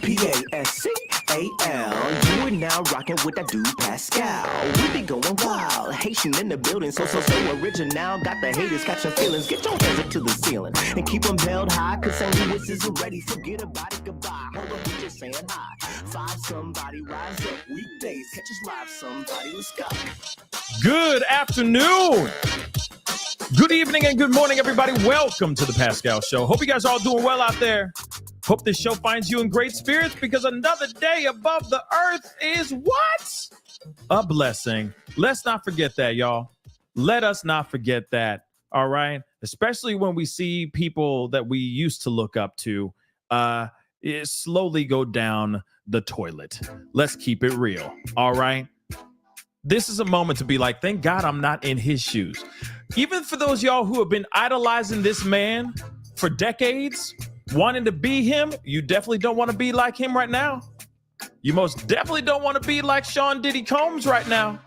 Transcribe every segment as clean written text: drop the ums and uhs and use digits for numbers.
Pascal. You are now rocking with that dude Pascal. We be going wild, Haitian in the building, so original. Got the haters catching feelings. Get your hands up to the ceiling and keep them held high. Cause St. Louis isn't ready. Forget about it, goodbye. Hold up, we just saying hi. Five somebody, rise up. Weekdays, catch us live. Somebody, let's go. Good afternoon. Good evening and good morning, everybody. Welcome to the Pascal Show. Hope you guys are all doing well out there. Hope this show finds you in great spirits because another day above the earth is what? A blessing. Let's not forget that, y'all. Let us not forget that, all right? Especially when we see people that we used to look up to slowly go down the toilet. Let's keep it real, all right? This is a moment to be like, thank God I'm not in his shoes. Even for those y'all who have been idolizing this man for decades, wanting to be him, you definitely don't want to be like him right now. You most definitely don't want to be like Sean Diddy Combs right now.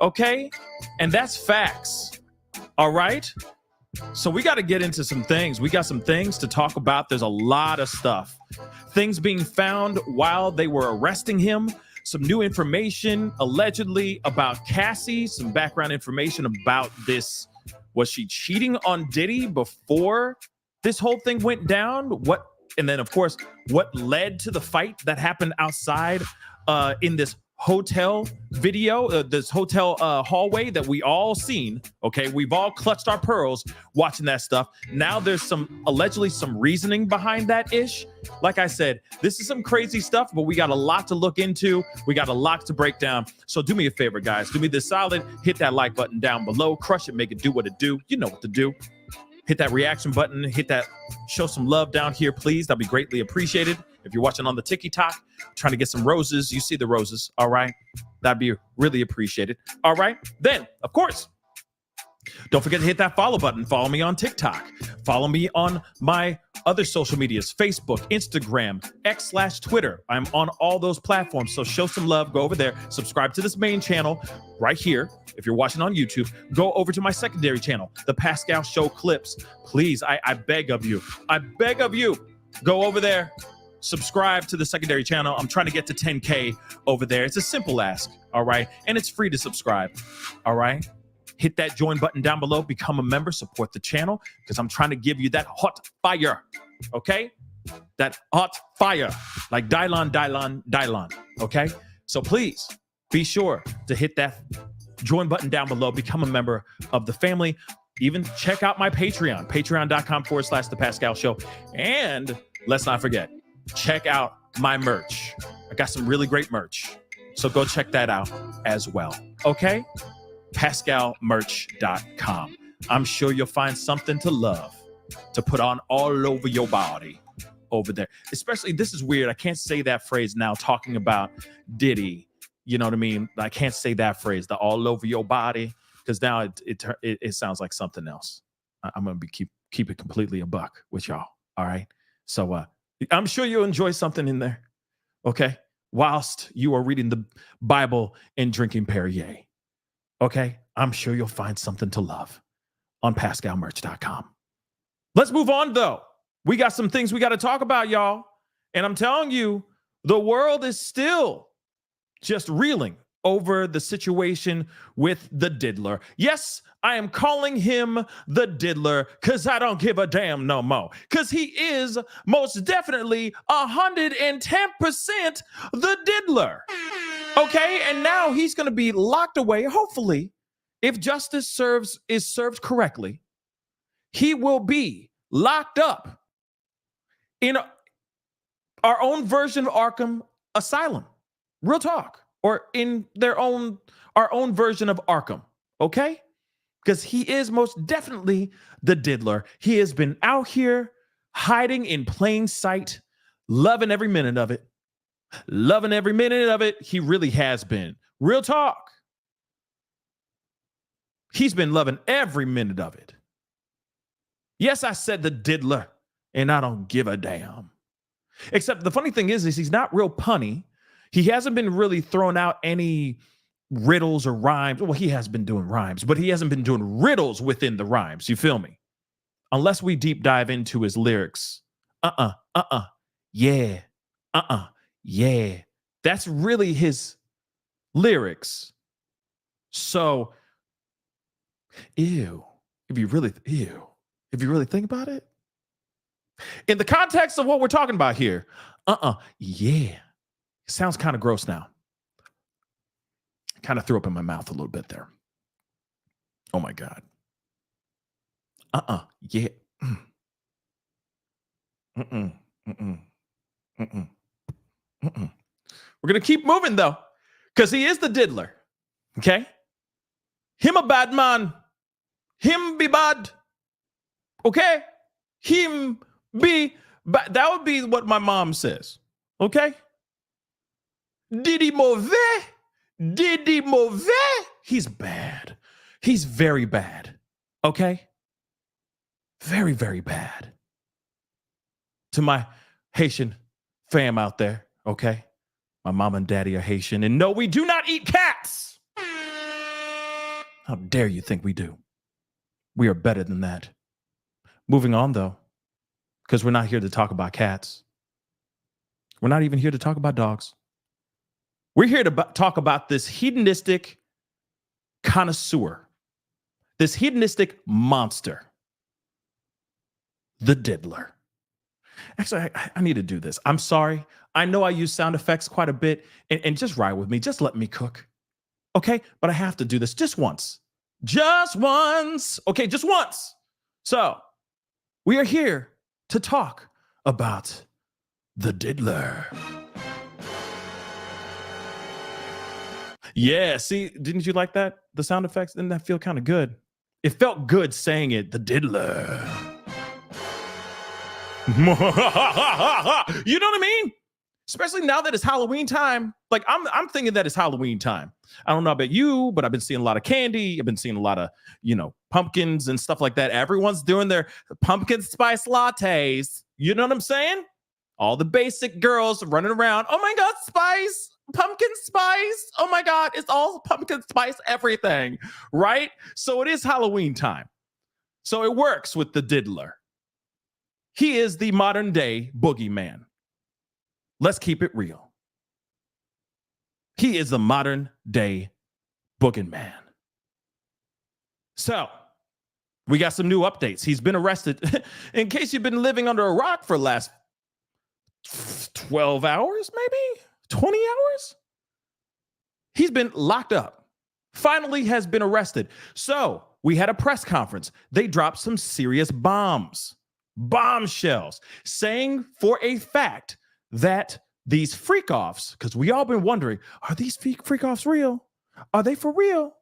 Okay? And that's facts. All right? So we got to get into some things. We got some things to talk about. There's a lot of stuff. Things being found while they were arresting him. Some new information allegedly about Cassie. Some background information about this. Was she cheating on Diddy before this whole thing went down? What, and then of course, what led to the fight that happened outside in this hotel video, this hotel hallway that we all seen. Okay, we've all clutched our pearls watching that stuff. Now there's allegedly some reasoning behind that ish. Like I said, this is some crazy stuff, but we got a lot to look into. We got a lot to break down. So do me a favor, guys. Do me this solid. Hit that like button down below. Crush it. Make it do what it do. You know what to do. Hit that reaction button, hit that, show some love down here, please. That'd be greatly appreciated. If you're watching on the TikTok, trying to get some roses, you see the roses, all right? That'd be really appreciated. All right, then, of course, don't forget to hit that follow button. Follow me on TikTok. Follow me on my other social medias, Facebook, Instagram, X/Twitter. I'm on all those platforms, so show some love. Go over there. Subscribe to this main channel right here. If you're watching on YouTube, go over to my secondary channel, The Pascal Show Clips. Please, I beg of you. I beg of you. Go over there. Subscribe to the secondary channel. I'm trying to get to 10K over there. It's a simple ask, all right? And it's free to subscribe, all right? Hit that join button down below. Become a member. Support the channel because I'm trying to give you that hot fire, okay? That hot fire, like Dylon, okay? So please be sure to hit that join button down below. Become a member of the family. Even check out my Patreon, patreon.com/The Pascal Show. And let's not forget, check out my merch. I got some really great merch. So go check that out as well, okay? PascalMerch.com. I'm sure you'll find something to love to put on all over your body over there. Especially, this is weird. I can't say that phrase now talking about Diddy. You know what I mean? I can't say that phrase, the all over your body, because now it sounds like something else. I'm going to keep it completely a buck with y'all. All right. So I'm sure you'll enjoy something in there. Okay. Whilst you are reading the Bible and drinking Perrier. Okay, I'm sure you'll find something to love on PascalMerch.com. Let's move on, though. We got some things we got to talk about, y'all. And I'm telling you, the world is still just reeling over the situation with the diddler. Yes, I am calling him the diddler because I don't give a damn no more. Because he is most definitely 110% the diddler. Okay, and now he's going to be locked away. Hopefully, if justice is served correctly, he will be locked up in our own version of Arkham Asylum. Real talk. Or in our own version of Arkham. Okay? Because he is most definitely the diddler. He has been out here hiding in plain sight, loving every minute of it. Loving every minute of it. He really has been. Real talk. He's been loving every minute of it. Yes, I said the diddler, and I don't give a damn. Except the funny thing is he's not real punny. He hasn't been really throwing out any riddles or rhymes. Well, he has been doing rhymes, but he hasn't been doing riddles within the rhymes. You feel me? Unless we deep dive into his lyrics. Yeah. Yeah. That's really his lyrics. So, ew. If you really think about it, in the context of what we're talking about here, yeah. Sounds kind of gross now. Kind of threw up in my mouth a little bit there. Oh my God. Yeah. Mm-mm. Mm-mm. Mm-mm. Mm-mm. We're going to keep moving though, because he is the diddler. Okay? Him a bad man. Him be bad. Okay? Him be bad. That would be what my mom says. Okay? Diddy mauvais. Diddy mauvais. He's bad. He's very bad. Okay? Very, very bad. To my Haitian fam out there, okay? My mom and daddy are Haitian, and no, we do not eat cats. How dare you think we do? We are better than that. Moving on, though, because we're not here to talk about cats. We're not even here to talk about dogs. We're here to talk about this hedonistic connoisseur, this hedonistic monster, the diddler. Actually, I need to do this. I'm sorry. I know I use sound effects quite a bit, and just ride with me. Just let me cook. Okay? But I have to do this just once. Just once. Okay, just once. So, we are here to talk about the diddler. Yeah, see, didn't you like that? The sound effects, didn't that feel kind of good? It felt good saying it, the diddler. You know what I mean? Especially now that it's Halloween time. Like I'm thinking that it's Halloween time. I don't know about you, but I've been seeing a lot of candy. I've been seeing a lot of, pumpkins and stuff like that. Everyone's doing their pumpkin spice lattes. You know what I'm saying? All the basic girls running around. Oh my God, spice, pumpkin spice. Oh my God, it's all pumpkin spice, everything, right? So it is Halloween time. So it works with the diddler. He is the modern day boogeyman. Let's keep it real. He is the modern day boogeyman. So, we got some new updates. He's been arrested. In case you've been living under a rock for the last 12 hours, maybe 20 hours. He's been locked up. Finally has been arrested. So, we had a press conference. They dropped some serious bombshells, saying for a fact that these freak-offs, because we all been wondering, are these freak-offs real? Are they for real?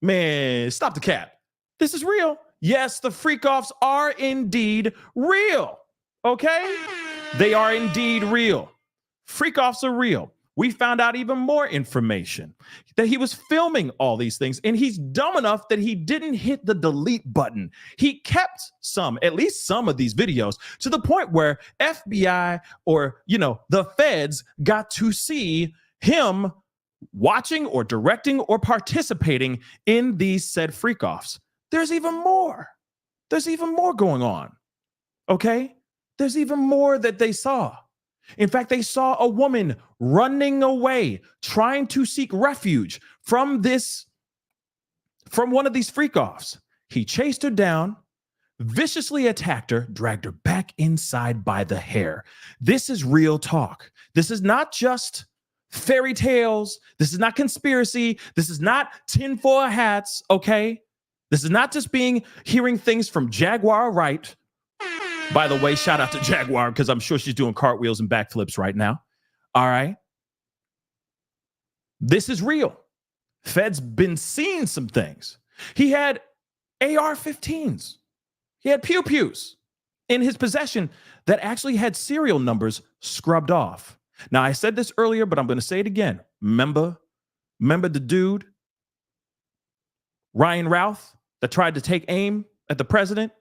Man, stop the cap. This is real. Yes, the freak-offs are indeed real. Okay? They are indeed real. Freak-offs are real. We found out even more information that he was filming all these things, and he's dumb enough that he didn't hit the delete button. He kept at least some of these videos to the point where FBI or, the feds got to see him watching or directing or participating in these said freak-offs. There's even more. There's even more going on. Okay? There's even more that they saw. In fact, they saw a woman running away, trying to seek refuge from one of these freak-offs. He chased her down, viciously attacked her, dragged her back inside by the hair. This is real talk. This is not just fairy tales. This is not conspiracy. This is not tinfoil hats, okay? This is not just hearing things from Jaguar Wright. By the way, shout out to Jaguar, because I'm sure she's doing cartwheels and backflips right now. All right. This is real. Fed's been seeing some things. He had AR-15s. He had pew-pews in his possession that actually had serial numbers scrubbed off. Now, I said this earlier, but I'm going to say it again. Remember the dude, Ryan Routh, that tried to take aim at the president?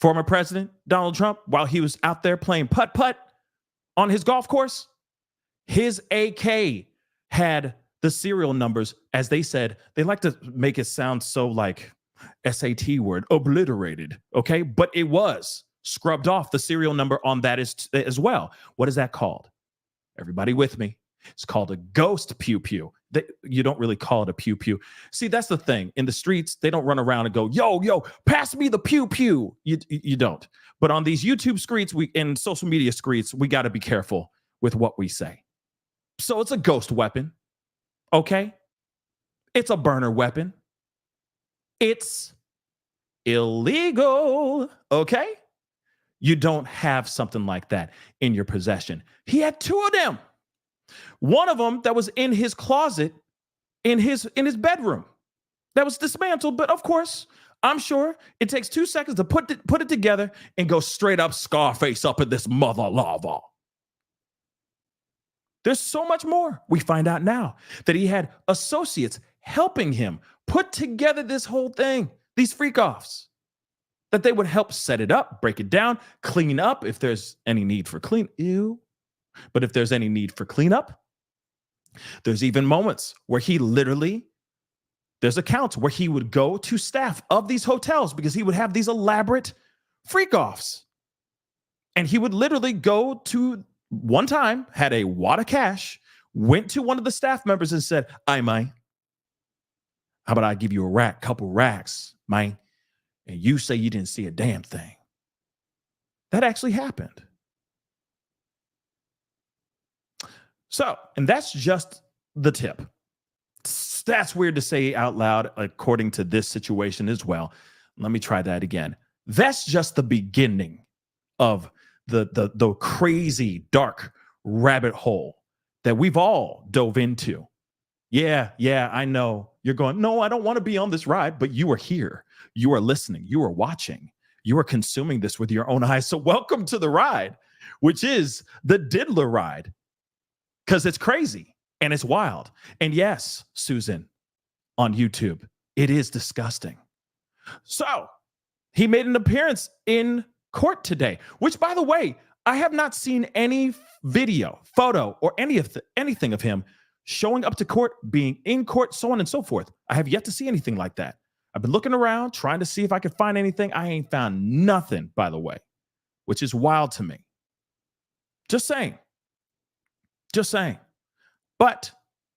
Former President Donald Trump, while he was out there playing putt-putt on his golf course, his AK had the serial numbers, as they said. They like to make it sound so like SAT word, obliterated, okay? But it was scrubbed off, the serial number on that as well. What is that called? Everybody with me? It's called a ghost pew pew. You don't really call it a pew pew. See, that's the thing. In the streets, they don't run around and go, yo, pass me the pew pew. You don't. But on these YouTube streets, and social media streets, we got to be careful with what we say. So it's a ghost weapon. Okay? It's a burner weapon. It's illegal. Okay? You don't have something like that in your possession. He had two of them. One of them that was in his closet, in his bedroom, that was dismantled. But of course, I'm sure it takes 2 seconds to put it together and go straight up Scarface up in this mother lava. There's so much more. We find out now that he had associates helping him put together this whole thing, these freak-offs, that they would help set it up, break it down, clean up if there's any need for But if there's any need for cleanup, there's even moments where there's accounts where he would go to staff of these hotels because he would have these elaborate freak-offs. And he would literally go to, one time, had a wad of cash, went to one of the staff members and said, "Aye, man, how about I give you a couple racks, man, and you say you didn't see a damn thing." That actually happened. So, and that's just the tip. That's weird to say out loud, according to this situation as well. Let me try that again. That's just the beginning of the crazy, dark rabbit hole that we've all dove into. Yeah, I know. You're going, no, I don't want to be on this ride, but you are here. You are listening. You are watching. You are consuming this with your own eyes. So welcome to the ride, which is the Diddler ride. Because it's crazy and it's wild. And yes, Susan, on YouTube, it is disgusting. So he made an appearance in court today, which, by the way, I have not seen any video, photo, or anything of him showing up to court, being in court, so on and so forth. I have yet to see anything like that. I've been looking around, trying to see if I could find anything. I ain't found nothing, by the way, which is wild to me. Just saying. But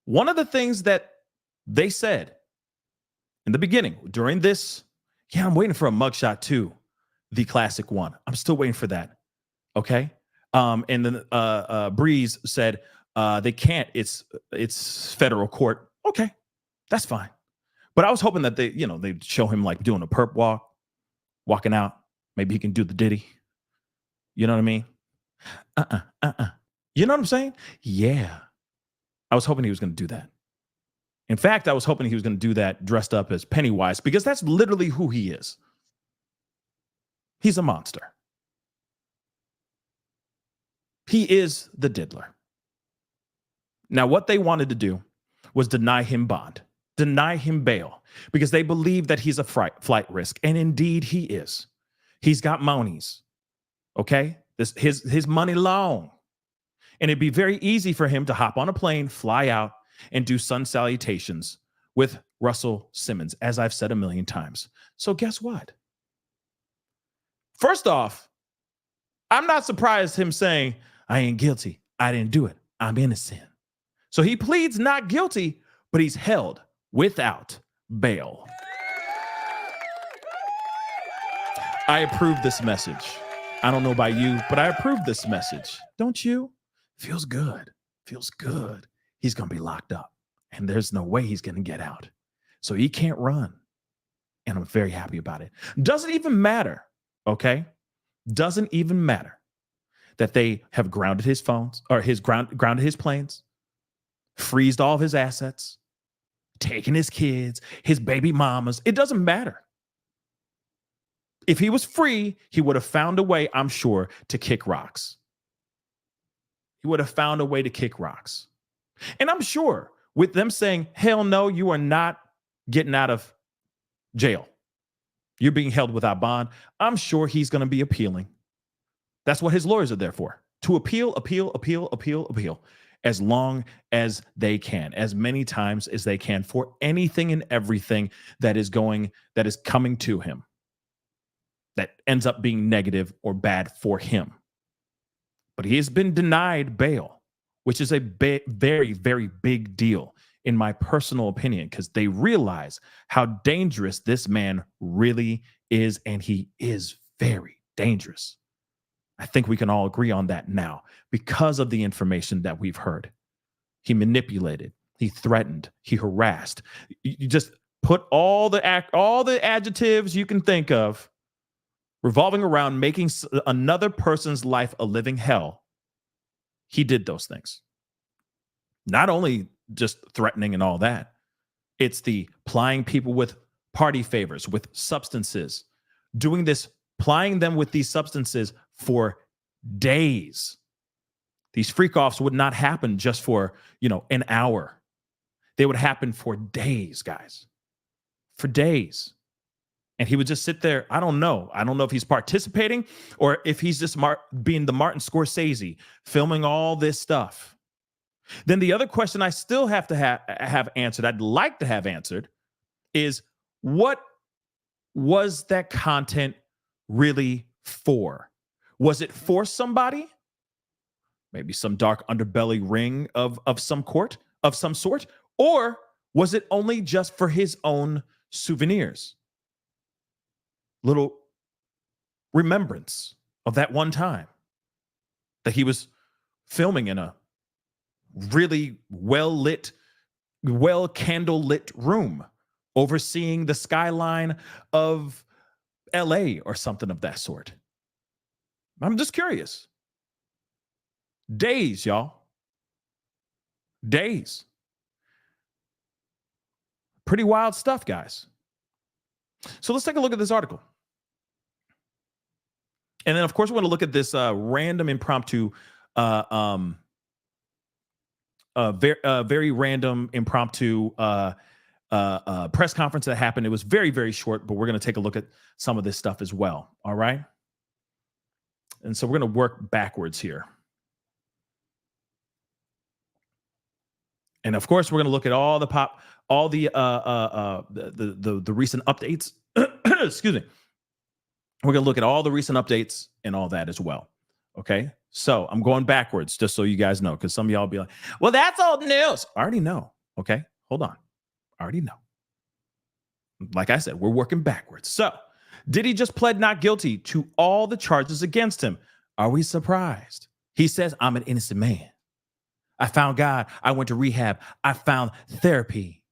one of the things that they said in the beginning during this, I'm waiting for a mugshot too, the classic one. I'm still waiting for that. Okay. And then Breeze said they can't. It's federal court. Okay, that's fine. But I was hoping that they'd show him like doing a perp walk, walking out. Maybe he can do the Diddy. You know what I mean? You know what I'm saying? Yeah. I was hoping he was going to do that. In fact, I was hoping he was going to do that dressed up as Pennywise, because that's literally who he is. He's a monster. He is the Diddler. Now, what they wanted to do was deny him bond, deny him bail, because they believe that he's a flight risk. And indeed he is. He's got monies. Okay? His money long. And it'd be very easy for him to hop on a plane, fly out, and do sun salutations with Russell Simmons, as I've said a million times. So guess what? First off, I'm not surprised him saying, I ain't guilty. I didn't do it. I'm innocent. So he pleads not guilty, but he's held without bail. I approve this message. I don't know about you, but I approve this message. Don't you? Feels good. Feels good. He's going to be locked up, and there's no way he's going to get out. So he can't run. And I'm very happy about it. Doesn't even matter, okay? Doesn't even matter that they have grounded his phones, or grounded his planes, freezed all of his assets, taken his kids, his baby mamas. It doesn't matter. If he was free, he would have found a way, I'm sure, to kick rocks. He would have found a way to kick rocks. And I'm sure with them saying, hell no, you are not getting out of jail. You're being held without bond. I'm sure he's going to be appealing. That's what his lawyers are there for. To appeal, as long as they can, as many times as they can, for anything and everything that is coming to him that ends up being negative or bad for him. But he has been denied bail, which is a very, very big deal in my personal opinion, because they realize how dangerous this man really is, and he is very dangerous. I think we can all agree on that now because of the information that we've heard. He manipulated, he threatened, he harassed. You just put all the adjectives you can think of revolving around making another person's life a living hell. He did those things. Not only just threatening and all that, it's the plying people with party favors, with substances, doing this, plying them with these substances for days. These freak-offs would not happen just for, an hour. They would happen for days, guys. For days. And he would just sit there. I don't know. I don't know if he's participating or if he's just being the Martin Scorsese, filming all this stuff. Then the other question I still have to have answered, I'd like to have answered, is what was that content really for? Was it for somebody? Maybe some dark underbelly ring of some sort? Or was it only just for his own souvenirs? Little remembrance of that one time that he was filming in a really well-lit, candle-lit room overseeing the skyline of LA or something of that sort. I'm just curious. Days, y'all. Days. Pretty wild stuff, guys. So let's take a look at this article. And then, of course, we're going to look at this random impromptu very random impromptu press conference that happened. It was very, very short, but we're going to take a look at some of this stuff as well. All right. And so we're going to work backwards here. And of course, we're going to look at all the recent updates. Excuse me. We're going to look at all the recent updates and all that as well. Okay. So I'm going backwards just so you guys know, because some of y'all be like, well, that's old news. I already know. Okay. Hold on. I already know. Like I said, we're working backwards. So Diddy just pled not guilty to all the charges against him. Are we surprised? He says, I'm an innocent man. I found God. I went to rehab. I found therapy.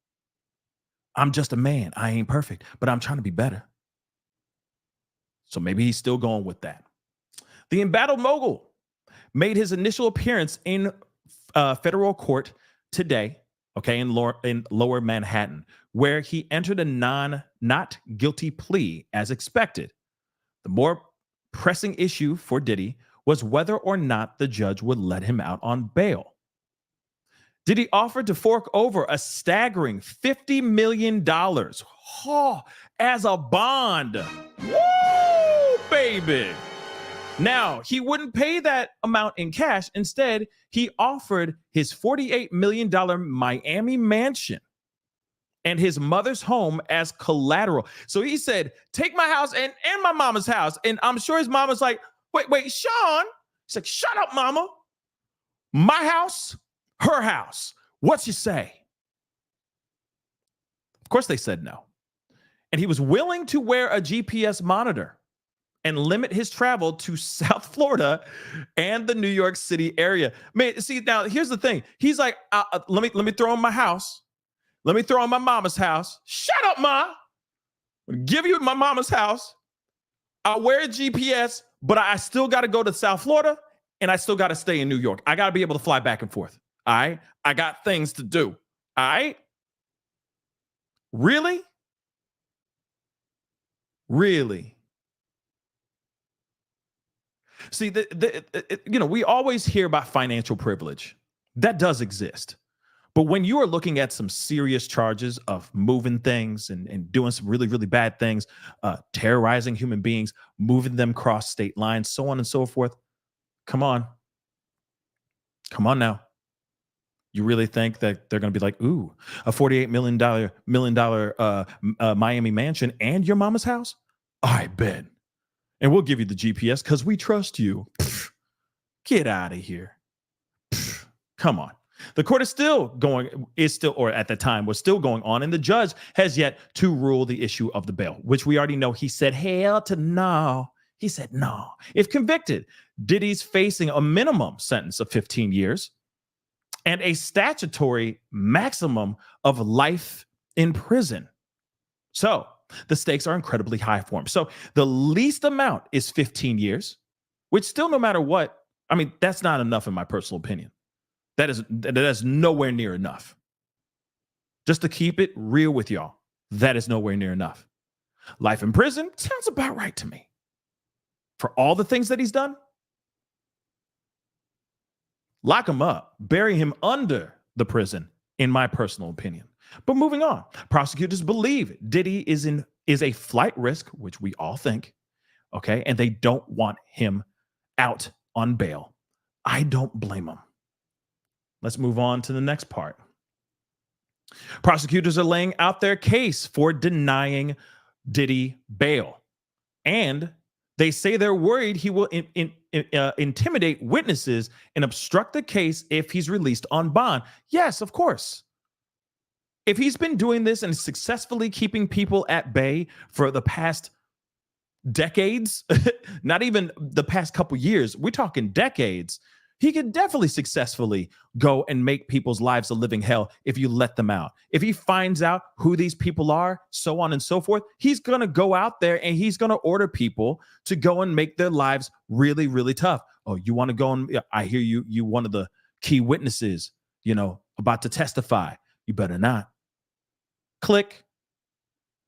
I'm just a man. I ain't perfect, but I'm trying to be better. So maybe he's still going with that. The embattled mogul made his initial appearance in federal court today, okay, in lower Manhattan, where he entered a not guilty plea as expected. The more pressing issue for Diddy was whether or not the judge would let him out on bail. Diddy offered to fork over a staggering $50 million as a bond. Woo, baby. Now, he wouldn't pay that amount in cash. Instead, he offered his $48 million Miami mansion and his mother's home as collateral. So he said, take my house and my mama's house. And I'm sure his mama's like, wait, Sean. He's like, shut up, mama. My house, her house. What's you say? Of course, they said no. And he was willing to wear a GPS monitor and limit his travel to South Florida and the New York City area. Man, see, now here's the thing. He's like, let me throw in my house. Let me throw in my mama's house. Shut up, Ma. I'm gonna give you my mama's house. I'll wear a GPS, but I still got to go to South Florida and I still got to stay in New York. I got to be able to fly back and forth. All right? I got things to do. All right? Really? Really? See, we always hear about financial privilege. That does exist. But when you are looking at some serious charges of moving things and doing some really, really bad things, terrorizing human beings, moving them across state lines, so on and so forth, come on. Come on now. You really think that they're going to be like, ooh, a $48 million Miami mansion and your mama's house? I bet. And we'll give you the GPS because we trust you. Pfft, get out of here. Pfft. Come on. The court is still, or at the time was still going on, and the judge has yet to rule the issue of the bail, which we already know he said hell to no. He said no. If convicted, Diddy's facing a minimum sentence of 15 years and a statutory maximum of life in prison. So the stakes are incredibly high for him. So the least amount is 15 years, which still, no matter what, I mean, that's not enough in my personal opinion. That is nowhere near enough. Just to keep it real with y'all, that is nowhere near enough. Life in prison sounds about right to me. For all the things that he's done, lock him up, bury him under the prison, in my personal opinion. But moving on, prosecutors believe Diddy is a flight risk, which we all think, okay, and they don't want him out on bail. I don't blame them. Let's move on to the next part. Prosecutors are laying out their case for denying Diddy bail. And they say they're worried he will intimidate witnesses and obstruct the case if he's released on bond. Yes, of course. If he's been doing this and successfully keeping people at bay for the past decades, not even the past couple years, we're talking decades, he could definitely successfully go and make people's lives a living hell if you let them out. If he finds out who these people are, so on and so forth, he's going to go out there and he's going to order people to go and make their lives really, really tough. Oh, you want to go and I hear you one of the key witnesses, about to testify. You better not. Click.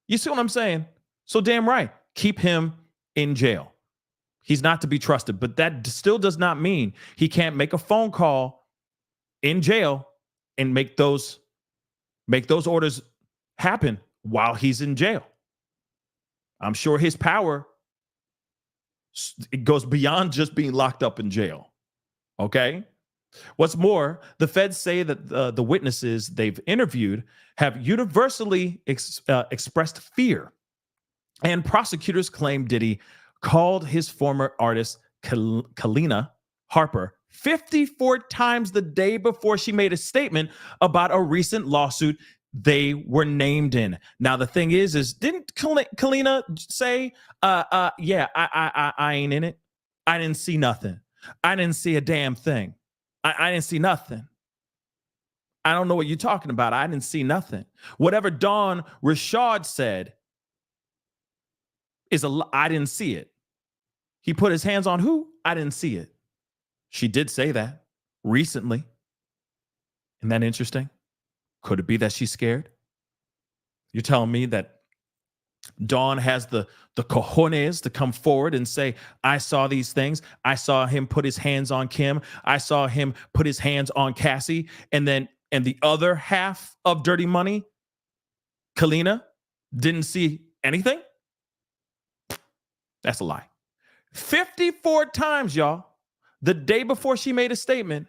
You see what I'm saying? So damn right. Keep him in jail. He's not to be trusted, but that still does not mean he can't make a phone call in jail and make those orders happen while he's in jail. I'm sure his power, it goes beyond just being locked up in jail. Okay? What's more, the feds say that the witnesses they've interviewed have universally expressed fear, and prosecutors claim Diddy called his former artist Kalina Harper 54 times the day before she made a statement about a recent lawsuit they were named in. Now the thing is didn't Kalina say, yeah, I ain't in it. I didn't see nothing. I didn't see a damn thing. I didn't see nothing. I don't know what you're talking about. I didn't see nothing. Whatever Don Rashad said I didn't see it. He put his hands on who? I didn't see it. She did say that recently. Isn't that interesting? Could it be that she's scared? You're telling me that Dawn has the cojones to come forward and say, I saw these things. I saw him put his hands on Kim. I saw him put his hands on Cassie. And the other half of Dirty Money, Kalina, didn't see anything? That's a lie. 54 times, y'all. The day before she made a statement,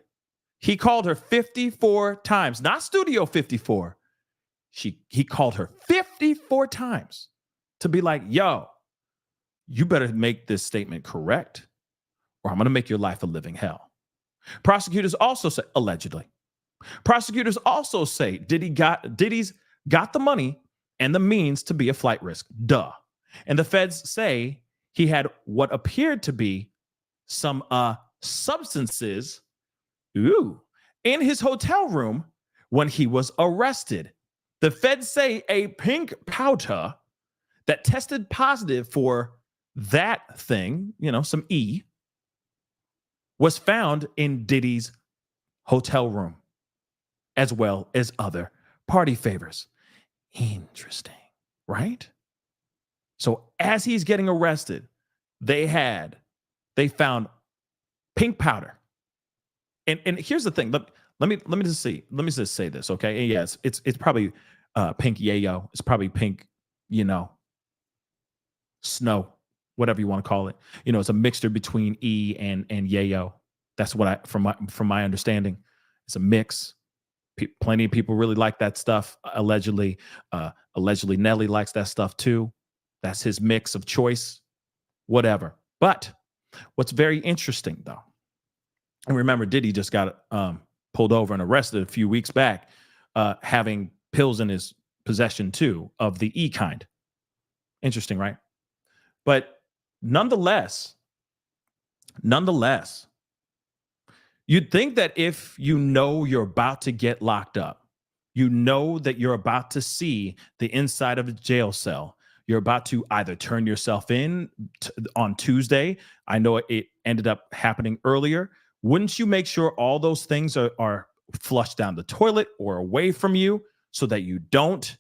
he called her 54 times, not Studio 54. He called her 54 times to be like, yo, you better make this statement correct or I'm going to make your life a living hell. Prosecutors also say, allegedly, prosecutors also say Diddy's got the money and the means to be a flight risk. Duh. And the feds say he had what appeared to be some substances in his hotel room when he was arrested. The feds say a pink powder that tested positive for that thing, some E, was found in Diddy's hotel room, as well as other party favors. Interesting, right? So as he's getting arrested, they found pink powder. And here's the thing. Let me just say this, okay? And yes, it's probably pink yayo. It's probably pink, snow, whatever you want to call it. It's a mixture between E and yayo. That's what from my understanding, it's a mix. Plenty of people really like that stuff. Allegedly Nelly likes that stuff too. That's his mix of choice, whatever. But what's very interesting though, and remember, Diddy just got pulled over and arrested a few weeks back, having pills in his possession too, of the E kind. Interesting, right? But nonetheless, you'd think that if you know you're about to get locked up, you know that you're about to see the inside of a jail cell, you're about to either turn yourself in on Tuesday. I know it ended up happening earlier. Wouldn't you make sure all those things are flushed down the toilet or away from you so that you don't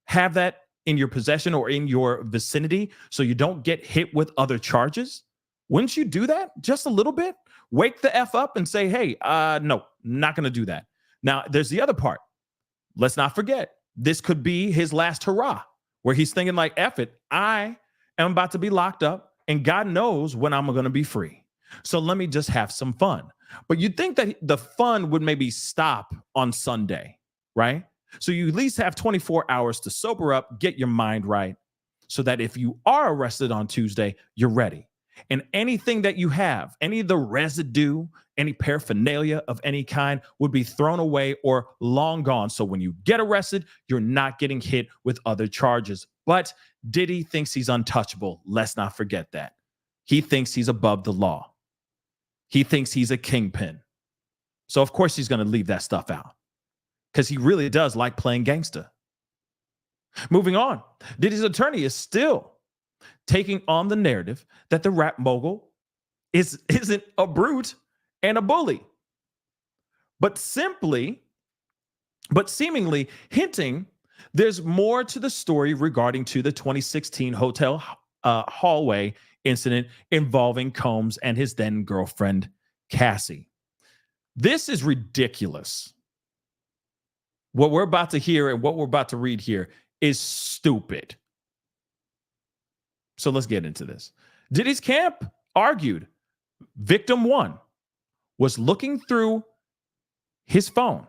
have that in your possession or in your vicinity, so you don't get hit with other charges? Wouldn't you do that just a little bit? Wake the F up and say, hey, no, not going to do that. Now, there's the other part. Let's not forget, this could be his last hurrah, where he's thinking like, F it, I am about to be locked up and God knows when I'm going to be free. So let me just have some fun. But you'd think that the fun would maybe stop on Sunday, right? So you at least have 24 hours to sober up, get your mind right, so that if you are arrested on Tuesday, you're ready. And anything that you have, any of the residue, any paraphernalia of any kind would be thrown away or long gone. So when you get arrested, you're not getting hit with other charges. But Diddy thinks he's untouchable. Let's not forget that. He thinks he's above the law. He thinks he's a kingpin. So of course he's going to leave that stuff out, because he really does like playing gangster. Moving on, Diddy's attorney is still taking on the narrative that the rap mogul isn't a brute and a bully, but seemingly hinting there's more to the story regarding to the 2016 hotel hallway incident involving Combs and his then girlfriend, Cassie. This is ridiculous. What we're about to hear and what we're about to read here is stupid. So let's get into this. Diddy's camp argued victim one was looking through his phone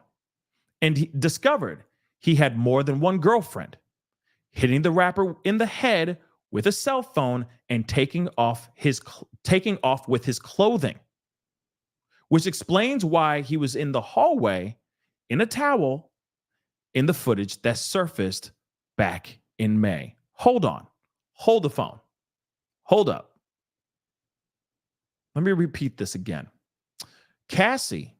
and he discovered he had more than one girlfriend, hitting the rapper in the head with a cell phone and taking off with his clothing, which explains why he was in the hallway in a towel in the footage that surfaced back in May. Hold on. Hold the phone. Hold up. Let me repeat this again. Cassie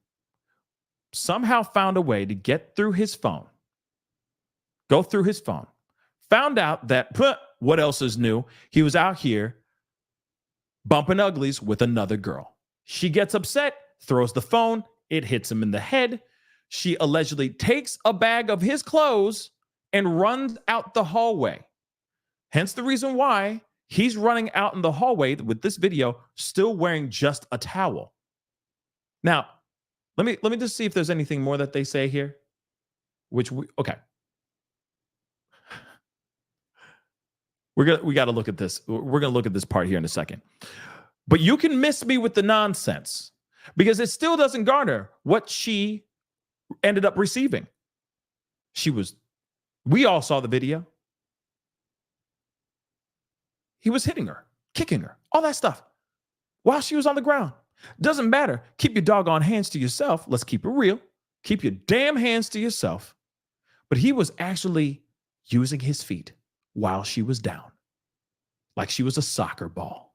somehow found a way to get through his phone, go through his phone, found out that, what else is new? He was out here bumping uglies with another girl. She gets upset, throws the phone, it hits him in the head. She allegedly takes a bag of his clothes and runs out the hallway. Hence the reason why he's running out in the hallway with this video still wearing just a towel. Now, let me just see if there's anything more that they say here. Okay. We got to look at this. We're going to look at this part here in a second. But you can miss me with the nonsense because it still doesn't garner what she ended up receiving. We all saw the video. He was hitting her, kicking her, all that stuff while she was on the ground. Doesn't matter. Keep your doggone hands to yourself. Let's keep it real. Keep your damn hands to yourself. But he was actually using his feet while she was down, like she was a soccer ball.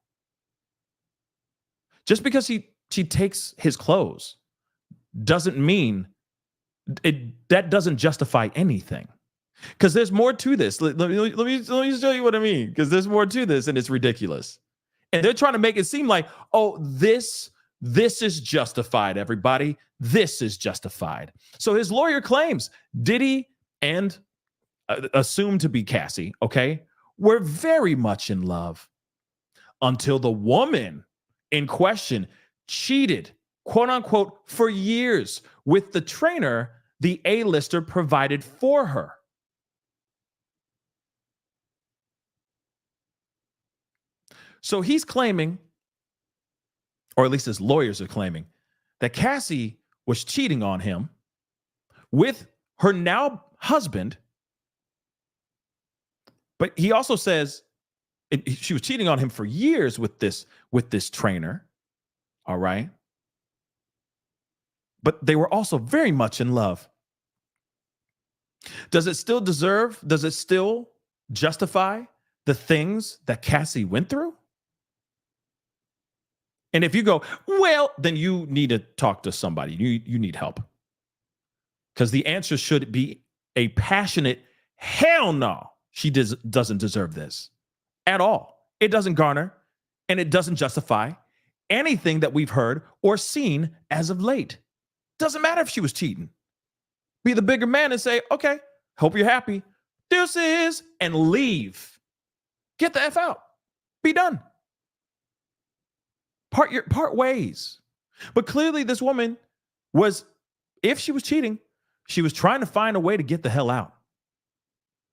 Just because she takes his clothes doesn't mean that doesn't justify anything. Because there's more to this. Let me show you what I mean. Because there's more to this, and it's ridiculous. And they're trying to make it seem like, oh, this is justified, everybody. This is justified. So his lawyer claims Diddy and assumed to be Cassie, okay, were very much in love until the woman in question cheated, quote unquote, for years with the trainer the A-lister provided for her. So he's claiming, or at least his lawyers are claiming, that Cassie was cheating on him with her now husband. But he also says she was cheating on him for years with this trainer. All right. but they were also very much in love. Does it still justify the things that Cassie went through? And if you go, well, then you need to talk to somebody. You need help. Because the answer should be a passionate, hell no, she doesn't deserve this at all. It doesn't garner and it doesn't justify anything that we've heard or seen as of late. Doesn't matter if she was cheating. Be the bigger man and say, okay, hope you're happy. Deuces, and leave. Get the F out. Be done. Part ways. But clearly this woman was, if she was cheating, she was trying to find a way to get the hell out.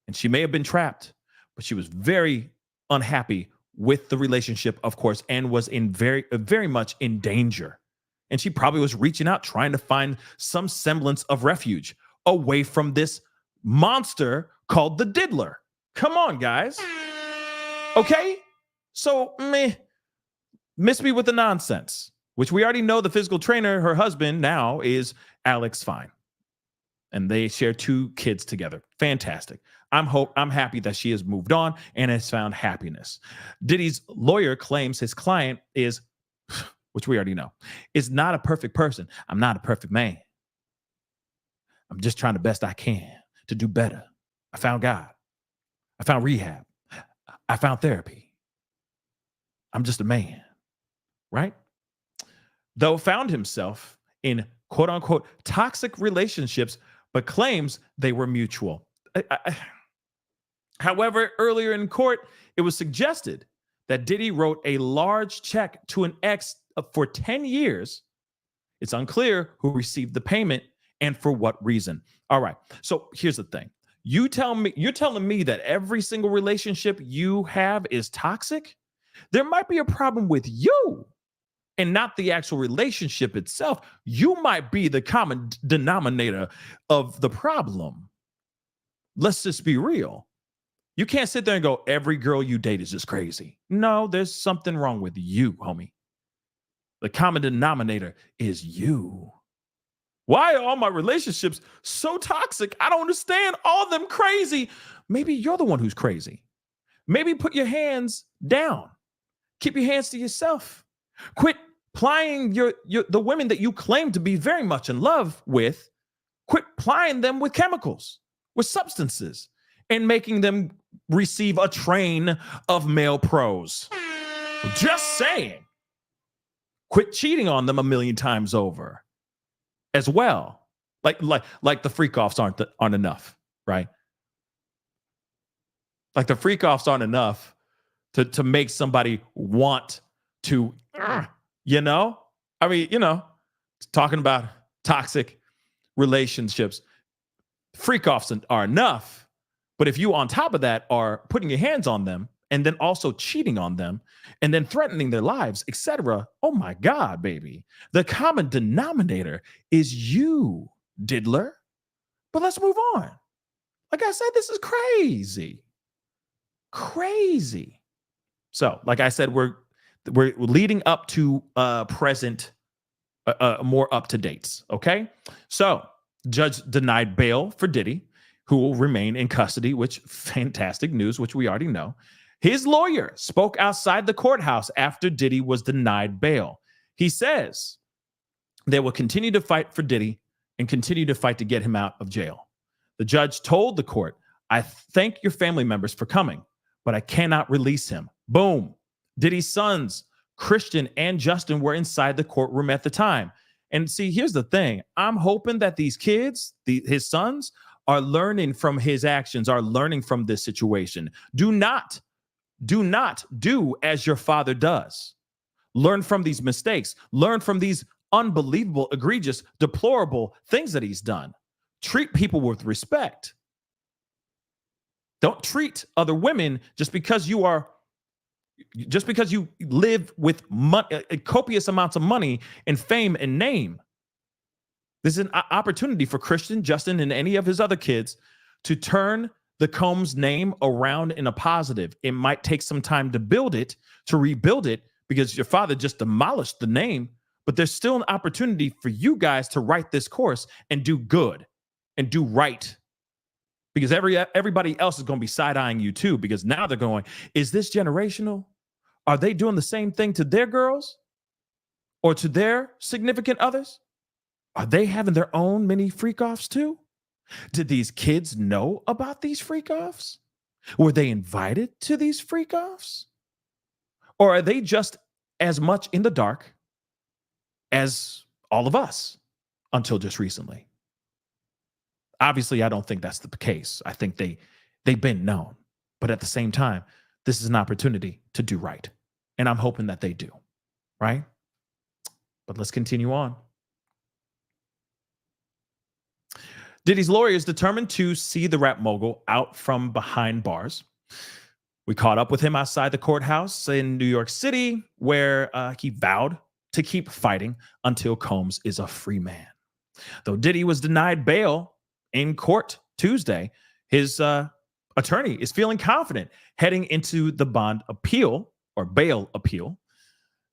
And she may have been trapped, but she was very unhappy with the relationship, of course, and was in very much in danger. And she probably was reaching out, trying to find some semblance of refuge away from this monster called the diddler. Come on, guys. Okay? So, miss me with the nonsense, which we already know the physical trainer, her husband now, is Alex Fine. And they share 2 kids together. Fantastic. I'm happy that she has moved on and has found happiness. Diddy's lawyer claims his client is, which we already know, is not a perfect person. I'm not a perfect man. I'm just trying the best I can to do better. I found God. I found rehab. I found therapy. I'm just a man, right? Though found himself in quote unquote toxic relationships, but claims they were mutual. However, earlier in court, it was suggested that Diddy wrote a large check to an ex for 10 years. It's unclear who received the payment and for what reason. All right. So here's the thing. You're telling me that every single relationship you have is toxic? There might be a problem with you and not the actual relationship itself. You might be the common denominator of the problem. Let's just be real. You can't sit there and go, every girl you date is just crazy. No, there's something wrong with you, homie. The common denominator is you. Why are all my relationships so toxic? I don't understand. All of them crazy. Maybe you're the one who's crazy. Maybe put your hands down. Keep your hands to yourself. Quit plying the women that you claim to be very much in love with. Quit plying them with chemicals, with substances, and making them receive a train of male pros. Just saying. Quit cheating on them 1,000,000 times over as well. Like the freak-offs aren't enough, right? Like the freak-offs aren't enough to make somebody want to, I mean, talking about toxic relationships, freak-offs are enough. But if you on top of that are putting your hands on them and then also cheating on them and then threatening their lives, etc., oh my God, baby. The common denominator is you, diddler. But let's move on. Like I said, this is crazy. Crazy. So, like I said, we're leading up to present, more up to dates. Okay. So, judge denied bail for Diddy, who will remain in custody, which fantastic news, which we already know. His lawyer spoke outside the courthouse after Diddy was denied bail. He says they will continue to fight for Diddy and continue to fight to get him out of jail. The judge told the court, I thank your family members for coming, but I cannot release him. Boom. Diddy's sons, Christian and Justin, were inside the courtroom at the time. And see, here's the thing. I'm hoping that these kids, his sons, are learning from his actions, are learning from this situation. Do not do as your father does. Learn from these mistakes. Learn from these unbelievable, egregious, deplorable things that he's done. Treat people with respect. Don't treat other women just because you live with copious amounts of money and fame and name. This is an opportunity for Christian, Justin, and any of his other kids to turn the Combs name around in a positive. It might take some time to build it, to rebuild it, because your father just demolished the name, but there's still an opportunity for you guys to write this course and do good and do right, because everybody else is going to be side-eyeing you too, because now they're going, is this generational? Are they doing the same thing to their girls or to their significant others? Are they having their own mini freak-offs too? Did these kids know about these freak-offs? Were they invited to these freak-offs? Or are they just as much in the dark as all of us until just recently? Obviously, I don't think that's the case. I think they've been known. But at the same time, this is an opportunity to do right. And I'm hoping that they do, right? But let's continue on. Diddy's lawyer is determined to see the rap mogul out from behind bars. We caught up with him outside the courthouse in New York City, where he vowed to keep fighting until Combs is a free man. Though Diddy was denied bail in court Tuesday, his attorney is feeling confident heading into the bond appeal or bail appeal,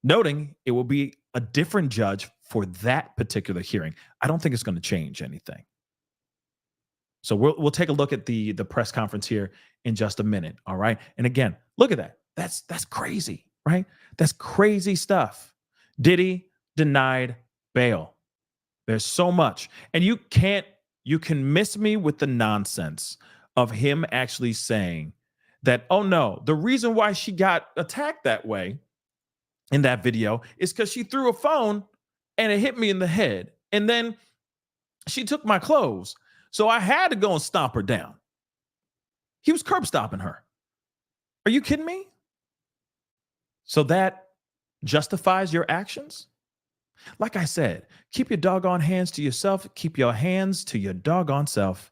noting it will be a different judge for that particular hearing. I don't think it's going to change anything. So we'll take a look at the press conference here in just a minute. All right. And again, look at that. That's crazy, right? That's crazy stuff. Diddy denied bail. There's so much. And you can miss me with the nonsense of him actually saying that, oh no, the reason why she got attacked that way in that video is because she threw a phone and it hit me in the head. And then she took my clothes. So I had to go and stomp her down. He was curb stomping her. Are you kidding me? So that justifies your actions? Like I said, keep your doggone hands to yourself. Keep your hands to your doggone self.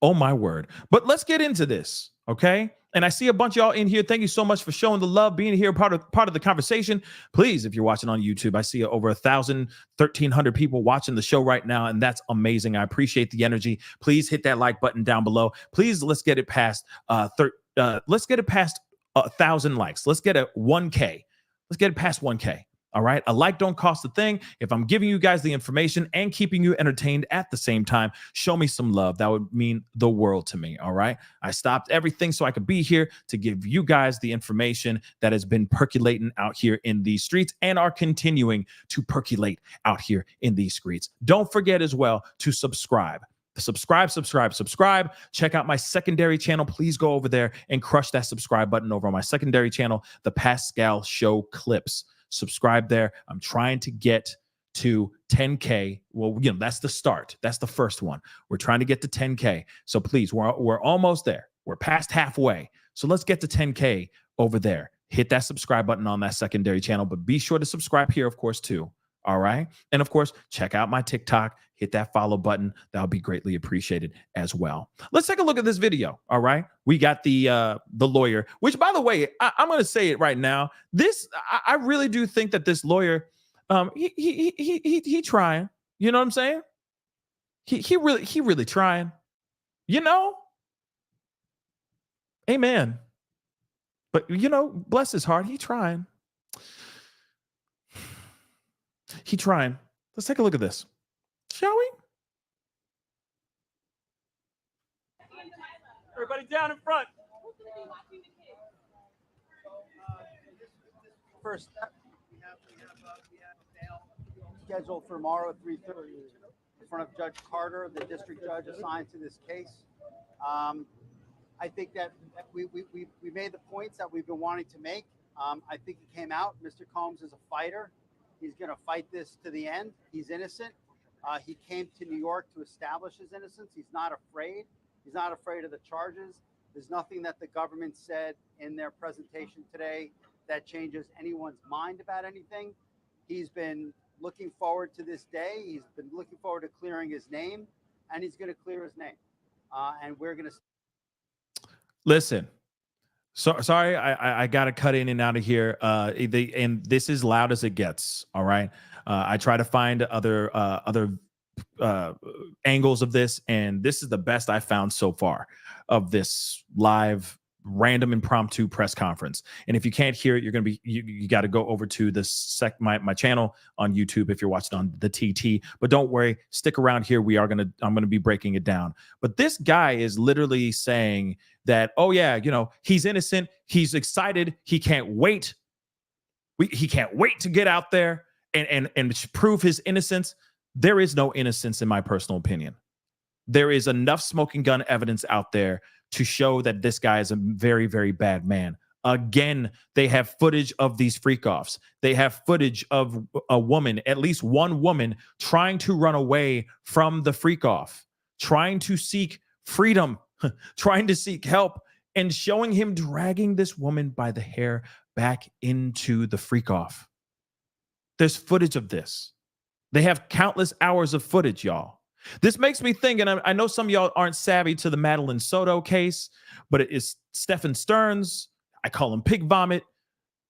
Oh my word. But let's get into this, okay? And I see a bunch of y'all in here. Thank you so much for showing the love, being here, part of the conversation. Please, if you're watching on YouTube, I see over 1,300 people watching the show right now, and that's amazing. I appreciate the energy. Please hit that like button down below. Please, let's get it past 1,000 likes. Let's get a 1K. Let's get it past 1K. All right. A like don't cost a thing. If I'm giving you guys the information and keeping you entertained at the same time, show me some love. That would mean the world to me. All right. I stopped everything so I could be here to give you guys the information that has been percolating out here in these streets and are continuing to percolate out here in these streets. Don't forget as well to subscribe. Subscribe. Check out my secondary channel. Please go over there and crush that subscribe button over on my secondary channel, The Pascal Show Clips. Subscribe there. I'm trying to get to 10K. Well, that's the start. That's the first one. We're trying to get to 10K. So please, we're almost there. We're past halfway. So let's get to 10K over there. Hit that subscribe button on that secondary channel, but be sure to subscribe here, of course, too. All right. And of course, check out my TikTok. Hit that follow button. That'll be greatly appreciated as well. Let's take a look at this video. All right. We got the lawyer, which, by the way, I'm going to say it right now. I really do think that this lawyer, he trying. You know what I'm saying? He really trying. Amen. But bless his heart. He trying. He trying. Let's take a look at this, shall we? Everybody down in front. First step, we have bail scheduled for tomorrow at 3:30 in front of Judge Carter, the district judge assigned to this case. I think that we made the points that we've been wanting to make. I think it came out. Mr. Combs is a fighter. He's going to fight this to the end. He's innocent. He came to New York to establish his innocence. He's not afraid. He's not afraid of the charges. There's nothing that the government said in their presentation today that changes anyone's mind about anything. He's been looking forward to this day. He's been looking forward to clearing his name, and he's going to clear his name. And we're going to listen. So sorry, I got to cut in and out of here. And this is loud as it gets. All right. I try to find other angles of this, and this is the best I found so far of this live random impromptu press conference. And if you can't hear it, you're going to be, you got to go over to my channel on YouTube if you're watching on the TT. But don't worry, stick around here. I'm going to be breaking it down. But this guy is literally saying that, oh yeah, you know, he's innocent. He's excited. He can't wait. He can't wait to get out there and prove his innocence. There is no innocence in my personal opinion. There is enough smoking gun evidence out there to show that this guy is a very, very bad man. Again, they have footage of these freak-offs. They have footage of a woman, at least one woman, trying to run away from the freak-off, trying to seek freedom, trying to seek help, and showing him dragging this woman by the hair back into the freak-off. There's footage of this. They have countless hours of footage, y'all. This makes me think, and I know some of y'all aren't savvy to the Madeline Soto case, but it is Stephen Stearns. I call him pig vomit.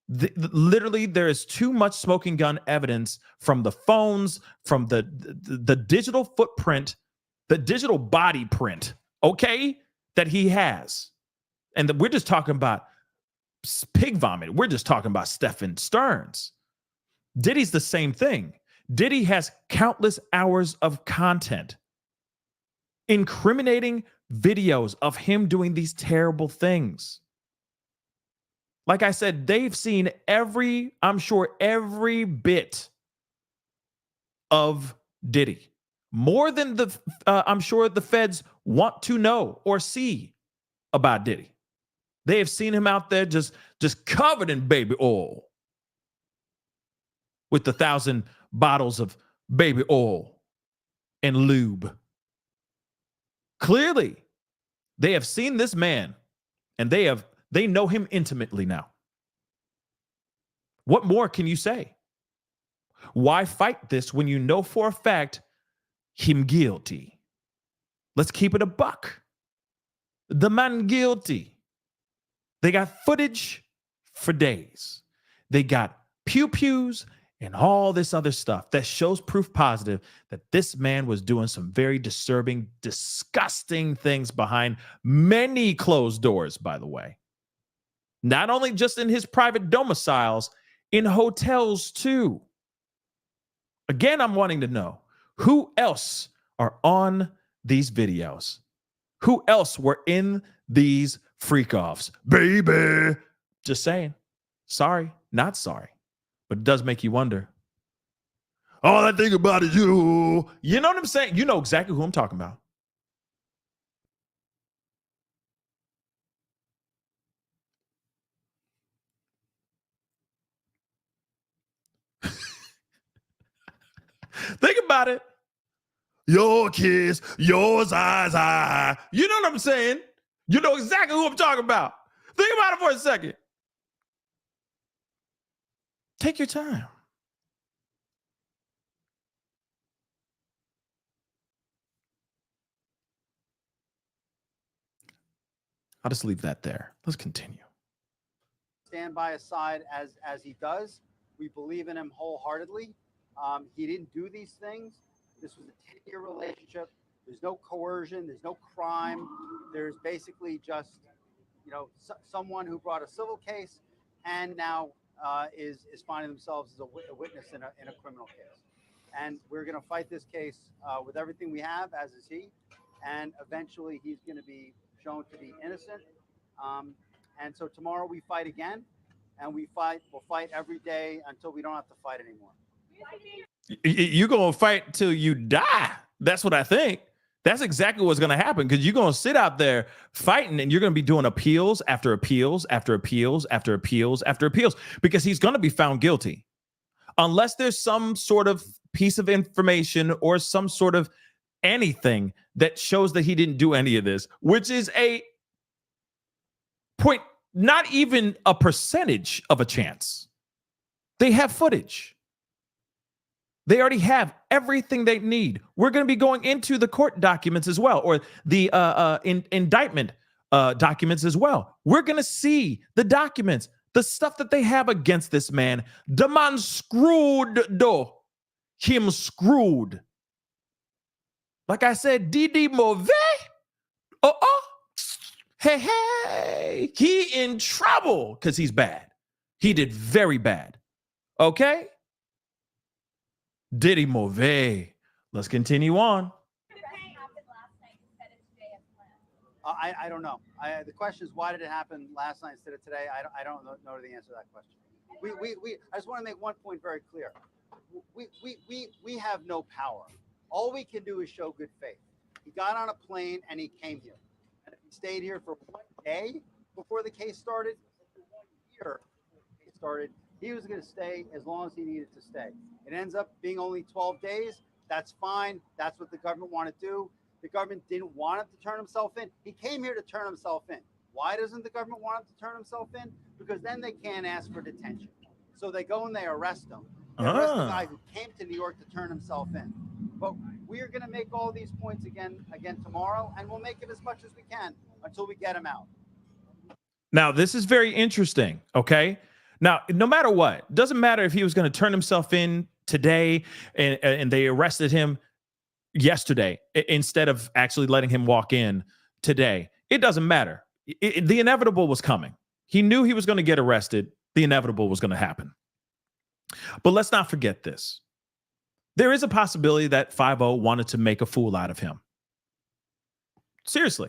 Literally, there is too much smoking gun evidence from the phones, from the digital footprint, the digital body print, okay, that he has. And we're just talking about pig vomit. We're just talking about Stephen Stearns. Diddy's the same thing. Diddy has countless hours of content, incriminating videos of him doing these terrible things. Like I said, they've seen I'm sure every bit of Diddy. More than I'm sure the feds want to know or see about Diddy. They have seen him out there just covered in baby oil with 1,000 bottles of baby oil and lube. Clearly, they have seen this man and they know him intimately now. What more can you say? Why fight this when you know for a fact him guilty? Let's keep it a buck. The man guilty. They got footage for days. They got pew-pews and all this other stuff that shows proof positive that this man was doing some very disturbing, disgusting things behind many closed doors, by the way. Not only just in his private domiciles, in hotels too. Again, I'm wanting to know who else are on these videos? Who else were in these freak-offs? Baby. Just saying. Sorry, not sorry. But it does make you wonder. All I think about is you. You know what I'm saying? You know exactly who I'm talking about. Think about it. Your kiss, yours eyes. You know what I'm saying? You know exactly who I'm talking about. Think about it for a second. Take your time. I'll just leave that there. Let's continue. Stand by his side as he does. We believe in him wholeheartedly. He didn't do these things. This was a 10-year relationship. There's no coercion. There's no crime. There's basically just, someone who brought a civil case and now is finding themselves as a witness in a criminal case. And we're going to fight this case with everything we have, as is he. And eventually he's going to be shown to be innocent. And so tomorrow we fight again, and we'll fight every day until we don't have to fight anymore. You're going to fight till you die. That's what I think. That's exactly what's going to happen, because you're going to sit out there fighting and you're going to be doing appeals after appeals after appeals after appeals after appeals, because he's going to be found guilty. Unless there's some sort of piece of information or some sort of anything that shows that he didn't do any of this, which is a point, not even a percentage of a chance. They have footage. They already have everything they need. We're going to be going into the court documents as well, or the indictment documents as well. We're going to see the documents, the stuff that they have against this man. The man screwed, though. Him screwed. Like I said, Diddy mauvais. Hey, he in trouble because he's bad. He did very bad. Okay? Diddy mauvais. Let's continue on. I don't know. The question is, why did it happen last night instead of today? I don't know the answer to that question. I just want to make one point very clear. We have no power. All we can do is show good faith. He got on a plane and he came here. And if he stayed here for 1 day before the case started, for 1 year before the case started, he was going to stay as long as he needed to stay. It ends up being only 12 days. That's fine. That's what the government wanted to do. The government didn't want him to turn himself in. He came here to turn himself in. Why doesn't the government want him to turn himself in? Because then they can't ask for detention. So they go and they arrest him. They arrest the guy who came to New York to turn himself in. But we are going to make all these points again tomorrow, and we'll make it as much as we can until we get him out. Now, this is very interesting, okay? Now, no matter what, doesn't matter if he was going to turn himself in today and they arrested him yesterday instead of actually letting him walk in today. It doesn't matter. The inevitable was coming. He knew he was going to get arrested. The inevitable was going to happen. But let's not forget this. There is a possibility that 5-0 wanted to make a fool out of him. Seriously.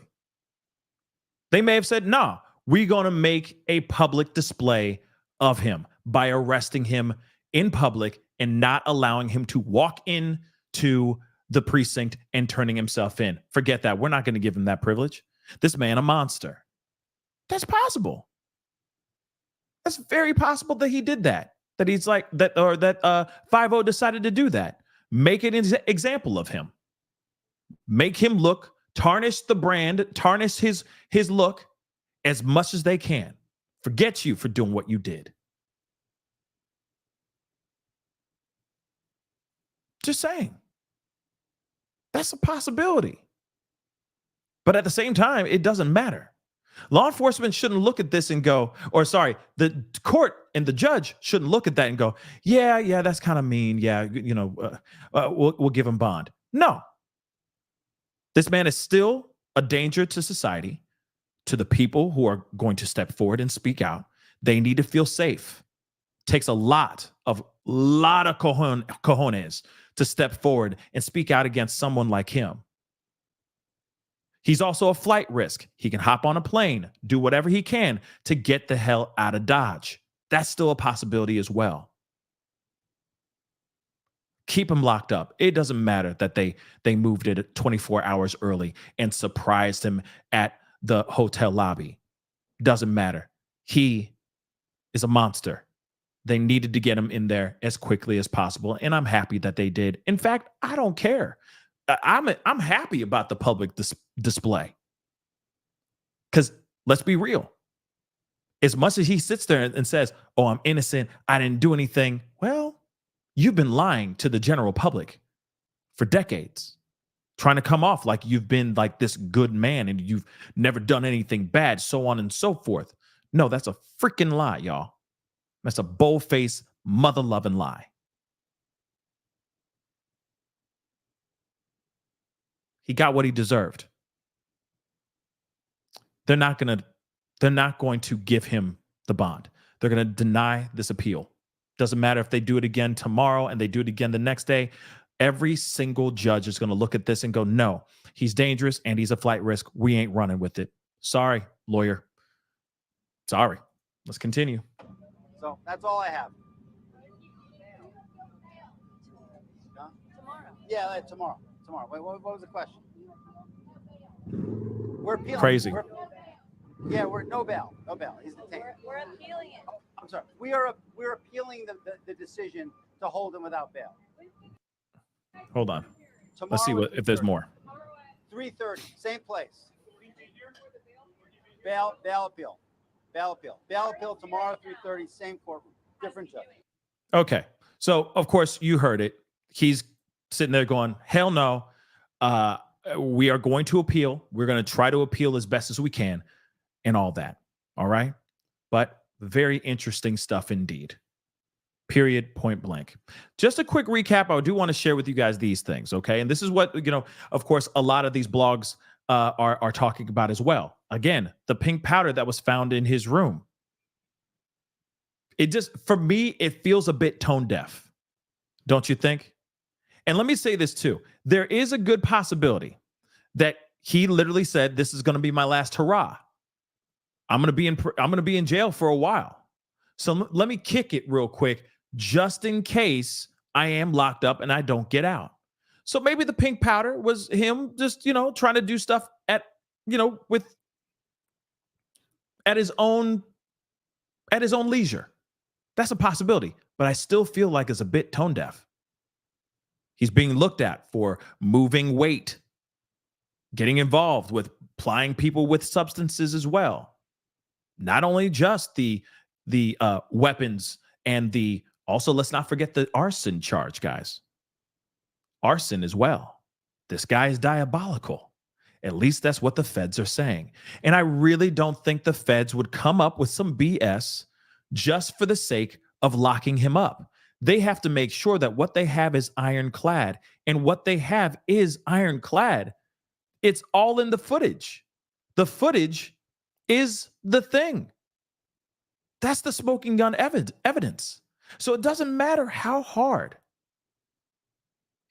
They may have said, no, we're going to make a public display of him by arresting him in public and not allowing him to walk in to the precinct and turning himself in. Forget that. We're not going to give him that privilege. This man, a monster. That's possible. That's very possible that he did that. That he's like that, or that 5-0 decided to do that. Make an example of him. Make him look, tarnish the brand, tarnish his look as much as they can. Forget you for doing what you did. Just saying. That's a possibility. But at the same time, it doesn't matter. Law enforcement shouldn't look at this and go, or sorry, the court and the judge shouldn't look at that and go, yeah, that's kind of mean. Yeah, we'll give him bond. No. This man is still a danger to society, to the people who are going to step forward and speak out. They need to feel safe. It takes a lot of cojones to step forward and speak out against someone like him. He's also a flight risk. He can hop on a plane, do whatever he can to get the hell out of Dodge. That's still a possibility as well. Keep him locked up. It doesn't matter that they moved it 24 hours early and surprised him at the hotel lobby. Doesn't matter. He is a monster. They needed to get him in there as quickly as possible, and I'm happy that they did. In fact, I don't care. I'm happy about the public display. Because let's be real. As much as he sits there and says, oh, I'm innocent, I didn't do anything. Well, you've been lying to the general public for decades, trying to come off like you've been like this good man and you've never done anything bad, so on and so forth. No, that's a freaking lie, y'all. That's a bold-faced, mother-loving lie. He got what he deserved. They're not going to give him the bond. They're going to deny this appeal. Doesn't matter if they do it again tomorrow and they do it again the next day. Every single judge is going to look at this and go, no, he's dangerous and he's a flight risk. We ain't running with it. Sorry, lawyer. Sorry. Let's continue. So that's all I have. Tomorrow. Yeah, tomorrow. Wait, what was the question? We're appealing. Crazy. We're no bail. He's detained. We're appealing it. I'm sorry. We're appealing the decision to hold him without bail. Hold on. Tomorrow Let's see if there's more. 3:30, same place. Bail appeal. Bail appeal tomorrow, 3:30, same courtroom, different judge. Okay. So, of course, you heard it. He's sitting there going, hell no. We are going to appeal. We're going to try to appeal as best as we can and all that. All right. But very interesting stuff indeed. Period, point blank. Just a quick recap. I do want to share with you guys these things. Okay. And this is what, of course, a lot of these blogs are talking about as well. Again, the pink powder that was found in his room. It just, for me, it feels a bit tone deaf. Don't you think? And let me say this too. There is a good possibility that he literally said, this is going to be my last hurrah. I'm going to be in jail for a while. So let me kick it real quick, just in case I am locked up and I don't get out. So maybe the pink powder was him just, trying to do stuff at his own leisure. That's a possibility, but I still feel like it's a bit tone deaf. He's being looked at for moving weight, getting involved with plying people with substances as well. Not only just the weapons and also let's not forget the arson charge, guys. Arson as well. This guy is diabolical. At least that's what the feds are saying. And I really don't think the feds would come up with some BS just for the sake of locking him up. They have to make sure that what they have is ironclad. And what they have is ironclad. It's all in the footage. The footage is the thing. That's the smoking gun evidence. So it doesn't matter how hard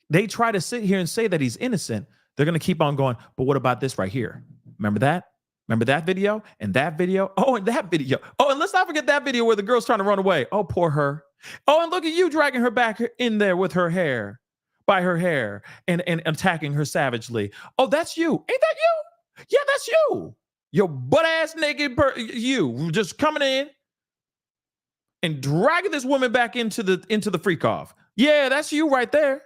they try to sit here and say that he's innocent. They're going to keep on going. But what about this right here? Remember that? Remember that video and that video? Oh, and that video. Oh, and let's not forget that video where the girl's trying to run away. Oh, poor her. Oh, and look at you dragging her back in there with her hair, by her hair, and attacking her savagely. Oh, that's you. Ain't that you? Yeah, that's you. Your butt-ass naked you just coming in and dragging this woman back into the freak off. Yeah, that's you right there.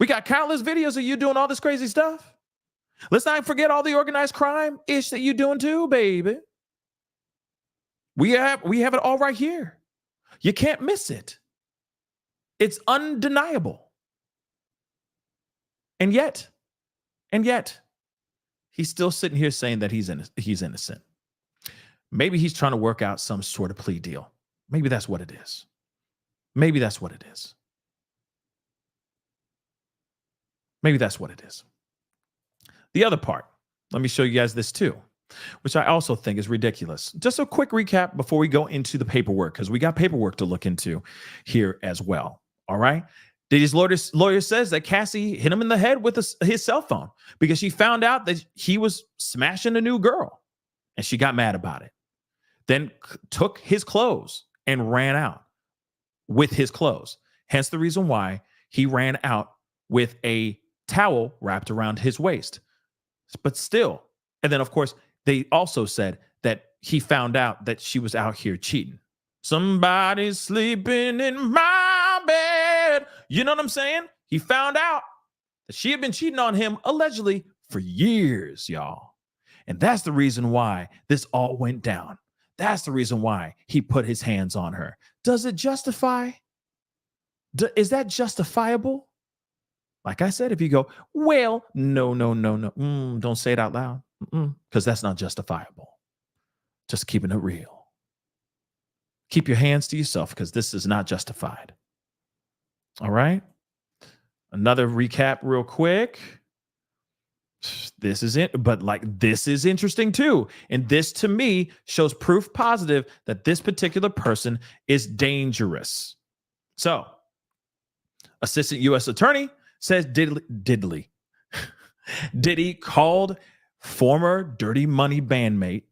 We got countless videos of you doing all this crazy stuff. Let's not forget all the organized crime ish that you doing too, baby. We have it all right here. You can't miss it. It's undeniable. And yet, he's still sitting here saying that he's innocent. Maybe he's trying to work out some sort of plea deal. Maybe that's what it is. Maybe that's what it is. Maybe that's what it is. The other part, let me show you guys this too, which I also think is ridiculous. Just a quick recap before we go into the paperwork, because we got paperwork to look into here as well. All right. Diddy's lawyer says that Cassie hit him in the head with his cell phone because she found out that he was smashing a new girl and she got mad about it. Then took his clothes and ran out with his clothes. Hence the reason why he ran out with a towel wrapped around his waist. But still, and then of course, they also said that he found out that she was out here cheating. Somebody's sleeping in my bed. You know what I'm saying? He found out that she had been cheating on him allegedly for years, y'all. And that's the reason why this all went down. That's the reason why he put his hands on her. Does it justify? Is that justifiable? Like I said, if you go, well, no, don't say it out loud, because that's not justifiable. Just keeping it real. Keep your hands to yourself, because this is not justified. All right. Another recap real quick. This is it, but this is interesting too. And this to me shows proof positive that this particular person is dangerous. So, Assistant U.S. Attorney says Diddy called former Dirty Money bandmate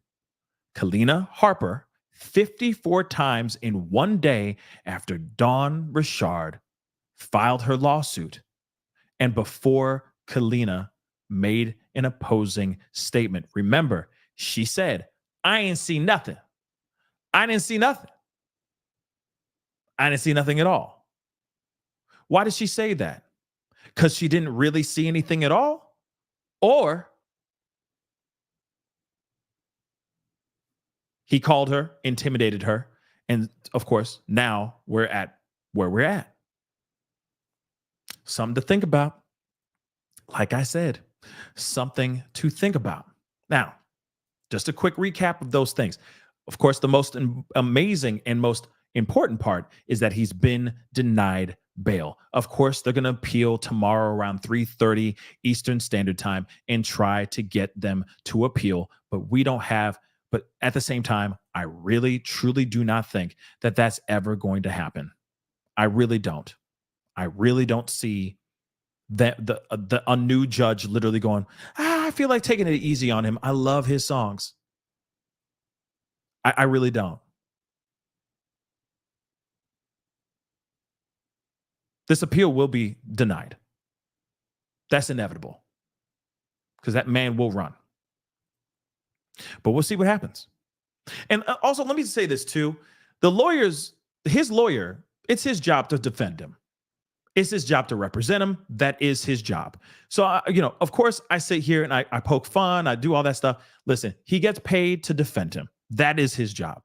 Kalina Harper 54 times in one day after Dawn Richard filed her lawsuit and before Kalina made an opposing statement. Remember, she said, I ain't seen nothing. I didn't see nothing. I didn't see nothing at all. Why did she say that? Because she didn't really see anything at all? Or he called her, intimidated her, and of course, now we're at where we're at. Something to think about. Like I said, something to think about. Now, just a quick recap of those things. Of course, the most amazing and most important part is that he's been denied bail. Of course, they're going to appeal tomorrow around 3:30 Eastern Standard Time and try to get them to appeal. But at the same time, I really, truly do not think that that's ever going to happen. I really don't. I really don't see that a new judge literally going, I feel like taking it easy on him. I love his songs. I really don't. This appeal will be denied. That's inevitable because that man will run. But we'll see what happens. And also, let me say this too. His lawyer, it's his job to defend him. It's his job to represent him. That is his job. So, of course, I sit here and I poke fun. I do all that stuff. Listen, he gets paid to defend him. That is his job,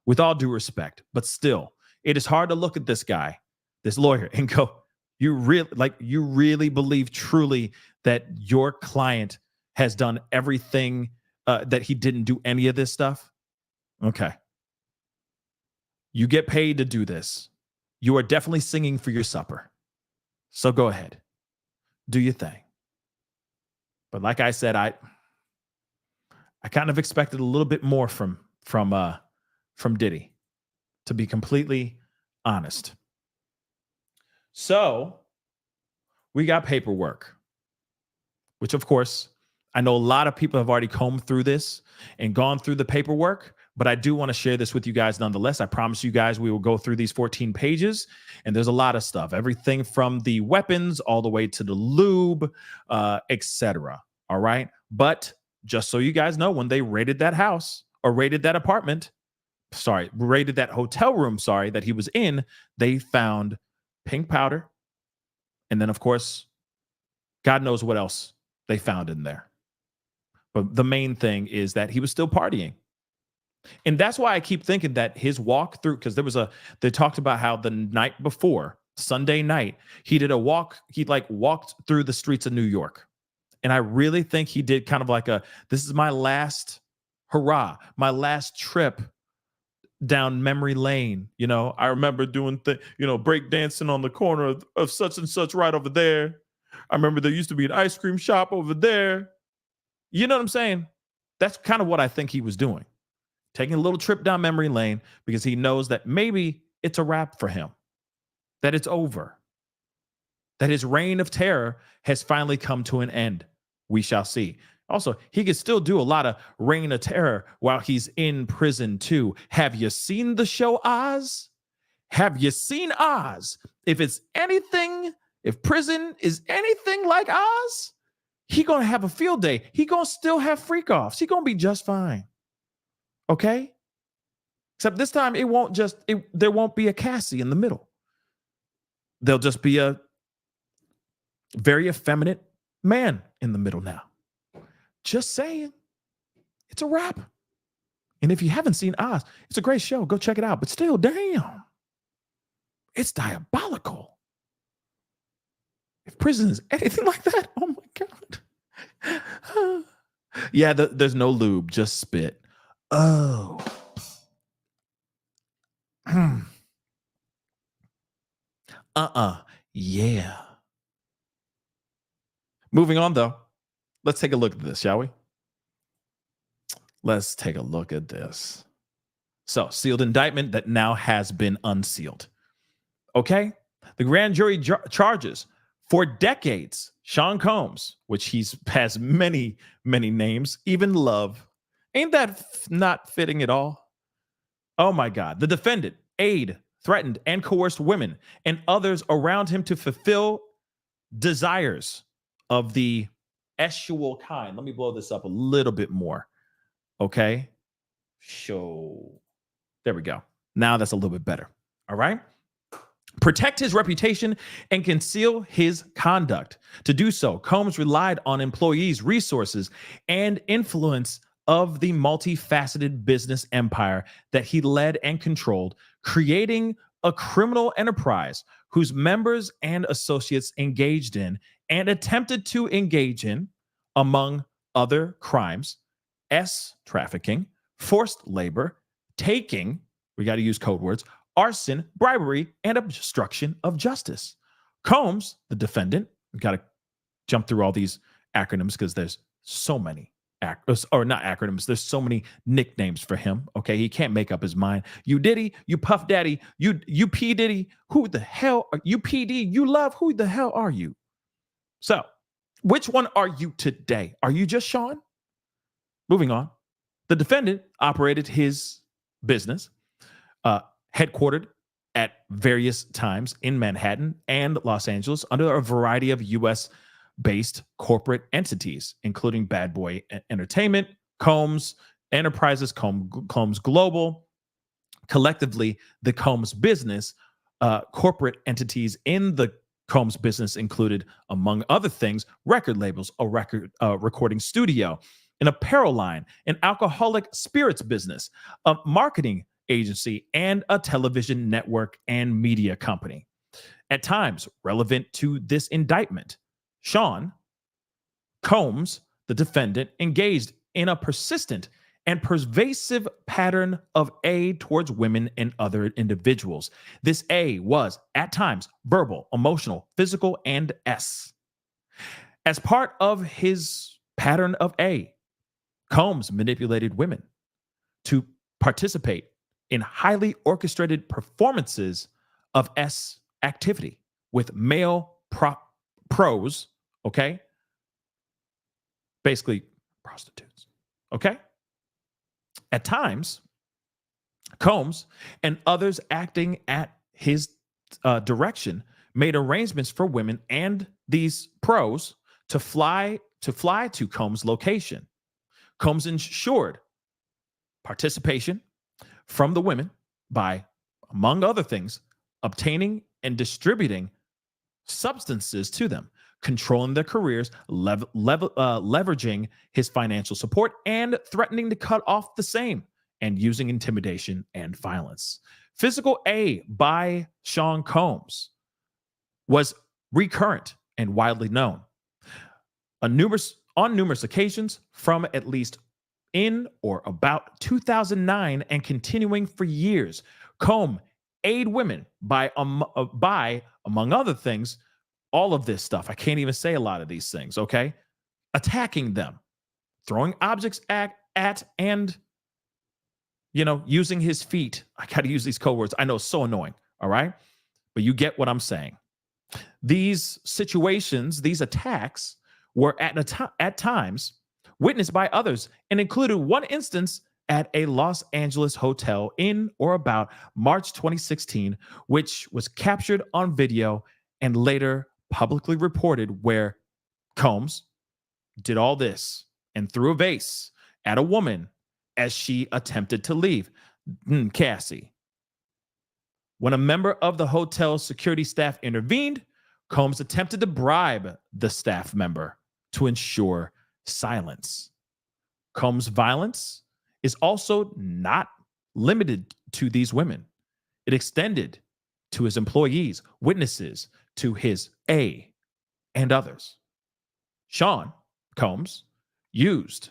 with all due respect. But still, it is hard to look at this guy, this lawyer, and go, you really believe truly that your client has done everything, that he didn't do any of this stuff? Okay. You get paid to do this. You are definitely singing for your supper. So go ahead. Do your thing. But like I said, I kind of expected a little bit more from Diddy, to be completely honest. So we got paperwork, which of course, I know a lot of people have already combed through this and gone through the paperwork, but I do want to share this with you guys nonetheless. I promise you guys we will go through these 14 pages, and there's a lot of stuff, everything from the weapons all the way to the lube, etc. All right. But just so you guys know, when they raided that house or raided that raided that hotel room, that he was in, they found pink powder. And then, of course, God knows what else they found in there. But the main thing is that he was still partying. And that's why I keep thinking that his walk through, because they talked about how the night before, Sunday night, he did a walk. He walked through the streets of New York. And I really think he did kind of like this is my last hurrah, my last trip down memory lane. I remember doing break dancing on the corner of such and such right over there. I remember there used to be an ice cream shop over there. You know what I'm saying? That's kind of what I think he was doing. Taking a little trip down memory lane because he knows that maybe it's a wrap for him, that it's over, that his reign of terror has finally come to an end. We shall see. Also, he could still do a lot of reign of terror while he's in prison too. Have you seen the show Oz? Have you seen Oz? If prison is anything like Oz, he gonna have a field day. He gonna still have freak offs. He gonna be just fine. Okay? Except this time there won't be a Cassie in the middle. There'll just be a very effeminate man in the middle now. Just saying. It's a wrap. And if you haven't seen Oz, it's a great show. Go check it out. But still, damn. It's diabolical. If prison is anything like that, oh my God. Yeah, there's no lube, just spit. Oh. Yeah. Moving on, though. Let's take a look at this, shall we? Let's take a look at this. So, sealed indictment that now has been unsealed. Okay? The grand jury charges for decades Sean Combs, which has many, many names, even Love. Ain't that not fitting at all? Oh my God. The defendant aided, threatened, and coerced women and others around him to fulfill desires of the sexual kind. Let me blow this up a little bit more. Okay. There we go. Now that's a little bit better. All right. Protect his reputation and conceal his conduct. To do so, Combs relied on employees' resources and influence of the multifaceted business empire that he led and controlled, creating a criminal enterprise whose members and associates engaged in and attempted to engage in, among other crimes, trafficking, forced labor, taking, we got to use code words, arson, bribery, and obstruction of justice. Combs, the defendant, we got to jump through all these acronyms because there's so many or not acronyms. There's so many nicknames for him. Okay, he can't make up his mind. You Diddy, you Puff Daddy, you P Diddy. Who the hell are you? PD, you Love. Who the hell are you? So, which one are you today? Are you just Sean? Moving on. The defendant operated his business, headquartered at various times in Manhattan and Los Angeles under a variety of U.S.-based corporate entities, including Bad Boy Entertainment, Combs Enterprises, Combs Global. Collectively, the Combs business, corporate entities in the Combs business included, among other things, record labels, a recording studio, an apparel line, an alcoholic spirits business, a marketing agency, and a television network and media company. At times relevant to this indictment, Sean Combs, the defendant, engaged in a persistent and pervasive pattern of A towards women and other individuals. This A was, at times, verbal, emotional, physical, and S. As part of his pattern of A, Combs manipulated women to participate in highly orchestrated performances of S activity with male pros, okay? Basically, prostitutes, okay? At times, Combs and others acting at his direction made arrangements for women and these pros to fly to Combs' location. Combs ensured participation from the women by, among other things, obtaining and distributing substances to them, controlling their careers, leveraging his financial support, and threatening to cut off the same, and using intimidation and violence. Physical A by Sean Combs was recurrent and widely known. On numerous occasions from at least in or about 2009 and continuing for years, Combs aid women by, among other things, all of this stuff. I can't even say a lot of these things, okay? Attacking them, throwing objects at and, using his feet. I got to use these code words. I know it's so annoying, all right? But you get what I'm saying. These situations, these attacks were at times witnessed by others and included one instance at a Los Angeles hotel in or about March 2016, which was captured on video and later publicly reported, where Combs did all this and threw a vase at a woman as she attempted to leave. Cassie. When a member of the hotel's security staff intervened, Combs attempted to bribe the staff member to ensure silence. Combs' violence is also not limited to these women. It extended to his employees, witnesses, to his A, and others. Sean Combs used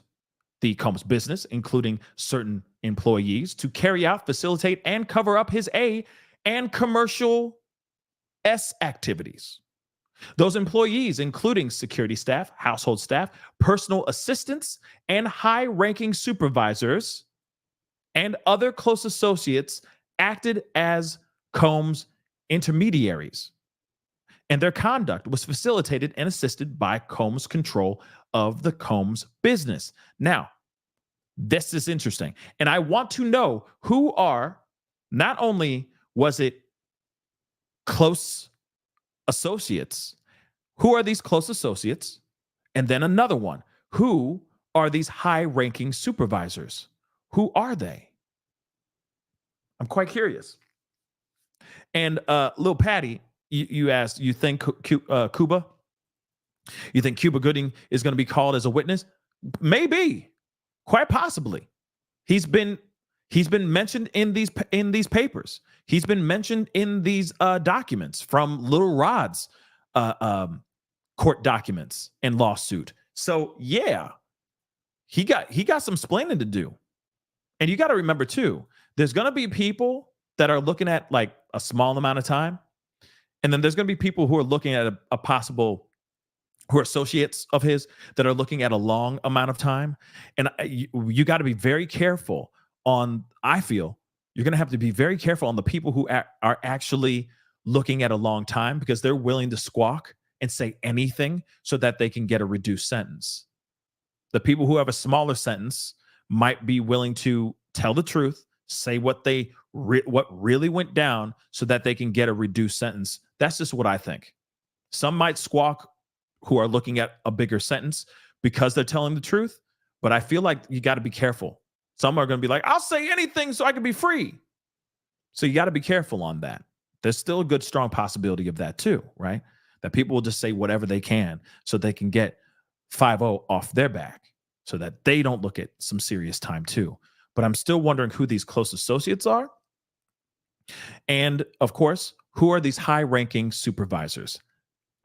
the Combs business, including certain employees, to carry out, facilitate, and cover up his A and commercial S activities. Those employees, including security staff, household staff, personal assistants, and high-ranking supervisors, and other close associates, acted as Combs' intermediaries. And their conduct was facilitated and assisted by Combs' control of the Combs business. Now, this is interesting. And I want to know who are, not only was it close associates, who are these close associates? And then another one, who are these high-ranking supervisors? Who are they? I'm quite curious. And Lil Patty, you asked, you think Cuba? You think Cuba Gooding is going to be called as a witness? Maybe, quite possibly. He's been mentioned in these papers. He's been mentioned in these documents from Lil Rod's court documents and lawsuit. So yeah, he got some splaining to do. And you got to remember too, there's going to be people that are looking at like a small amount of time, And then there's going to be people who are looking at a possible, who are associates of his that are looking at a long amount of time. And you got to be very careful on, I feel, you're going to have to be very careful on the people who are actually looking at a long time, because they're willing to squawk and say anything so that they can get a reduced sentence. The people who have a smaller sentence might be willing to tell the truth, say what what really went down so that they can get a reduced sentence. That's just what I think. Some might squawk who are looking at a bigger sentence because they're telling the truth, but I feel like you got to be careful. Some are going to be like, I'll say anything so I can be free. So you got to be careful on that. There's still a good, strong possibility of that too, right? That people will just say whatever they can so they can get 5-0 off their back so that they don't look at some serious time too. But I'm still wondering who these close associates are. And of course, who are these high-ranking supervisors?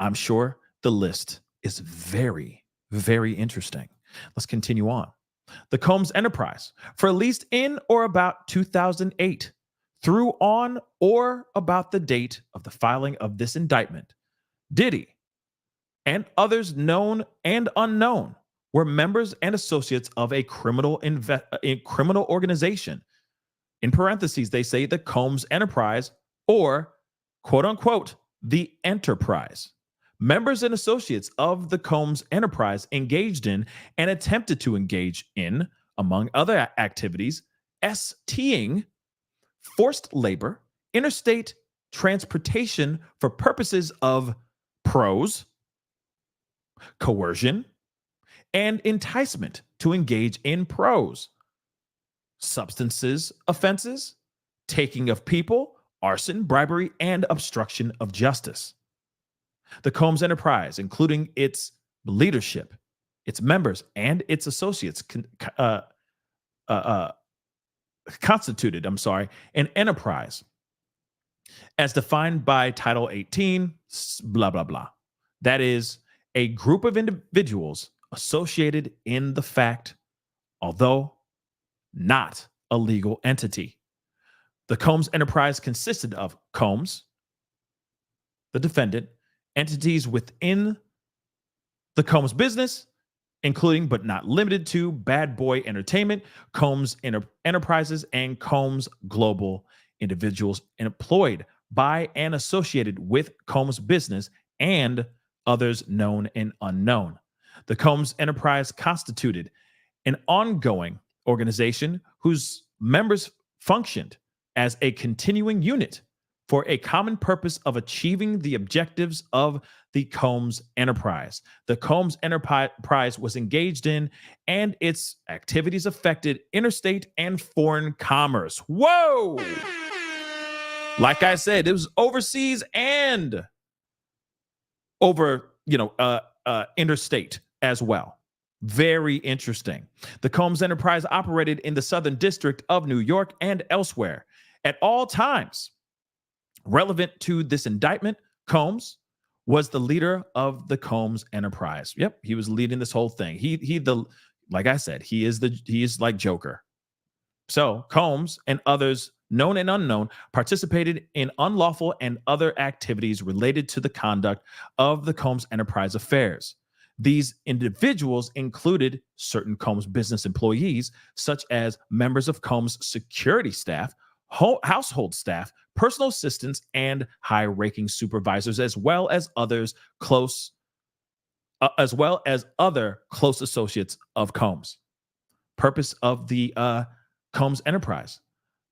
I'm sure the list is very, very interesting. Let's continue on. The Combs enterprise, for at least in or about 2008, through on or about the date of the filing of this indictment, Diddy and others known and unknown were members and associates of a criminal organization. In parentheses, they say the Combs enterprise, or quote unquote, the enterprise. Members and associates of the Combs enterprise engaged in and attempted to engage in, among other activities, STing, forced labor, interstate transportation for purposes of prose, coercion, and enticement to engage in prose, substances offenses, taking of people, arson, bribery, and obstruction of justice. The Combs enterprise, including its leadership, its members, and its associates, constituted an enterprise as defined by Title 18, blah, blah, blah. That is a group of individuals associated in the fact, although not a legal entity. The Combs enterprise consisted of Combs, the defendant, entities within the Combs business, including but not limited to Bad Boy Entertainment, Combs Enterprises, and Combs Global, individuals employed by and associated with Combs business, and others known and unknown. The Combs enterprise constituted an ongoing organization whose members functioned as a continuing unit for a common purpose of achieving the objectives of the Combs enterprise. The Combs enterprise was engaged in, and its activities affected interstate and foreign commerce. Whoa! Like I said, it was overseas and interstate as well. Very interesting. The Combs enterprise operated in the Southern District of New York and elsewhere. At all times relevant to this indictment, Combs was the leader of the Combs enterprise. Yep, he was leading this whole thing. Like I said, he is like Joker. So Combs and others, known and unknown, participated in unlawful and other activities related to the conduct of the Combs enterprise affairs. These individuals included certain Combs business employees, such as members of Combs security staff, household staff, personal assistants, and high-ranking supervisors, as well as other close associates of Combs. Purpose of the Combs enterprise.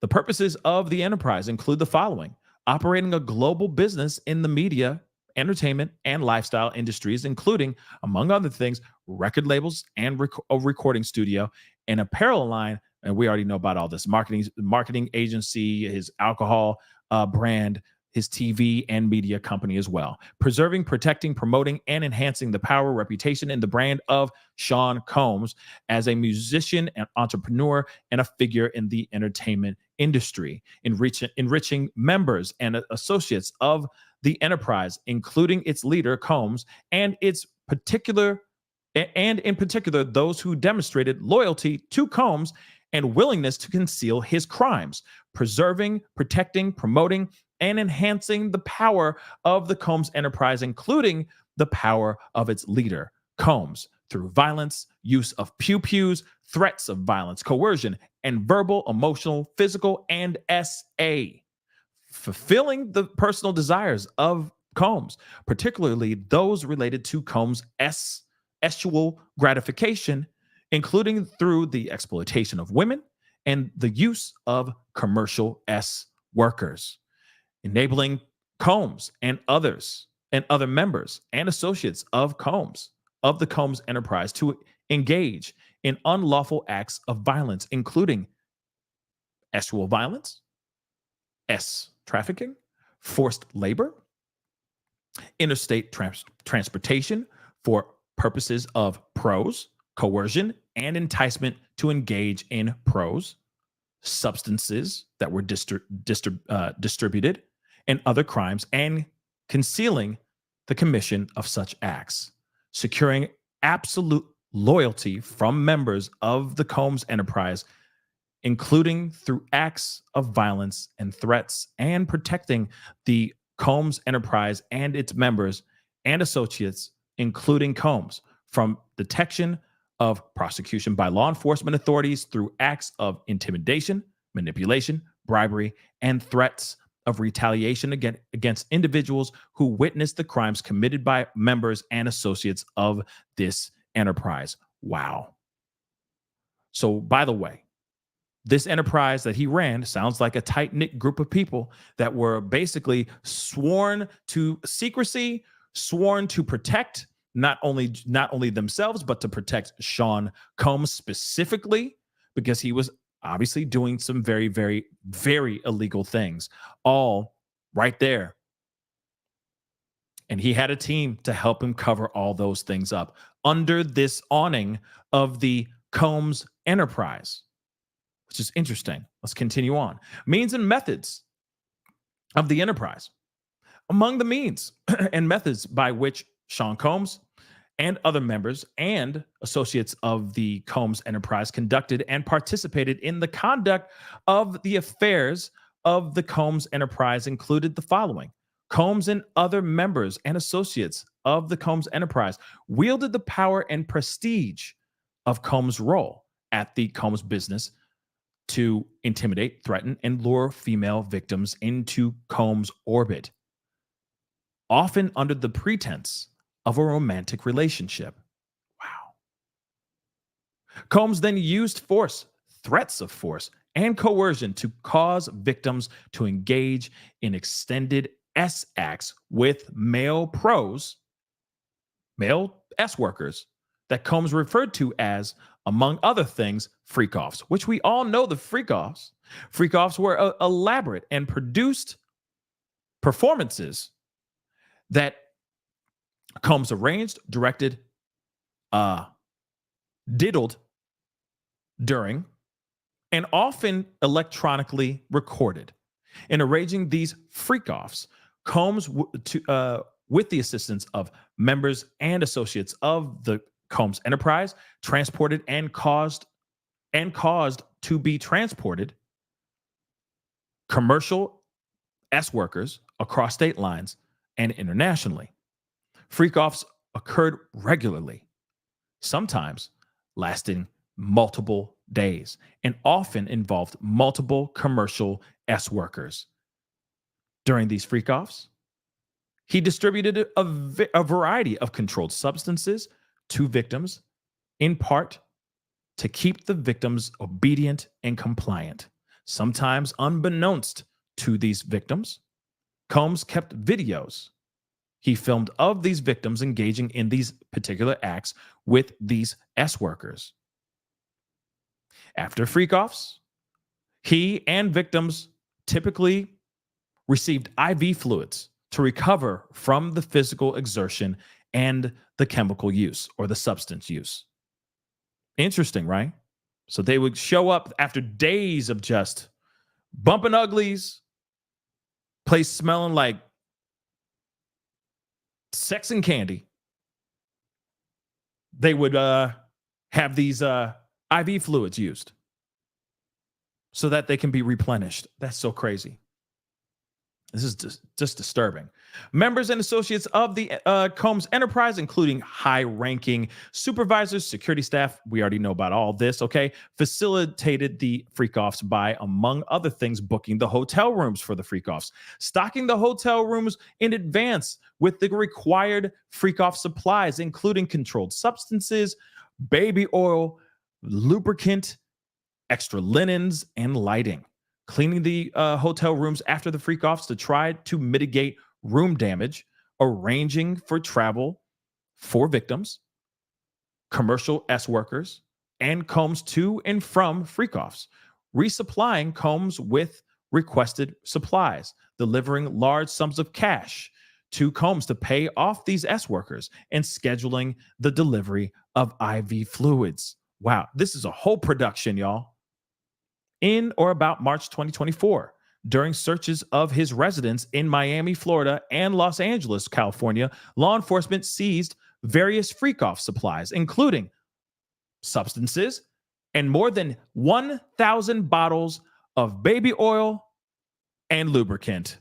The purposes of the enterprise include the following: operating a global business in the media, entertainment, and lifestyle industries, including, among other things, record labels and a recording studio, an apparel line, and we already know about all this, marketing agency, his alcohol brand, his TV and media company as well. Preserving, protecting, promoting, and enhancing the power, reputation, and the brand of Sean Combs as a musician, an entrepreneur, and a figure in the entertainment industry. Enriching members and associates of the enterprise, including its leader, Combs, and in particular, those who demonstrated loyalty to Combs and willingness to conceal his crimes. Preserving, protecting, promoting, and enhancing the power of the Combs enterprise, including the power of its leader, Combs, through violence, use of pew-pews, threats of violence, coercion, and verbal, emotional, physical, and SA. Fulfilling the personal desires of Combs, particularly those related to Combs' sexual gratification, including through the exploitation of women and the use of commercial workers, enabling Combs and others and other members and associates of Combs, of the Combs enterprise, to engage in unlawful acts of violence, including sexual violence, trafficking, forced labor, interstate transportation for purposes of prose, coercion, and enticement to engage in prose, substances that were distributed, and other crimes, and concealing the commission of such acts, securing absolute loyalty from members of the Combs enterprise, including through acts of violence and threats, and protecting the Combs enterprise and its members and associates, including Combs, from detection of prosecution by law enforcement authorities through acts of intimidation, manipulation, bribery, and threats of retaliation against individuals who witnessed the crimes committed by members and associates of this enterprise. Wow. So, by the way, this enterprise that he ran sounds like a tight-knit group of people that were basically sworn to secrecy, sworn to protect not only themselves, but to protect Sean Combs specifically, because he was obviously doing some very, very, very illegal things, all right there. And he had a team to help him cover all those things up under this awning of the Combs enterprise, which is interesting. Let's continue on. Means and methods of the enterprise. Among the means and methods by which Sean Combs and other members and associates of the Combs enterprise conducted and participated in the conduct of the affairs of the Combs enterprise included the following. Combs and other members and associates of the Combs enterprise wielded the power and prestige of Combs' role at the Combs business to intimidate, threaten, and lure female victims into Combs' orbit, often under the pretense of a romantic relationship. Wow. Combs then used force, threats of force, and coercion to cause victims to engage in extended acts with male workers that Combs referred to as, among other things, freak-offs, which we all know the freak-offs. Freak-offs were elaborate and produced performances that Combs arranged, directed, diddled during, and often electronically recorded. In arranging these freak-offs, Combs, with the assistance of members and associates of the Combs enterprise, transported and caused to be transported commercial workers across state lines and internationally. Freak-offs occurred regularly, sometimes lasting multiple days, and often involved multiple commercial workers. During these freak-offs, he distributed a variety of controlled substances to victims, in part to keep the victims obedient and compliant. Sometimes unbeknownst to these victims, Combs kept videos he filmed of these victims engaging in these particular acts with these workers. After freak-offs, he and victims typically received IV fluids to recover from the physical exertion and the chemical use or the substance use. Interesting, right? So they would show up after days of just bumping uglies, place smelling like sex and candy. They would have these IV fluids used so that they can be replenished. That's so crazy. This is just disturbing. Members and associates of the Combs enterprise, including high-ranking supervisors, security staff, we already know about all this, okay, facilitated the freak-offs by, among other things, booking the hotel rooms for the freak-offs, stocking the hotel rooms in advance with the required freak-off supplies, including controlled substances, baby oil, lubricant, extra linens, and lighting. Cleaning the hotel rooms after the freak-offs to try to mitigate room damage, arranging for travel for victims, commercial S workers, and Combs to and from freak-offs, resupplying Combs with requested supplies, delivering large sums of cash to Combs to pay off these S workers, and scheduling the delivery of IV fluids. Wow, this is a whole production, y'all. In or about March 2024, during searches of his residence in Miami, Florida, and Los Angeles, California, law enforcement seized various freak-off supplies, including substances and more than 1,000 bottles of baby oil and lubricant.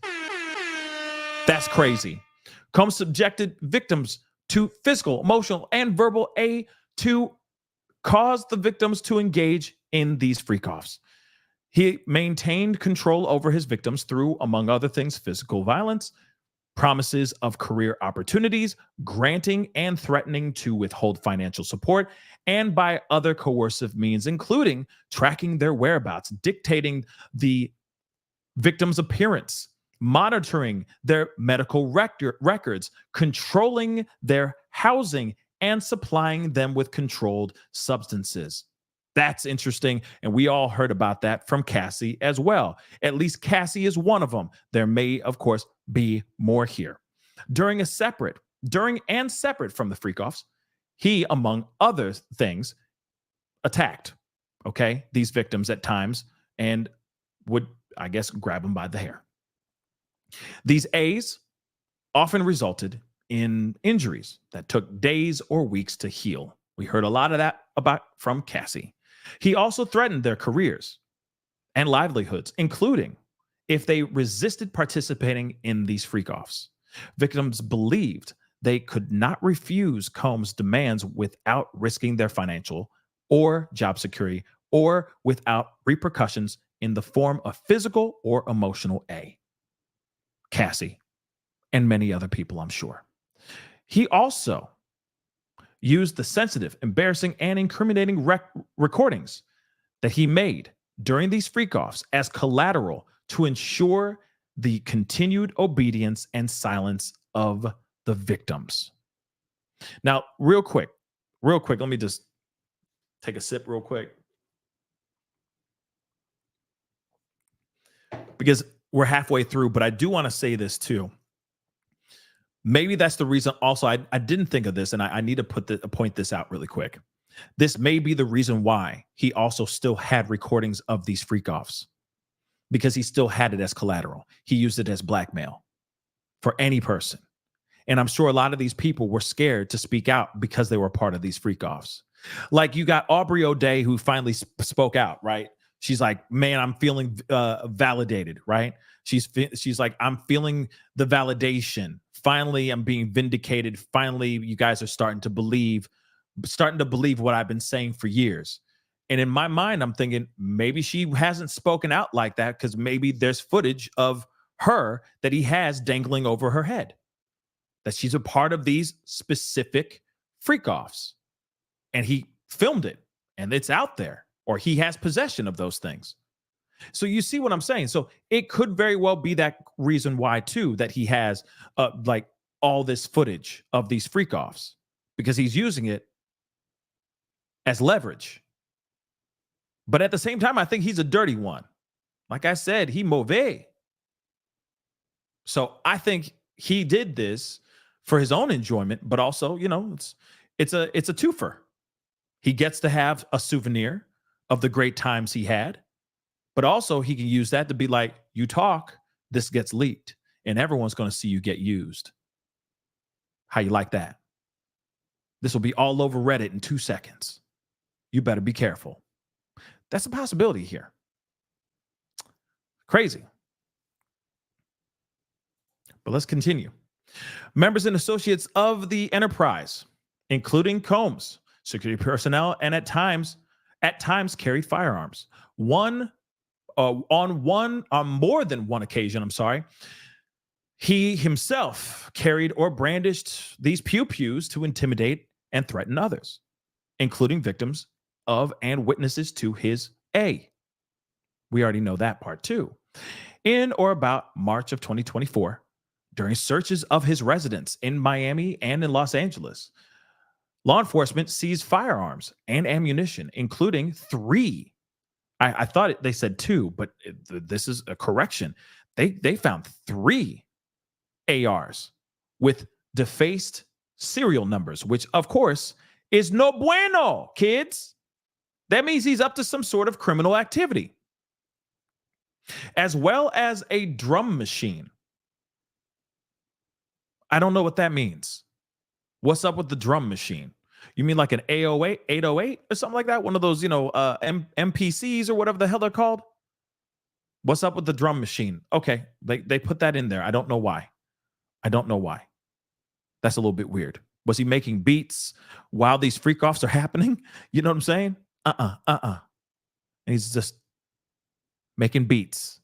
That's crazy. Combs subjected victims to physical, emotional, and verbal aid to cause the victims to engage in these freak-offs. He maintained control over his victims through, among other things, physical violence, promises of career opportunities, granting and threatening to withhold financial support, and by other coercive means, including tracking their whereabouts, dictating the victim's appearance, monitoring their medical records, controlling their housing, and supplying them with controlled substances. That's interesting. And we all heard about that from Cassie as well. At least Cassie is one of them. There may, of course, be more here. During and separate from the freak-offs, he, among other things, attacked, okay, these victims at times and would, I guess, grab them by the hair. These A's often resulted in injuries that took days or weeks to heal. We heard a lot of that from Cassie. He also threatened their careers and livelihoods, including if they resisted participating in these freak-offs. Victims believed they could not refuse Combs' demands without risking their financial or job security or without repercussions in the form of physical or emotional A. Cassie and many other people, I'm sure. He also used the sensitive, embarrassing, and incriminating recordings that he made during these freak-offs as collateral to ensure the continued obedience and silence of the victims. Now, real quick, let me just take a sip real quick, because we're halfway through, but I do want to say this too. Maybe that's the reason also I didn't think of this, and I need to point this out really quick. This may be the reason why he also still had recordings of these freak-offs, because he still had it as collateral. He used it as blackmail for any person. And I'm sure a lot of these people were scared to speak out because they were part of these freak-offs. Like you got Aubrey O'Day, who finally spoke out, right? She's like, man, I'm feeling validated, right? She's like, I'm feeling the validation. Finally, I'm being vindicated. Finally, you guys are starting to believe what I've been saying for years. And in my mind, I'm thinking maybe she hasn't spoken out like that because maybe there's footage of her that he has dangling over her head, that she's a part of these specific freak-offs. And he filmed it and it's out there, or he has possession of those things. So you see what I'm saying? So it could very well be that reason why too, that he has like all this footage of these freak-offs, because he's using it as leverage. But at the same time, I think he's a dirty one. Like I said, he mauvais. So I think he did this for his own enjoyment, but also, you know, it's a twofer. He gets to have a souvenir of the great times he had, but also he can use that to be like, you talk, this gets leaked, and everyone's going to see you get used. How you like that? This will be all over Reddit in 2 seconds. You better be careful. That's a possibility here. Crazy. But let's continue. Members and associates of the enterprise, including Combs, security personnel, and at times carried firearms. On more than one occasion, he himself carried or brandished these pew-pews to intimidate and threaten others, including victims of and witnesses to his A. We already know that part too. In or about March of 2024, during searches of his residence in Miami and in Los Angeles, law enforcement seized firearms and ammunition, including 3. I thought they said 2, but this is a correction. They found 3 ARs with defaced serial numbers, which of course is no bueno, kids. That means he's up to some sort of criminal activity, as well as a drum machine. I don't know what that means. What's up with the drum machine? You mean like an 808 or something like that? One of those, MPCs or whatever the hell they're called? What's up with the drum machine? Okay, they put that in there. I don't know why. That's a little bit weird. Was he making beats while these freak-offs are happening? You know what I'm saying? And he's just making beats.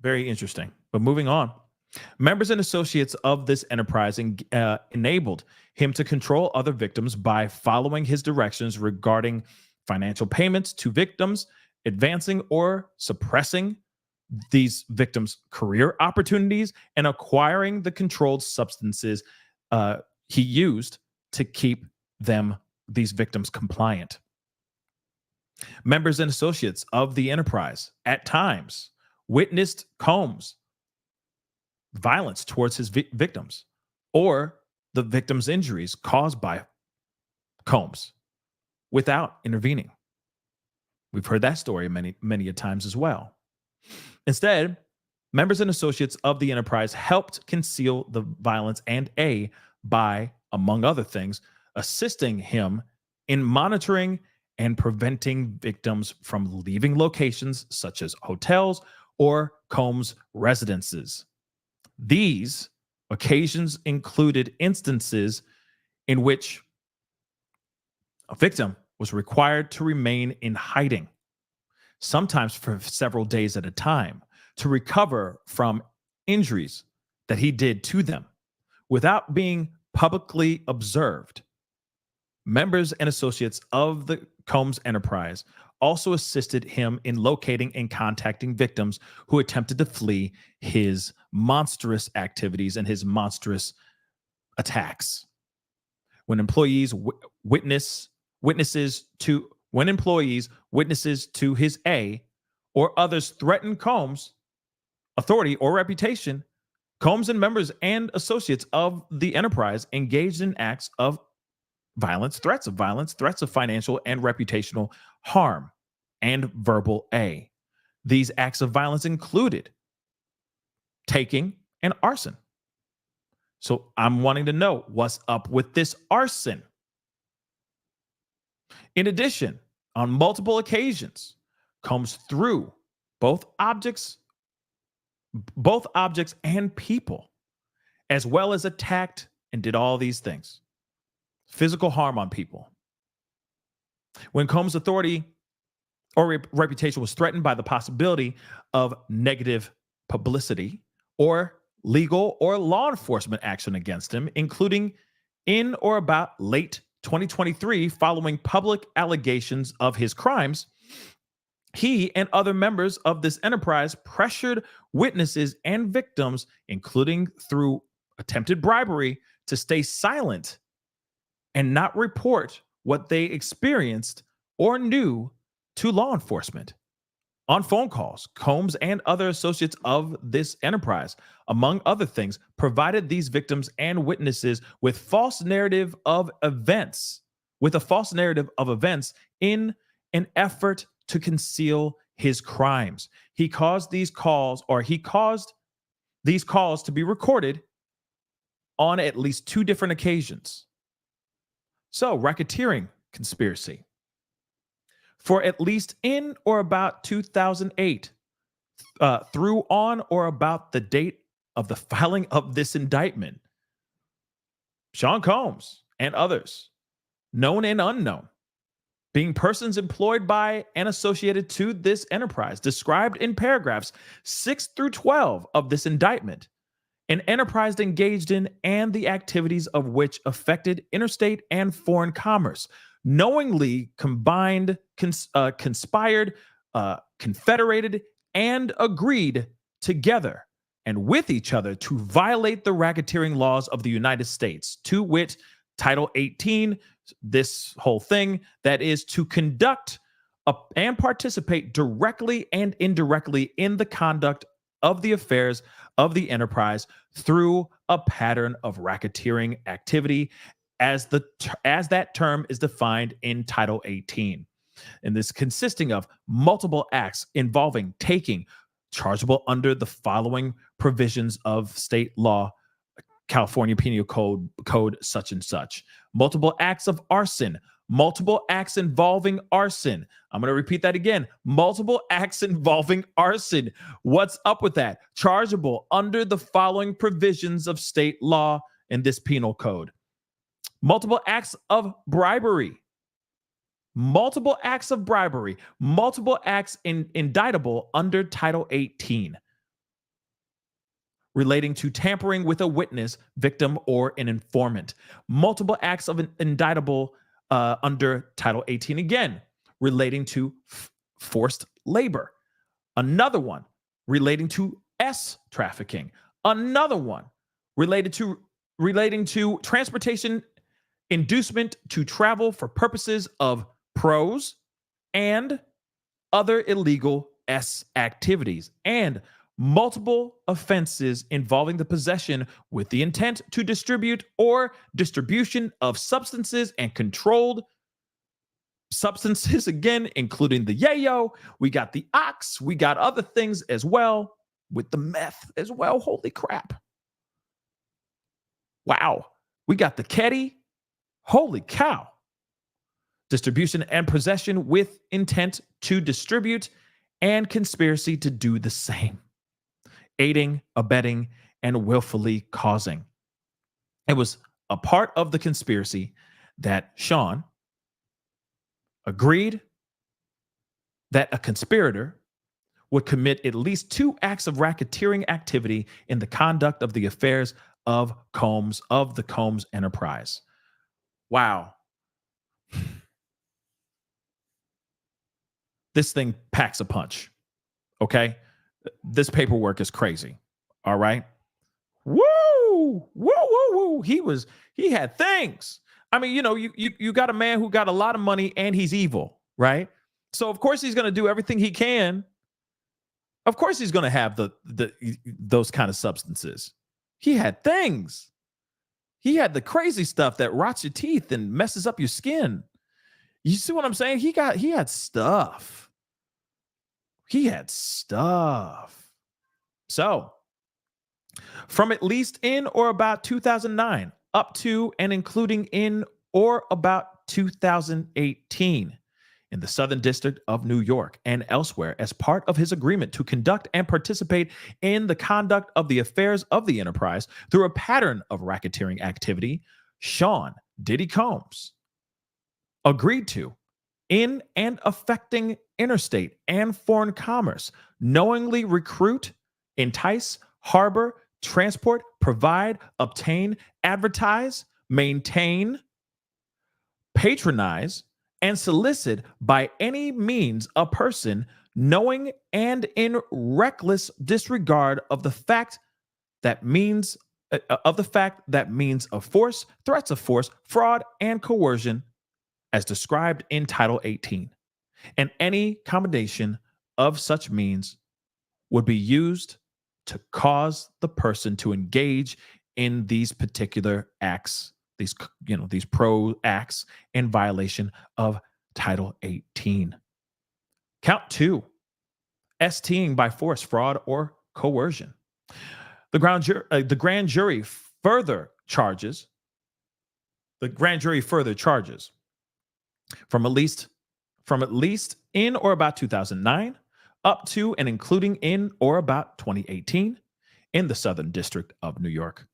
Very interesting. But moving on. Members and associates of this enterprise enabled him to control other victims by following his directions regarding financial payments to victims, advancing or suppressing these victims' career opportunities, and acquiring the controlled substances he used to keep these victims compliant. Members and associates of the enterprise at times witnessed Combs' violence towards his victims or the victims' injuries caused by Combs without intervening. We've heard that story many a times as well. Instead, members and associates of the enterprise helped conceal the violence and by, among other things, assisting him in monitoring and preventing victims from leaving locations such as hotels or Combs' residences. These occasions included instances in which a victim was required to remain in hiding, sometimes for several days at a time, to recover from injuries that he did to them without being publicly observed. Members and associates of the Combs enterprise also assisted him in locating and contacting victims who attempted to flee his monstrous activities and his monstrous attacks. When employees witnesses to his A or others threaten Combs' authority or reputation, Combs and members and associates of the enterprise engaged in acts of violence, threats of financial and reputational harm, and verbal A. These acts of violence included taking and arson. So I'm wanting to know what's up with this arson. In addition, on multiple occasions, Combs threw both objects and people, as well as attacked and did all these things. Physical harm on people. When Combs' authority or reputation was threatened by the possibility of negative publicity or legal or law enforcement action against him, including in or about late 2023, following public allegations of his crimes, he and other members of this enterprise pressured witnesses and victims, including through attempted bribery, to stay silent and not report what they experienced or knew to law enforcement. On phone calls, Combs and other associates of this enterprise, among other things, provided these victims and witnesses with a false narrative of events in an effort to conceal his crimes. He caused these calls to be recorded on at least 2 different occasions. So, racketeering conspiracy. For at least in or about 2008 through on or about the date of the filing of this indictment, Sean Combs and others, known and unknown, being persons employed by and associated to this enterprise, described in paragraphs 6 through 12 of this indictment, an enterprise engaged in and the activities of which affected interstate and foreign commerce, knowingly combined, conspired, confederated, and agreed together and with each other to violate the racketeering laws of the United States, to wit, Title 18, this whole thing, that is to conduct and participate directly and indirectly in the conduct of the affairs of the enterprise through a pattern of racketeering activity as that term is defined in Title 18. And this consisting of multiple acts involving taking, chargeable under the following provisions of state law, California Penal Code such and such. Multiple acts of arson, multiple acts involving arson. I'm going to repeat that again. Multiple acts involving arson. What's up with that? Chargeable under the following provisions of state law in this penal code. Multiple acts of bribery. Multiple acts of bribery. Multiple acts indictable under Title 18. Relating to tampering with a witness, victim, or an informant. Multiple acts of indictable under Title 18 again, relating to forced labor. Another one relating to trafficking. Another one relating to transportation inducement to travel for purposes of pros and other illegal activities, and multiple offenses involving the possession with the intent to distribute or distribution of substances and controlled substances, again, including the yayo. We got the ox. We got other things as well with the meth as well. Holy crap. Wow. We got the Ketty. Holy cow. Distribution and possession with intent to distribute and conspiracy to do the same. Aiding, abetting, and willfully causing. It was a part of the conspiracy that Sean agreed that a conspirator would commit at least 2 acts of racketeering activity in the conduct of the affairs of the Combs enterprise. Wow. This thing packs a punch. Okay? This paperwork is crazy. All right. Woo! Woo, woo, woo. He had things. I mean, you got a man who got a lot of money and he's evil, right? So of course he's going to do everything he can. Of course he's going to have those kind of substances. He had things. He had the crazy stuff that rots your teeth and messes up your skin. You see what I'm saying? He had stuff. He had stuff. So, from at least in or about 2009 up to and including in or about 2018 in the Southern District of New York and elsewhere as part of his agreement to conduct and participate in the conduct of the affairs of the enterprise through a pattern of racketeering activity, Sean Diddy Combs agreed to, in and affecting interstate and foreign commerce, knowingly recruit, entice, harbor, transport, provide, obtain, advertise, maintain, patronize, and solicit by any means a person knowing and in reckless disregard of the fact that means of force, threats of force, fraud, and coercion as described in Title 18, and any combination of such means would be used to cause the person to engage in these particular acts, these pro acts in violation of Title 18. Count 2, STing by force, fraud, or coercion. The grand jury further charges from at least in or about 2009 up to and including in or about 2018 in the Southern District of New York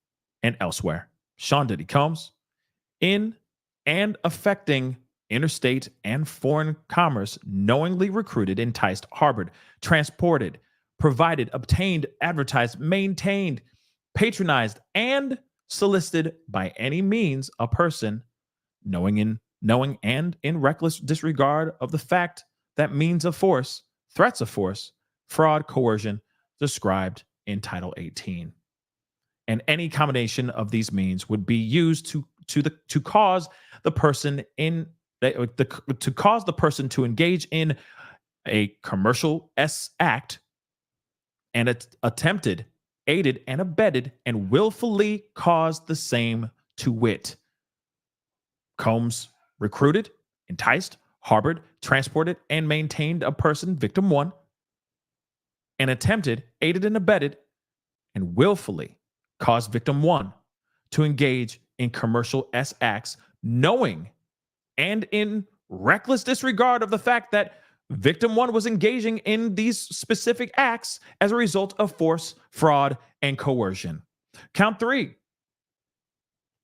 and elsewhere. Sean Diddy Combs, in and affecting interstate and foreign commerce, knowingly recruited, enticed, harbored, transported, provided, obtained, advertised, maintained, patronized, and solicited by any means a person knowing and in reckless disregard of the fact that means of force, threats of force, fraud, coercion described in Title 18. And any combination of these means would be used to cause the person to engage in a commercial act and attempted, aided, and abetted, and willfully caused the same, to wit: Combs recruited, enticed, harbored, transported, and maintained a person, victim one, and attempted, aided, and abetted, and willfully caused victim one to engage in commercial acts, knowing and in reckless disregard of the fact that victim one was engaging in these specific acts as a result of force, fraud, and coercion. Count 3,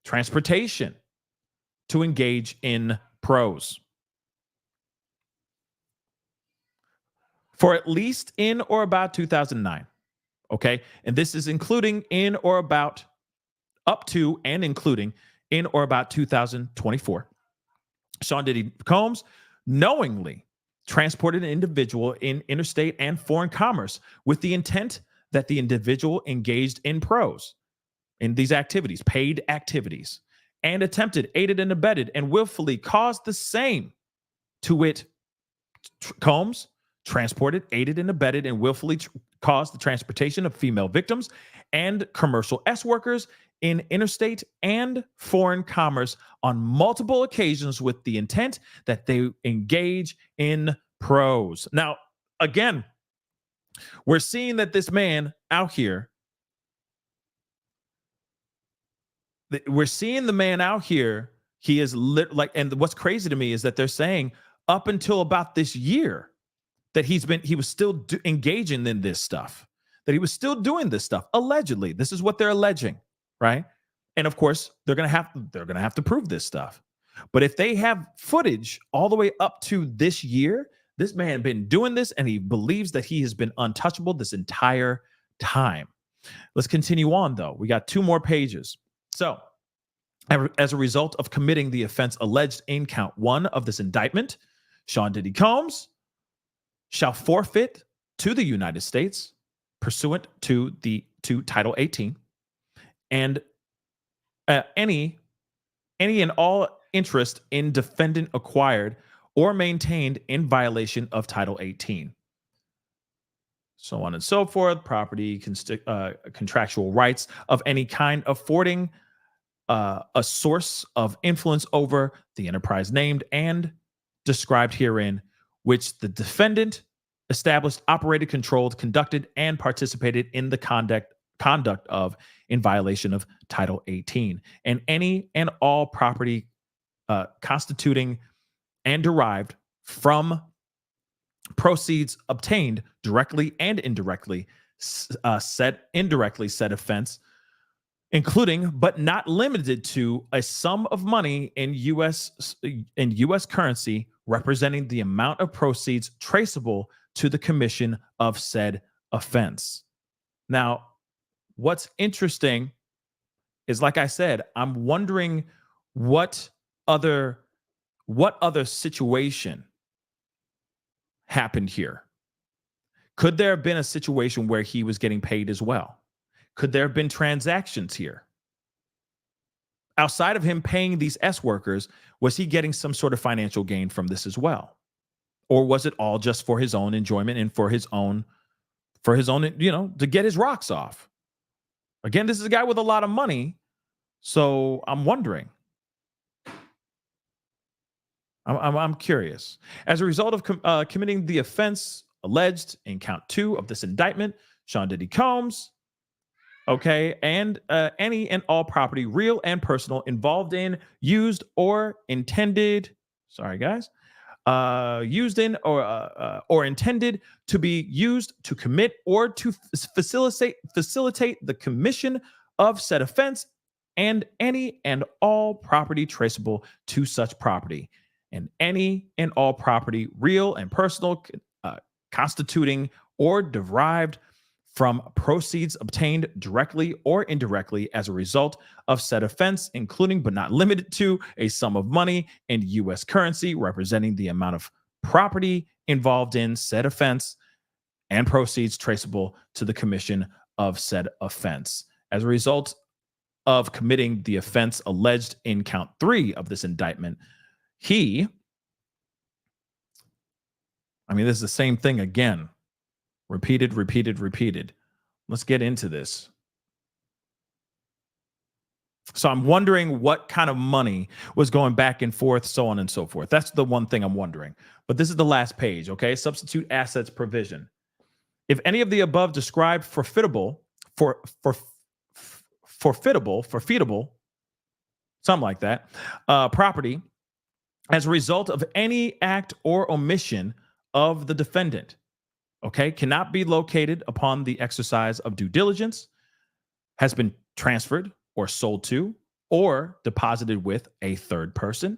transportation to engage in prose. For at least in or about 2009. Okay. And this is including in or about, up to and including in or about 2024. Sean Diddy Combs knowingly transported an individual in interstate and foreign commerce with the intent that the individual engaged in prose, in these activities, paid activities, and attempted, aided, and abetted, and willfully caused the same, to wit: Combs transported, aided, and abetted, and willfully caused the transportation of female victims and commercial workers in interstate and foreign commerce on multiple occasions with the intent that they engage in prose. Now, again, we're seeing that this man out here, we're seeing the man out here, he is and what's crazy to me is that they're saying up until about this year that he was still engaging in this stuff, that he was still doing this stuff, allegedly. This is what they're alleging, right? And of course, they're gonna have to prove this stuff. But if they have footage all the way up to this year, this man had been doing this, and he believes that he has been untouchable this entire time. Let's continue on, though. We got 2 more pages. So, as a result of committing the offense alleged in count 1 of this indictment, Sean Diddy Combs shall forfeit to the United States, pursuant to Title 18, and any and all interest in defendant acquired or maintained in violation of Title 18. So on and so forth, property, contractual rights of any kind affording a source of influence over the enterprise named and described herein, which the defendant established, operated, controlled, conducted, and participated in the conduct of in violation of Title 18, and any and all property constituting and derived from proceeds obtained directly and indirectly said offense, including but not limited to a sum of money in U.S. currency representing the amount of proceeds traceable to the commission of said offense. Now, what's interesting is, like I said, I'm wondering what other situation happened here. Could there have been a situation where he was getting paid as well? Could there have been transactions here? Outside of him paying these workers, was he getting some sort of financial gain from this as well? Or was it all just for his own enjoyment and for his own, to get his rocks off? Again, this is a guy with a lot of money. So I'm wondering. I'm curious. As a result of committing the offense alleged in count 2 of this indictment, Sean Diddy Combs, and any and all property, real and personal, involved in, used, or intended, used in or intended to be used to commit or to facilitate the commission of said offense, and any and all property traceable to such property, and any and all property, real and personal, constituting or derived from proceeds obtained directly or indirectly as a result of said offense, including but not limited to a sum of money in U.S. currency representing the amount of property involved in said offense, and proceeds traceable to the commission of said offense. As a result of committing the offense alleged in count 3 of this indictment, this is the same thing again. Repeated. Let's get into this. So I'm wondering what kind of money was going back and forth, so on and so forth. That's the one thing I'm wondering. But this is the last page, okay? Substitute assets provision. If any of the above described forfeitable, something like that, property as a result of any act or omission of the defendant, okay, cannot be located upon the exercise of due diligence, has been transferred or sold to or deposited with a third person,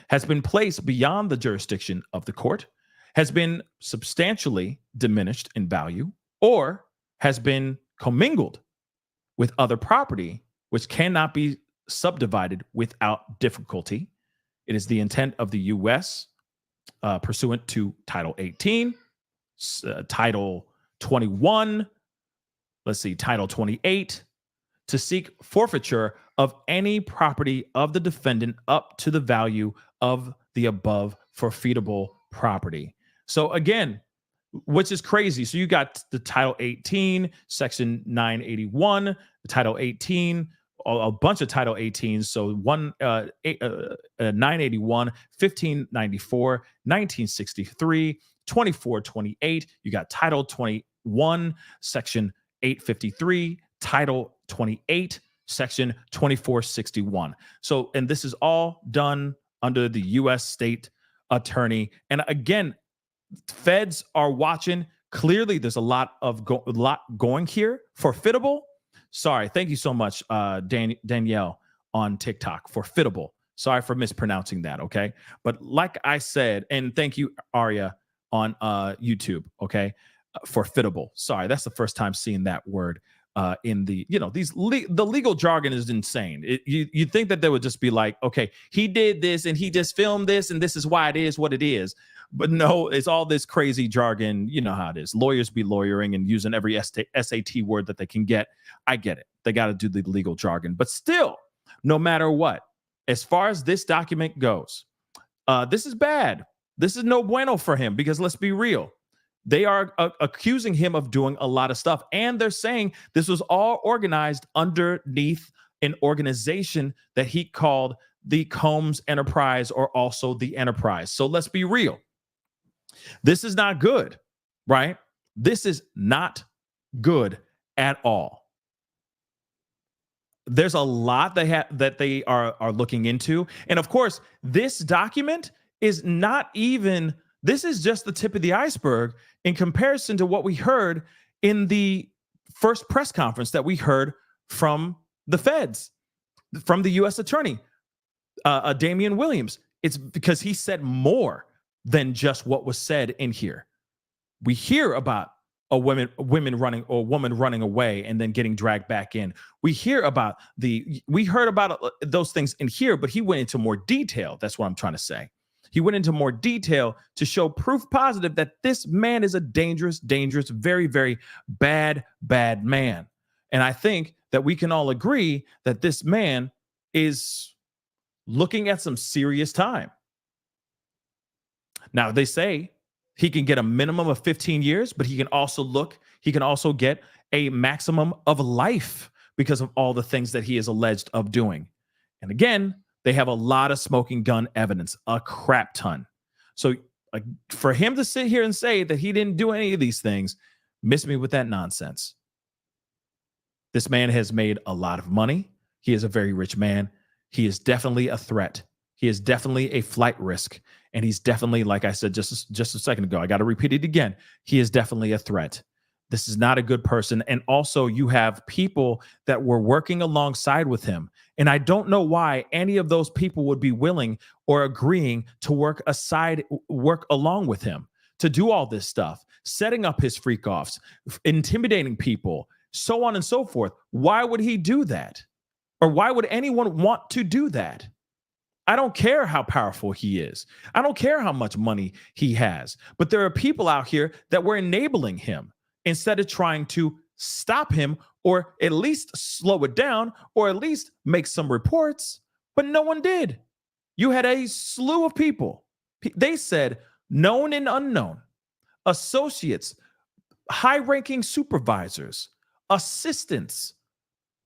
has been placed beyond the jurisdiction of the court, has been substantially diminished in value, or has been commingled with other property which cannot be subdivided without difficulty. It is the intent of the U.S. Pursuant to Title 18, Title 21, Title 28, to seek forfeiture of any property of the defendant up to the value of the above forfeitable property. So again, which is crazy. So you got the Title 18, Section 981, the Title 18, a bunch of Title 18s. So 981, 1594, 1963, 2428. You got Title 21, Section 853, Title 28, Section 2461. So, and this is all done under the U.S. State Attorney. And again, feds are watching. Clearly, there's a lot going here. Forfeitable. Sorry, thank you so much, Danielle on TikTok. Forfeitable. Sorry for mispronouncing that. Okay, but like I said, and thank you, Arya, on YouTube. Okay, forfeitable. Sorry, that's the first time seeing that word in the the legal jargon is insane. You'd think that they would just be like, okay, he did this and he just filmed this and this is why it is what it is. But no, it's all this crazy jargon. You know how it is. Lawyers be lawyering and using every SAT word that they can get. I get it. They got to do the legal jargon. But still, no matter what, as far as this document goes, this is bad. This is no bueno for him because let's be real. They are accusing him of doing a lot of stuff. And they're saying this was all organized underneath an organization that he called the Combs Enterprise, or also the Enterprise. So let's be real. This is not good, right? This is not good at all. There's a lot that they are looking into. And of course, this document is not even, this is just the tip of the iceberg in comparison to what we heard in the first press conference that we heard from the feds, from the U.S. attorney, Damian Williams. It's because he said more than just what was said in here. We hear about a woman running away and then getting dragged back in. We heard about those things in here, but he went into more detail. That's what I'm trying to say. He went into more detail to show proof positive that this man is a dangerous, very, very bad man. And I think that we can all agree that this man is looking at some serious time. Now, they say he can get a minimum of 15 years, but he can also get a maximum of life because of all the things that he is alleged of doing. And again, they have a lot of smoking gun evidence, a crap ton. So for him to sit here and say that he didn't do any of these things, miss me with that nonsense. This man has made a lot of money. He is a very rich man. He is definitely a threat He is definitely a flight risk. And he's definitely, like I said just a second ago, I got to repeat it again. He is definitely a threat. This is not a good person. And also, you have people that were working alongside with him. And I don't know why any of those people would be willing or agreeing to work along with him to do all this stuff, setting up his freak offs, intimidating people, so on and so forth. Why would he do that? Or why would anyone want to do that? I don't care how powerful he is. I don't care how much money he has. But there are people out here that were enabling him instead of trying to stop him or at least slow it down or at least make some reports. But no one did. You had a slew of people. They said known and unknown, associates, high-ranking supervisors, assistants,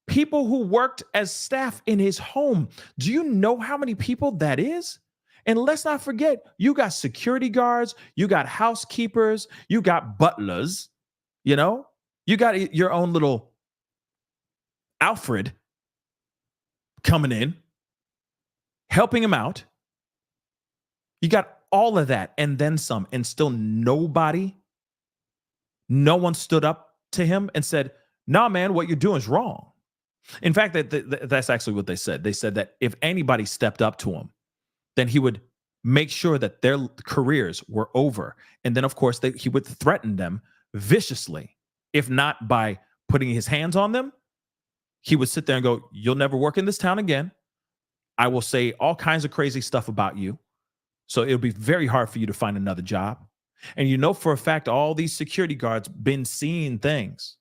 people who worked as staff in his home. Do you know how many people that is? And let's not forget, you got security guards, you got housekeepers, you got butlers, you got your own little Alfred coming in, helping him out. You got all of that and then some, and still no one stood up to him and said, nah, man, what you're doing is wrong. In fact, that's actually what they said. They said that if anybody stepped up to him, then he would make sure that their careers were over. And then, of course, he would threaten them viciously. If not by putting his hands on them, he would sit there and go, you'll never work in this town again. I will say all kinds of crazy stuff about you. So it'll be very hard for you to find another job. And you know for a fact, all these security guards been seeing things.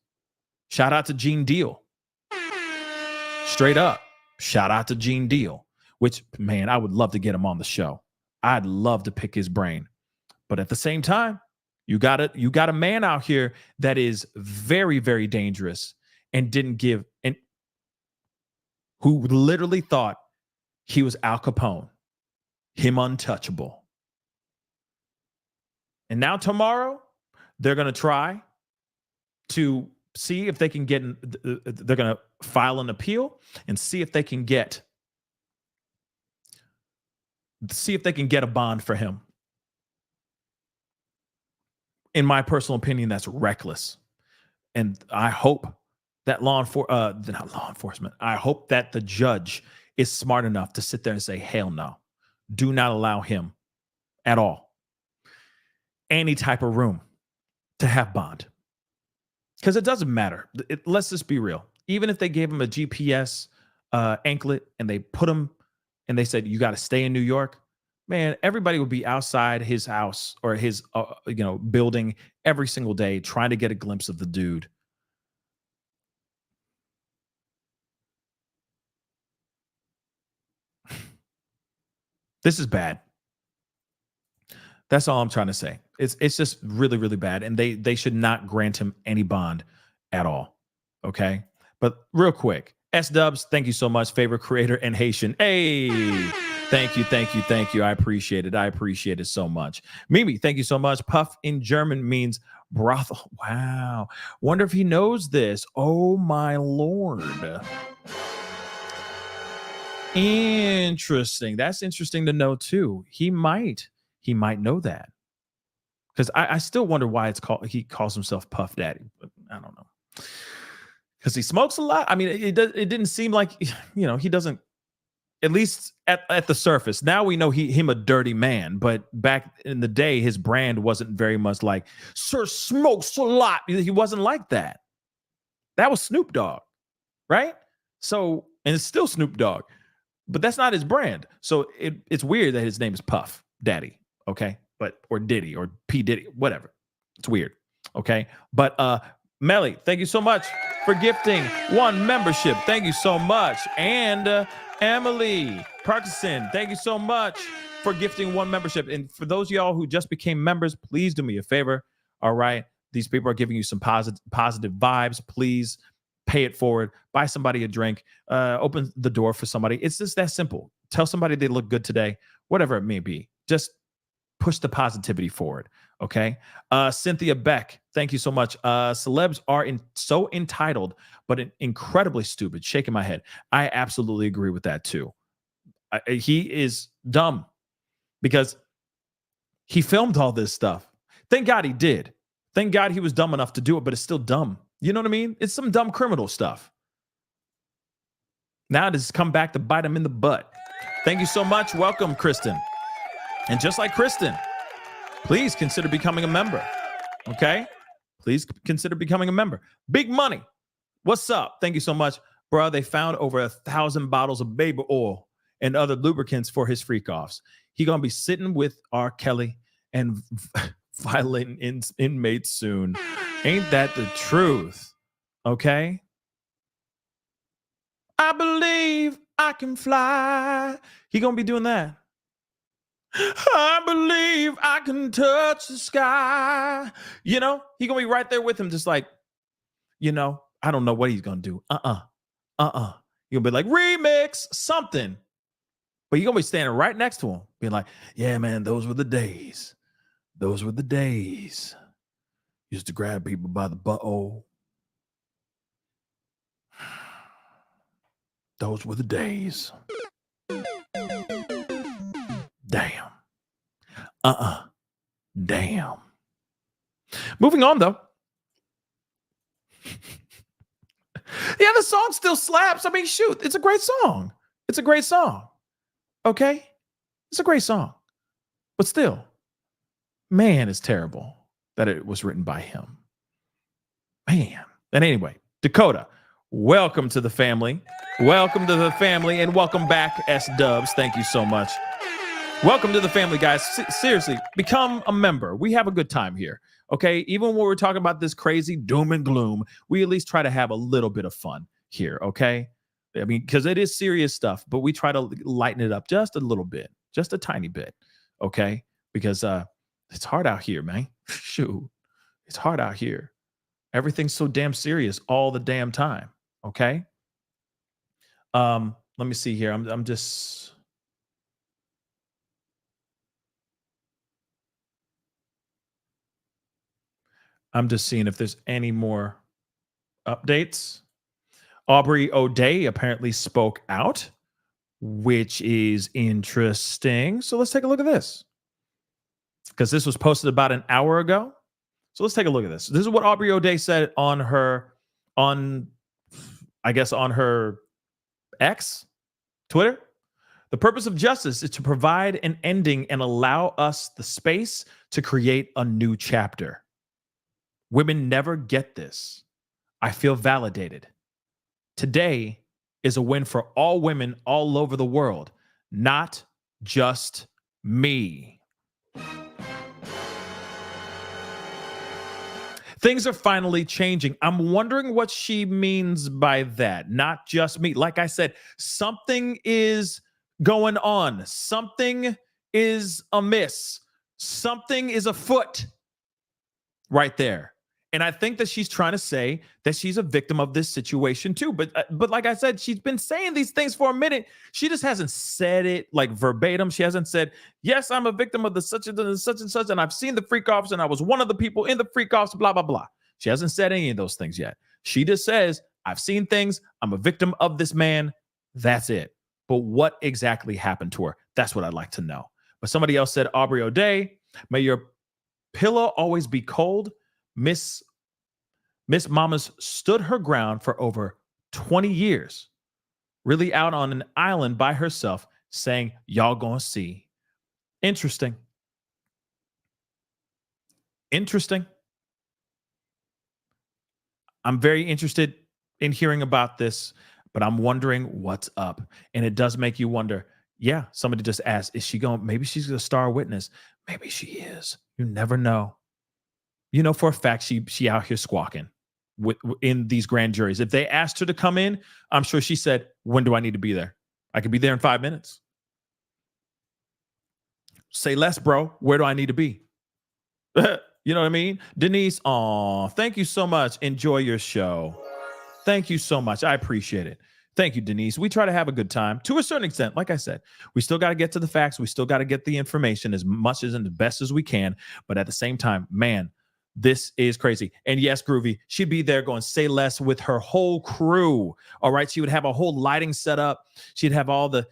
Shout out to Gene Deal. Straight up, shout out to Gene Deal, which, man, I would love to get him on the show. I'd love to pick his brain. But at the same time, you got a man out here that is very, very dangerous and who literally thought he was Al Capone, him untouchable. And now tomorrow, they're going to try to see if they can they're going to file an appeal and see if they can get a bond for him. In my personal opinion, that's reckless. And I hope that not law enforcement, I hope that the judge is smart enough to sit there and say, hell no, do not allow him at all any type of room to have bond. Because it doesn't matter. Let's just be real. Even if they gave him a GPS anklet and they put him and they said, you got to stay in New York, man, everybody would be outside his house or his building every single day trying to get a glimpse of the dude. This is bad. That's all I'm trying to say. It's just really, really bad. And they should not grant him any bond at all. Okay. But real quick, S-Dubs, thank you so much. Favorite creator and Haitian. Hey, thank you. I appreciate it so much. Mimi, thank you so much. Puff in German means brothel. Wow. Wonder if he knows this. Oh my Lord. Interesting. That's interesting to know too. He might know that. Because I still wonder why he calls himself Puff Daddy. But I don't know. Because he smokes a lot. I mean, it didn't seem like, he doesn't, at least at the surface. Now we know him a dirty man. But back in the day, his brand wasn't very much like, Sir smokes a lot. He wasn't like that. That was Snoop Dogg, right? So, and it's still Snoop Dogg. But that's not his brand. So it's weird that his name is Puff Daddy. Okay. Or Diddy or P. Diddy, whatever. It's weird. Okay. But Melly, thank you so much for gifting 1 membership. Thank you so much. And Emily Parkinson, thank you so much for gifting 1 membership. And for those of y'all who just became members, please do me a favor. All right. These people are giving you some positive vibes. Please pay it forward. Buy somebody a drink. Open the door for somebody. It's just that simple. Tell somebody they look good today, whatever it may be. Just push the positivity forward. Okay. Cynthia Beck, thank you so much. Celebs are so entitled, but incredibly stupid. Shaking my head. I absolutely agree with that too. He is dumb because he filmed all this stuff. Thank God he did. Thank God he was dumb enough to do it, but it's still dumb. You know what I mean? It's some dumb criminal stuff. Now it has come back to bite him in the butt. Thank you so much. Welcome, Kristen. And just like Kristen, please consider becoming a member. Okay? Please consider becoming a member. Big Money. What's up? Thank you so much. Bro, they found over 1,000 bottles of baby oil and other lubricants for his freak-offs. He gonna be sitting with R. Kelly and violating inmates soon. Ain't that the truth? Okay? I believe I can fly. He gonna be doing that. I believe I can touch the sky. You know, he gonna be right there with him, just like, you know, I don't know what he's gonna do. He'll be like, remix something. But you're gonna be standing right next to him, being like, yeah, man, those were the days. Those were the days. Used to grab people by the butthole. Those were the days. Damn. Damn. Moving on, though. Yeah, the song still slaps. I mean, shoot, it's a great song. It's a great song. Okay? It's a great song. But still, man, it's terrible that it was written by him. Man. And anyway, Dakota, welcome to the family. Welcome to the family, and welcome back, S-Dubs. Thank you so much. Welcome to the family, guys. Seriously, become a member. We have a good time here, okay? Even when we're talking about this crazy doom and gloom, we at least try to have a little bit of fun here, okay? I mean, because it is serious stuff, but we try to lighten it up just a little bit, just a tiny bit, okay? Because it's hard out here, man. Shoot, it's hard out here. Everything's so damn serious all the damn time, okay? Let me see here. I'm just... seeing if there's any more updates. Aubrey O'Day apparently spoke out, which is interesting. So let's take a look at this, because this was posted about an hour ago. So let's take a look at this. This is what Aubrey O'Day said on her X, Twitter. The purpose of justice is to provide an ending and allow us the space to create a new chapter. Women never get this. I feel validated. Today is a win for all women all over the world, not just me. Things are finally changing. I'm wondering what she means by that. Not just me. Like I said, something is going on. Something is amiss. Something is afoot right there. And I think that she's trying to say that she's a victim of this situation too. But like I said, she's been saying these things for a minute. She just hasn't said it like verbatim. She hasn't said, yes, I'm a victim of the such and such, and I've seen the freak offs, and I was one of the people in the freak offs, blah, blah, blah. She hasn't said any of those things yet. She just says, I've seen things. I'm a victim of this man. That's it. But what exactly happened to her? That's what I'd like to know. But somebody else said, Aubrey O'Day, may your pillow always be cold. Miss Mamas stood her ground for over 20 years, really out on an island by herself, saying, y'all gonna see. Interesting. Interesting. I'm very interested in hearing about this, but I'm wondering what's up. And it does make you wonder, yeah, somebody just asked, is she going, maybe she's a star witness. Maybe she is. You never know. You know for a fact she out here squawking in these grand juries. If they asked her to come in, I'm sure she said, when do I need to be there? I could be there in 5 minutes. Say less, bro. Where do I need to be? You know what I mean? Denise, thank you so much. Enjoy your show. Thank you so much. I appreciate it. Thank you, Denise. We try to have a good time to a certain extent. Like I said, we still got to get to the facts. We still got to get the information as much as and the best as we can. But at the same time, man, This is crazy. And yes, Groovy, she'd be there going say less with her whole crew. All right. She would have a whole lighting set up. She'd have all the,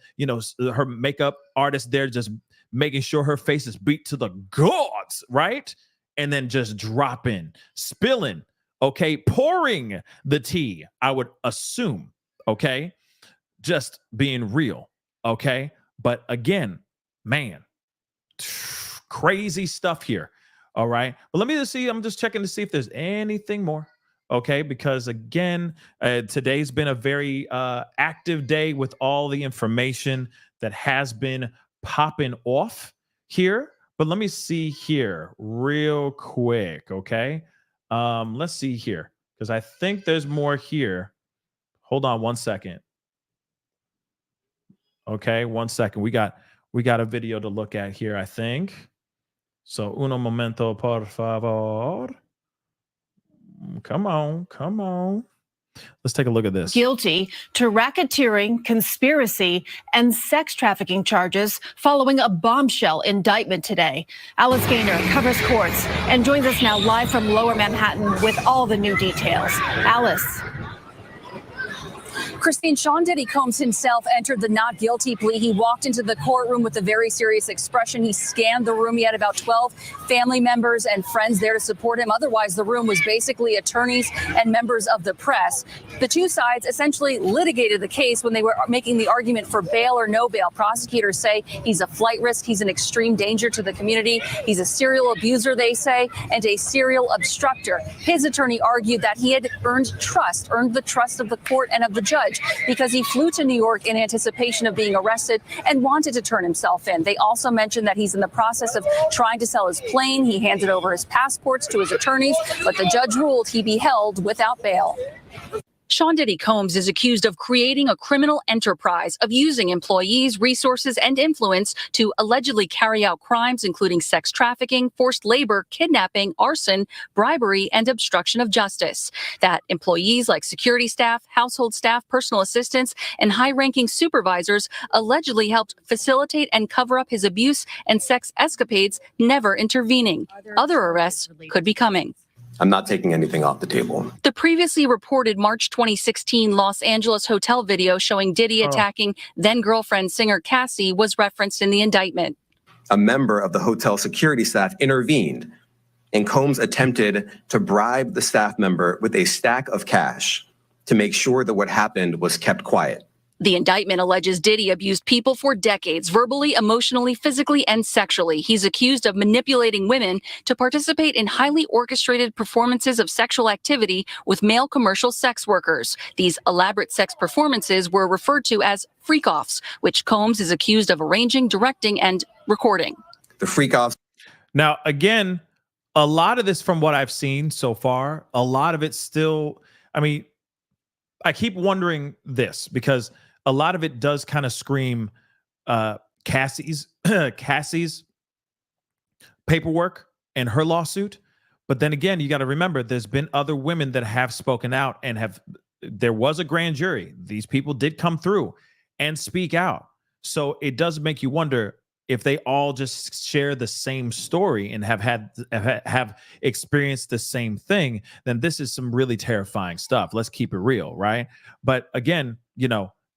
her makeup artists there just making sure her face is beat to the gods, right? And then just dropping, spilling, okay, pouring the tea, I would assume, okay? Just being real, okay? But again, man, crazy stuff here. All right. But let me just see. I'm just checking to see if there's anything more. Okay. Because again, today's been a very active day with all the information that has been popping off here. But let me see here real quick. Okay. Let's see here because I think there's more here. Hold on 1 second. Okay. 1 second. We got a video to look at here, I think. So, uno momento, por favor. Come on. Let's take a look at this. Guilty to racketeering, conspiracy, and sex trafficking charges following a bombshell indictment today. Alice Gaynor covers courts and joins us now live from Lower Manhattan with all the new details. Alice. Christine, Sean Diddy Combs himself entered the not guilty plea. He walked into the courtroom with a very serious expression. He scanned the room. He had about 12 family members and friends there to support him. Otherwise, the room was basically attorneys and members of the press. The two sides essentially litigated the case when they were making the argument for bail or no bail. Prosecutors say he's a flight risk. He's an extreme danger to the community. He's a serial abuser, they say, and a serial obstructor. His attorney argued that he had earned the trust of the court and of the judge because he flew to New York in anticipation of being arrested and wanted to turn himself in. They also mentioned that he's in the process of trying to sell his plane. He handed over his passports to his attorneys, but the judge ruled he be held without bail. Sean Diddy Combs is accused of creating a criminal enterprise, of using employees, resources, and influence to allegedly carry out crimes including sex trafficking, forced labor, kidnapping, arson, bribery, and obstruction of justice. That employees like security staff, household staff, personal assistants, and high-ranking supervisors allegedly helped facilitate and cover up his abuse and sex escapades, never intervening. Other arrests could be coming. I'm not taking anything off the table. The previously reported March 2016 Los Angeles hotel video showing Diddy attacking then-girlfriend singer Cassie was referenced in the indictment. A member of the hotel security staff intervened, and Combs attempted to bribe the staff member with a stack of cash to make sure that what happened was kept quiet. The indictment alleges Diddy abused people for decades, verbally, emotionally, physically, and sexually. He's accused of manipulating women to participate in highly orchestrated performances of sexual activity with male commercial sex workers. These elaborate sex performances were referred to as freak-offs, which Combs is accused of arranging, directing, and recording. The freak-offs. Now, again, a lot of this from what I've seen so far, a lot of it still, I keep wondering this because a lot of it does kind of scream Cassie's paperwork and her lawsuit. But then again, you got to remember there's been other women that have spoken out and there was a grand jury. These people did come through and speak out. So it does make you wonder if they all just share the same story and have experienced the same thing, then this is some really terrifying stuff. Let's keep it real, right? But again,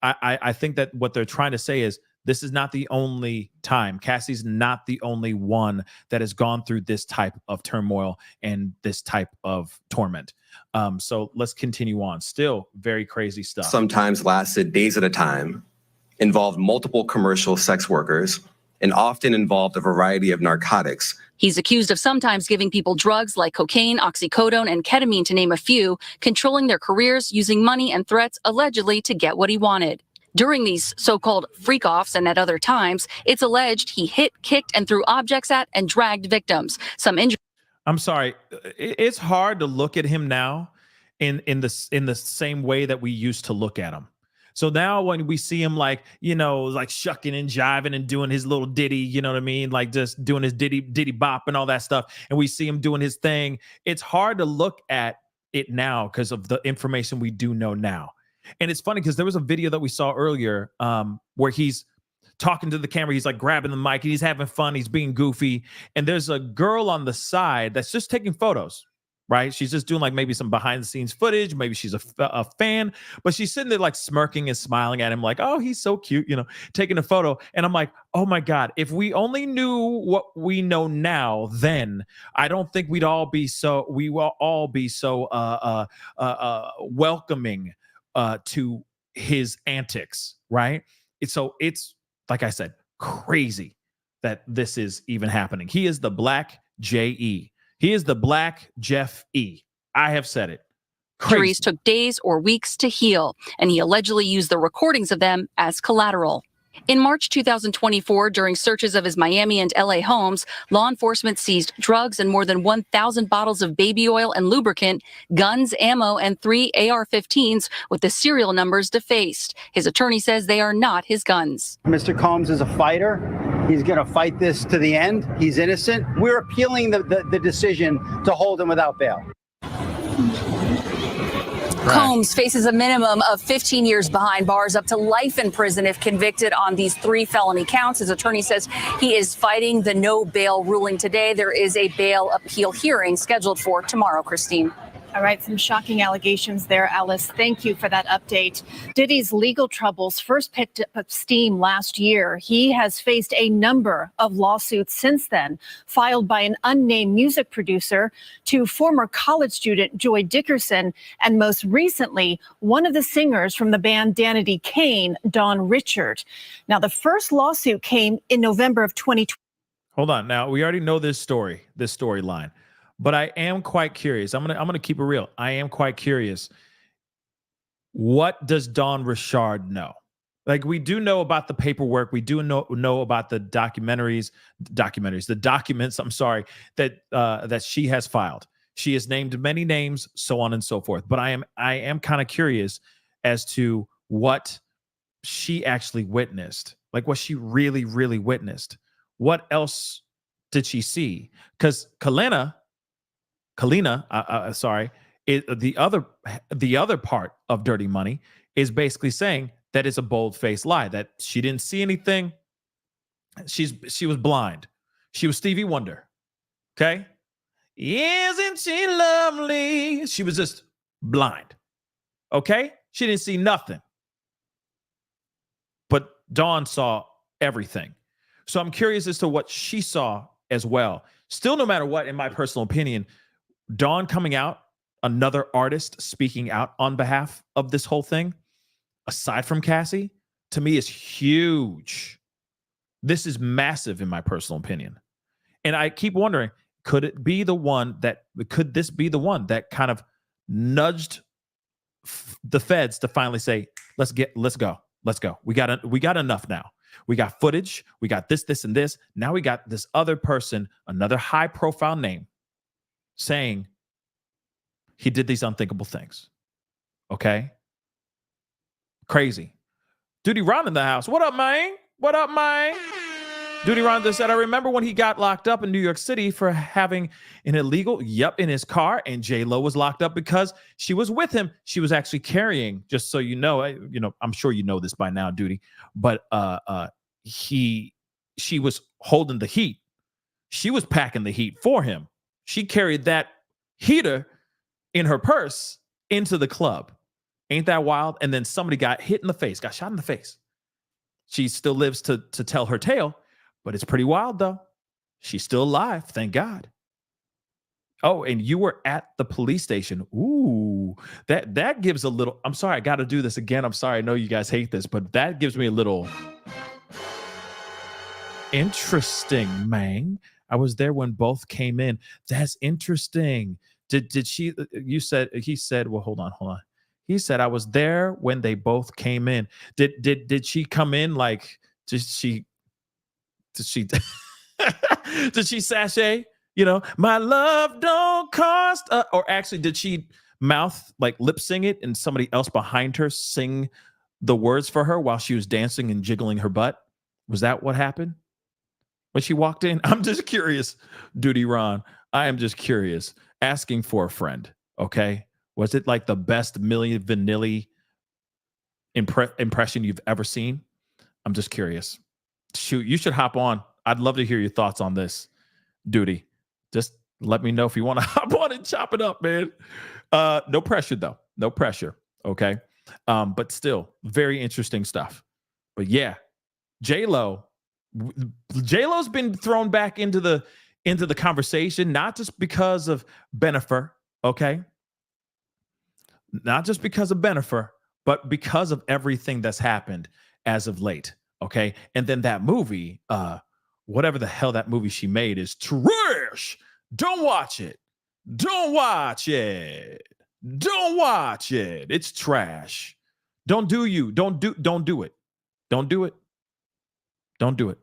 I think that what they're trying to say is this is not the only time. Cassie's not the only one that has gone through this type of turmoil and this type of torment. So let's continue on. Still very crazy stuff. Sometimes lasted days at a time, involved multiple commercial sex workers, and often involved a variety of narcotics. He's accused of sometimes giving people drugs like cocaine, oxycodone, and ketamine, to name a few, controlling their careers, using money and threats allegedly to get what he wanted. During these so-called freak-offs and at other times, it's alleged he hit, kicked, and threw objects at and dragged victims. I'm sorry. It's hard to look at him now in the same way that we used to look at him. So now when we see him like shucking and jiving and doing his little ditty, you know what I mean? Like just doing his ditty bop and all that stuff. And we see him doing his thing. It's hard to look at it now because of the information we do know now. And it's funny because there was a video that we saw earlier where he's talking to the camera. He's like grabbing the mic and he's having fun. He's being goofy. And there's a girl on the side that's just taking photos, right? She's just doing like maybe some behind the scenes footage. Maybe she's a fan, but she's sitting there like smirking and smiling at him like, oh, he's so cute, taking a photo. And I'm like, oh my God, if we only knew what we know now, then I don't think we will all be so welcoming to his antics, right? It's like I said, crazy that this is even happening. He is the Black J.E. He is the Black Jeff E. I have said it. Injuries took days or weeks to heal, and he allegedly used the recordings of them as collateral. In March 2024, during searches of his Miami and LA homes, law enforcement seized drugs and more than 1,000 bottles of baby oil and lubricant, guns, ammo, and 3 AR-15s with the serial numbers defaced. His attorney says they are not his guns. Mr. Combs is a fighter. He's going to fight this to the end. He's innocent. We're appealing the decision to hold him without bail. Combs faces a minimum of 15 years behind bars, up to life in prison if convicted on these 3 felony counts. His attorney says he is fighting the no bail ruling today. There is a bail appeal hearing scheduled for tomorrow, Christine. All right, some shocking allegations there, Alice. Thank you for that update. Diddy's legal troubles first picked up steam last year. He has faced a number of lawsuits since then, filed by an unnamed music producer to former college student Joy Dickerson, and most recently, one of the singers from the band Danity Kane, Don Richard. Now, the first lawsuit came in November of 2020. Hold on. Now, we already know this storyline. But I am quite curious. I'm gonna keep it real. I am quite curious. What does Don Richard know? Like, we do know about the paperwork. We do know about the documents. I'm sorry, that she has filed. She has named many names, so on and so forth. But I am kind of curious as to what she actually witnessed. Like, what she really, really witnessed. What else did she see? Because Kalina, the other part of Dirty Money is basically saying that it's a bold-faced lie, that she didn't see anything. She was blind. She was Stevie Wonder. Okay? Isn't she lovely? She was just blind. Okay? She didn't see nothing. But Dawn saw everything. So I'm curious as to what she saw as well. Still, no matter what, in my personal opinion, Dawn coming out, another artist speaking out on behalf of this whole thing, aside from Cassie, to me is huge. This is massive in my personal opinion. And I keep wondering, could this be the one that kind of nudged the feds to finally say, let's go. We got enough now. We got footage. We got this, and this. Now we got this other person, another high profile name, saying he did these unthinkable things. Okay? Crazy. Duty Ron in the house. What up, man? Duty Ron just said, I remember when he got locked up in New York City for having an illegal, in his car, and J-Lo was locked up because she was with him. She was actually carrying, just so you know, I'm sure you know this by now, Duty, but she was holding the heat. She was packing the heat for him. She carried that heater in her purse into the club. Ain't that wild? And then somebody got shot in the face. She still lives to tell her tale, but it's pretty wild though. She's still alive, thank God. Oh, and you were at the police station. Ooh, that gives a little, I'm sorry, I got to do this again. I'm sorry, I know you guys hate this, but that gives me a little interesting, man. I was there when both came in. That's interesting. He said, well, hold on. He said, I was there when they both came in. Did she come in like, did she did she sashay? My love don't cost, or actually did she mouth, like lip sing it, and somebody else behind her sing the words for her while she was dancing and jiggling her butt? Was that what happened when she walked in? I'm just curious, Duty Ron. I am just curious, asking for a friend. Okay, was it like the best Milli Vanilli impression you've ever seen? I'm just curious. shoot, you should hop on. I'd love to hear your thoughts on this, Duty. Just let me know if you want to hop on and chop it up, man. No pressure, though. No pressure. Okay. But still, very interesting stuff. But yeah, J-Lo's been thrown back into the conversation, not just because of Bennifer, okay? Not just because of Bennifer, but because of everything that's happened as of late, okay? And then that movie, whatever the hell that movie she made is trash. Don't watch it. Don't watch it. Don't watch it. It's trash. Don't do it. Don't do it. Don't do it. Don't do it.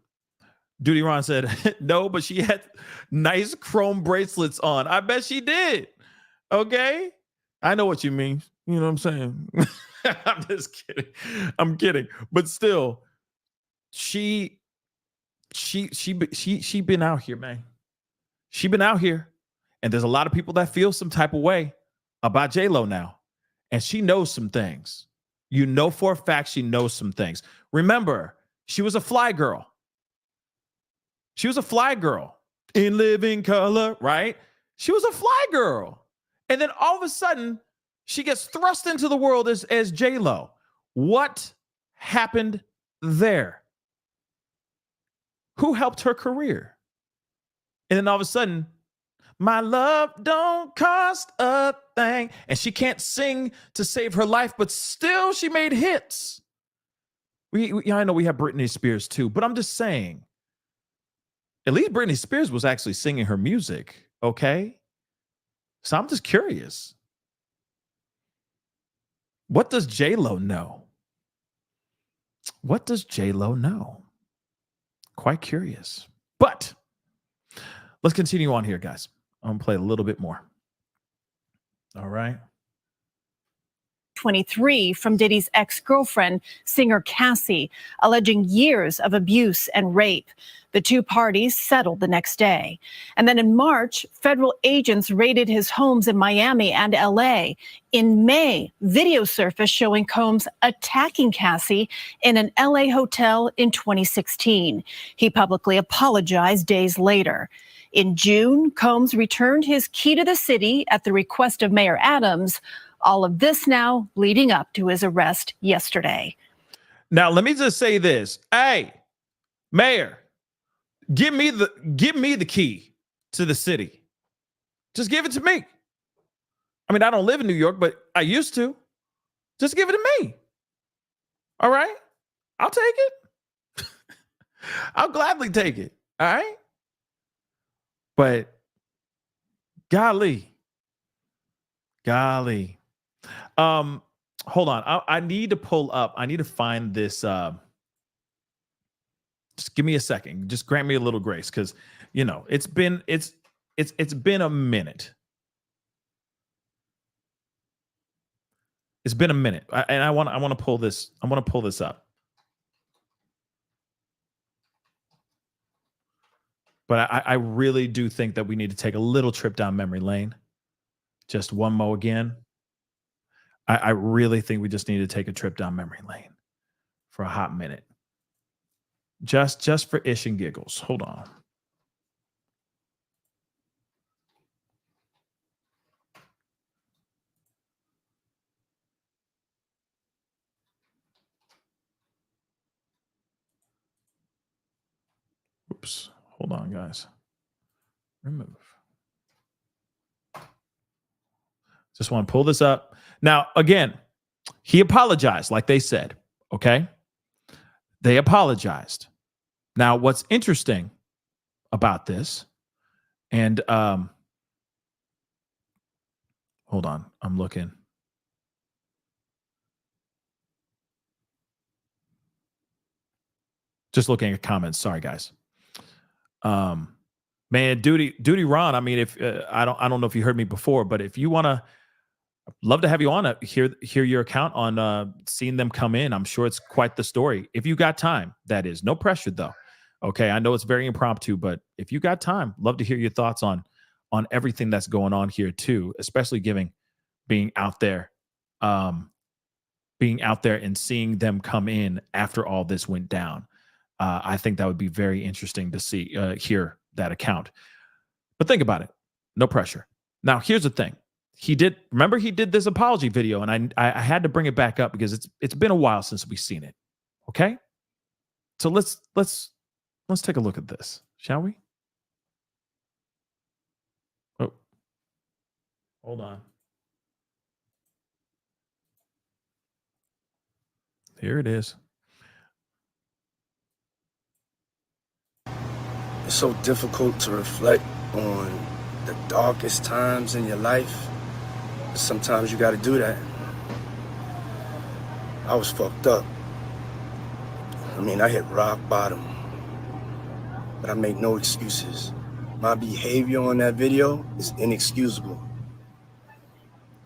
Duty Ron said, no, but she had nice chrome bracelets on. I bet she did. Okay. I know what you mean. You know what I'm saying? I'm just kidding. I'm kidding. But still, she been out here, man. She been out here. And there's a lot of people that feel some type of way about J-Lo now. And she knows some things. You know for a fact she knows some things. Remember, she was a fly girl. She was a fly girl in Living Color, right? She was a fly girl. And then all of a sudden, she gets thrust into the world as J-Lo. What happened there? Who helped her career? And then all of a sudden, my love don't cost a thing. And she can't sing to save her life, but still she made hits. I know we have Britney Spears too, but I'm just saying, at least Britney Spears was actually singing her music, okay? So I'm just curious. What does J-Lo know? What does J-Lo know? Quite curious. But let's continue on here, guys. I'm going to play a little bit more. All right. 23 from Diddy's ex-girlfriend, singer Cassie, alleging years of abuse and rape. The two parties settled the next day. And then in March, federal agents raided his homes in Miami and LA. In May, video surfaced showing Combs attacking Cassie in an LA hotel in 2016. He publicly apologized days later. In June, Combs returned his key to the city at the request of Mayor Adams. All of this now leading up to his arrest yesterday. Now, let me just say this. Hey, Mayor, give me the key to the city. Just give it to me. I mean, I don't live in New York, but I used to. Just give it to me. All right? I'll take it. I'll gladly take it. All right? But golly. Hold on. I need to pull up. I need to find this. Just give me a second. Just grant me a little grace, because it's been a minute. It's been a minute, and I want to pull this. I want to pull this up. But I really do think that we need to take a little trip down memory lane. Just one more again. I really think we just need to take a trip down memory lane for a hot minute. Just for ish and giggles. Hold on. Oops. Hold on, guys. Remove. Just want to pull this up. Now, again, he apologized, like they said, okay? They apologized. Now, what's interesting about this, and hold on, I'm looking. Just looking at comments. Sorry, guys. Man, Duty Ron, I mean, if I don't know if you heard me before, but if you want to, I'd love to have you on hear your account on seeing them come in. I'm sure it's quite the story. If you got time, that is. No pressure, though. Okay, I know it's very impromptu, but if you got time, love to hear your thoughts on everything that's going on here too, especially being out there and seeing them come in after all this went down. I think that would be very interesting to see, hear that account. But think about it. No pressure. Now, here's the thing. He did this apology video, and I had to bring it back up because it's been a while since we've seen it. Okay? So let's take a look at this, shall we? Oh. Hold on. Here it is. It's so difficult to reflect on the darkest times in your life. Sometimes you got to do that. I was fucked up. I mean, I hit rock bottom. But I make no excuses. My behavior on that video is inexcusable.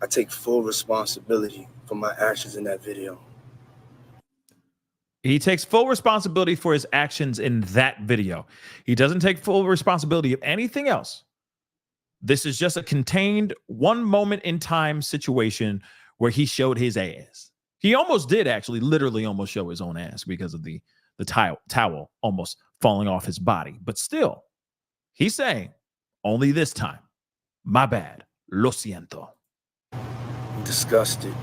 I take full responsibility for my actions in that video. He takes full responsibility for his actions in that video. He doesn't take full responsibility of anything else. This is just a contained one moment in time situation where he showed his ass. He almost did actually literally almost show his own ass because of the towel almost falling off his body. But still, he's saying, only this time, my bad, lo siento. I'm disgusted.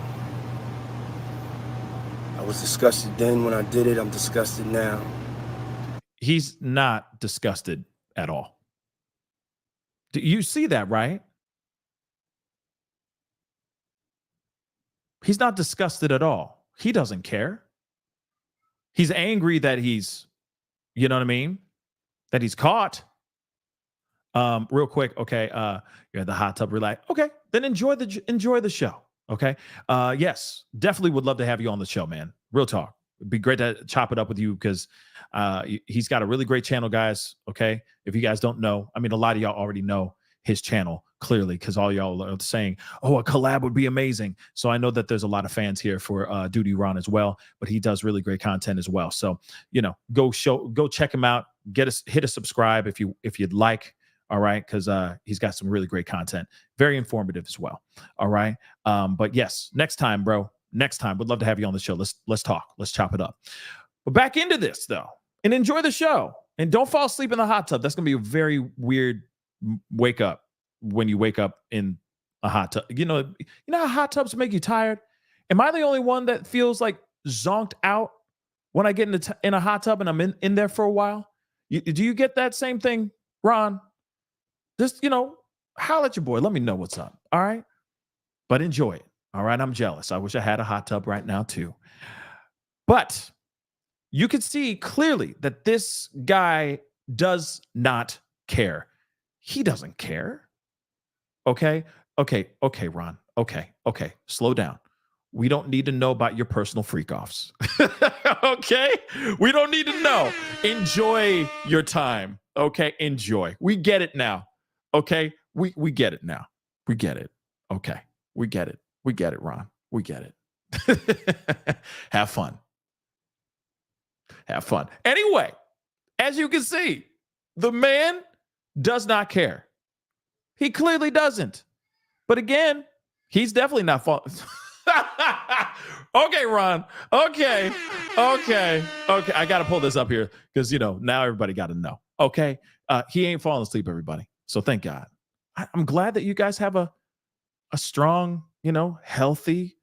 I was disgusted then when I did it. I'm disgusted now. He's not disgusted at all. Do you see that, right? He's not disgusted at all. He doesn't care. He's angry that he's, you know what I mean? That he's caught. Real quick, okay. You're at the hot tub, relax. Okay, then enjoy the show. Okay. Yes, definitely would love to have you on the show, man. Real talk. It'd be great to chop it up with you because he's got a really great channel, guys. Okay. If you guys don't know, I mean, a lot of y'all already know his channel clearly because all y'all are saying, oh, a collab would be amazing. So I know that there's a lot of fans here for Duty Ron as well, but he does really great content as well. So, you know, go check him out. Hit a subscribe if you'd like. All right. Because he's got some really great content. Very informative as well. All right. But yes, next time, bro. Next time. Would love to have you on the show. Let's talk. Let's chop it up. But back into this, though, and enjoy the show. And don't fall asleep in the hot tub. That's going to be a very weird wake up when you wake up in a hot tub. You know how hot tubs make you tired? Am I the only one that feels like zonked out when I get in a hot tub and I'm in there for a while? Do you get that same thing, Ron? Just, holler at your boy. Let me know what's up. All right. But enjoy it. All right. I'm jealous. I wish I had a hot tub right now, too. But you can see clearly that this guy does not care. He doesn't care. Okay. Ron. Okay. Slow down. We don't need to know about your personal freak offs. Okay. We don't need to know. Enjoy your time. Okay. Enjoy. We get it now. Okay, we get it now. We get it. Okay, we get it. We get it, Ron. We get it. Have fun. Have fun. Anyway, as you can see, the man does not care. He clearly doesn't. But again, he's definitely not falling. Okay, Ron. Okay. I got to pull this up here because, now everybody got to know. Okay, he ain't falling asleep, everybody. So thank God. I'm glad that you guys have a strong, healthy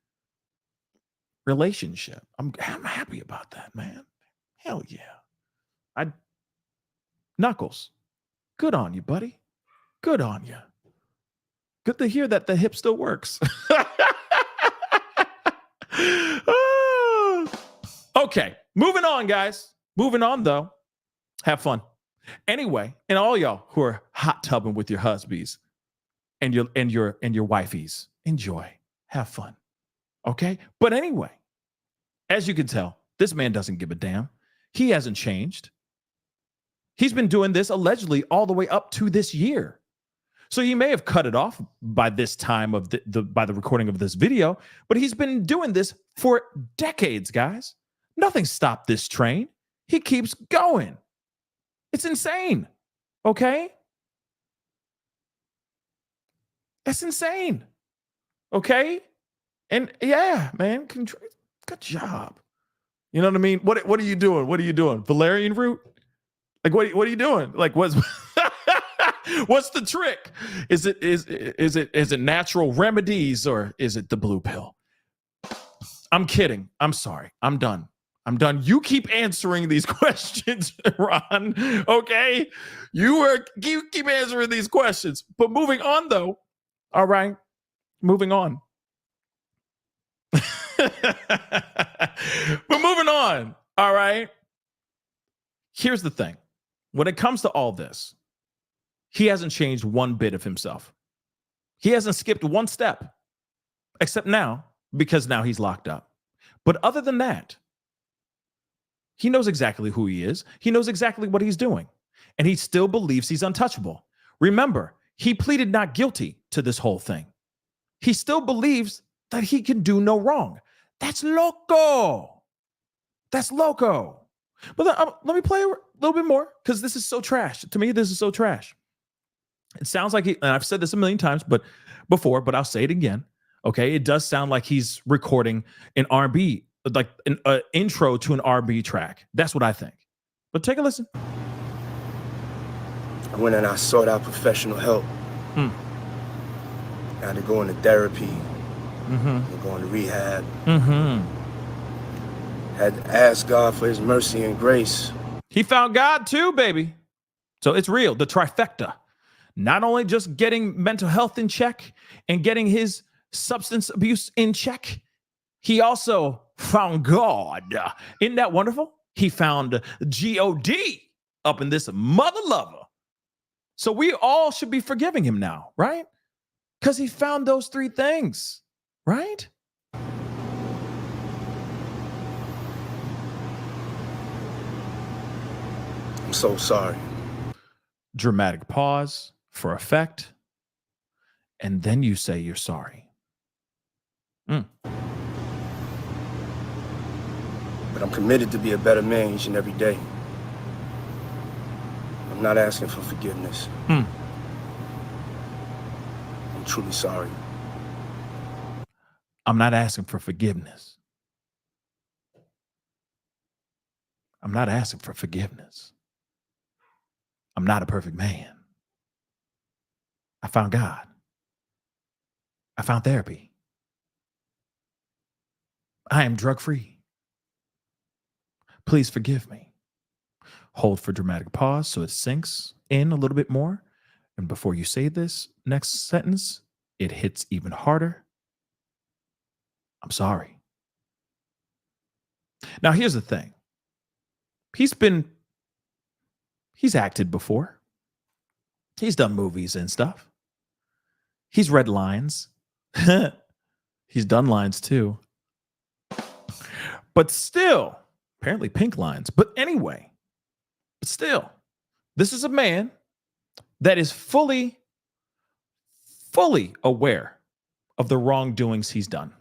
relationship. I'm happy about that, man. Hell yeah. Knuckles, good on you, buddy. Good on you. Good to hear that the hip still works. Okay, moving on, guys. Moving on, though. Have fun. Anyway, and all y'all who are hot tubbing with your husbands and your wifeys, enjoy, have fun. Okay? But anyway, as you can tell, this man doesn't give a damn. He hasn't changed. He's been doing this allegedly all the way up to this year. So he may have cut it off by this time of by the recording of this video, but he's been doing this for decades, guys. Nothing stopped this train. He keeps going. It's insane. Okay? That's insane. Okay? And yeah, man, good job. You know what I mean? What are you doing? What are you doing? Valerian root? Like what are you doing? Like what's the trick? Is it natural remedies or is it the blue pill? I'm kidding. I'm sorry. I'm done. You keep answering these questions, Ron. Okay? You keep answering these questions. But moving on though. All right. Moving on. But moving on. All right. Here's the thing. When it comes to all this, he hasn't changed one bit of himself. He hasn't skipped one step, except now, because now he's locked up. But other than that, he knows exactly who he is. He knows exactly what he's doing. And he still believes he's untouchable. Remember, he pleaded not guilty to this whole thing. He still believes that he can do no wrong. That's loco. That's loco. But let me play a little bit more because this is so trash. To me, this is so trash. It sounds like and I've said this a million times before, but I'll say it again. Okay, it does sound like he's recording an R&B, like an intro to an R&B track. That's what I think. But take a listen. I went and I sought out professional help. I had to go into therapy. They're going to rehab. Had to ask God for his mercy and grace. He found God too, baby. So it's real, the trifecta. Not only just getting mental health in check and getting his substance abuse in check, he found God. Isn't that wonderful? He found G-O-D up in this mother lover. So we all should be forgiving him now, right? Because he found those three things, right? I'm so sorry. Dramatic pause for effect. And then you say you're sorry. But I'm committed to be a better man each and every day. I'm not asking for forgiveness. I'm truly sorry. I'm not asking for forgiveness. I'm not asking for forgiveness. I'm not a perfect man. I found God. I found therapy. I am drug-free. Please forgive me. Hold for dramatic pause so it sinks in a little bit more. And before you say this next sentence, it hits even harder. I'm sorry. Now, here's the thing. He's acted before. He's done movies and stuff. He's read lines. He's done lines too. But still, apparently pink lines. But anyway, still, this is a man that is fully aware of the wrongdoings he's done.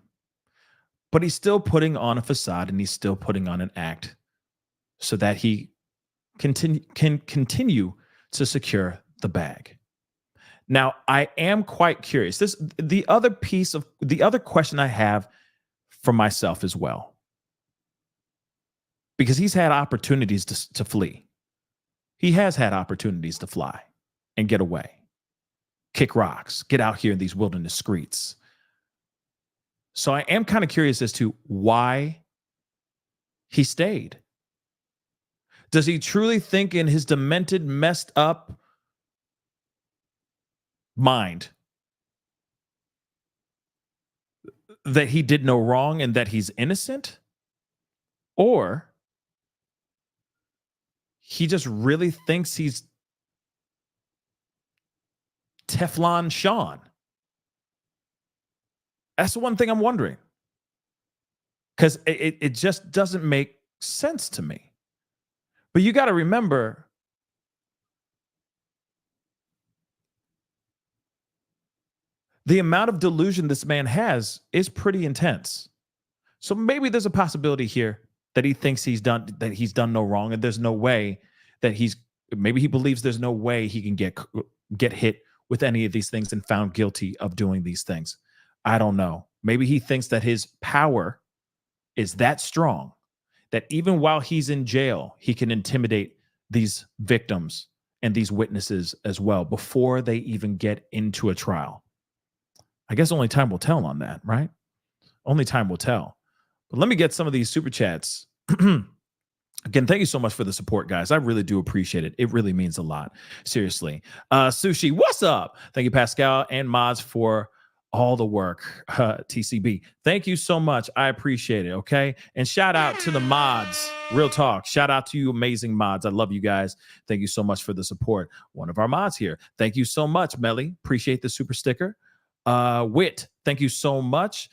But he's still putting on a facade and he's still putting on an act so that he can continue to secure the bag. Now, I am quite curious. The other question I have for myself as well, because he's had opportunities to flee. He has had opportunities to fly and get away, kick rocks, get out here in these wilderness streets. So I am kind of curious as to why he stayed. Does he truly think in his demented, messed up mind that he did no wrong and that he's innocent? Or he just really thinks he's Teflon Sean? That's the one thing I'm wondering. Because it just doesn't make sense to me. But you got to remember, the amount of delusion this man has is pretty intense. So maybe there's a possibility here that he thinks he's done no wrong, and there's no way that maybe he believes there's no way he can get hit with any of these things and found guilty of doing these things. I don't know. Maybe he thinks that his power is that strong that even while he's in jail, he can intimidate these victims and these witnesses as well before they even get into a trial. I guess only time will tell on that, right? Only time will tell. But let me get some of these super chats. Again, thank you so much for the support, guys. I really do appreciate it. It really means a lot. Seriously. Sushi, what's up? Thank you, Pascal and mods, for all the work. TCB, thank you so much. I appreciate it, okay? And shout out to the mods. Real talk. Shout out to you amazing mods. I love you guys. Thank you so much for the support. One of our mods here. Thank you so much, Melly. Appreciate the super sticker. Wit, thank you so much.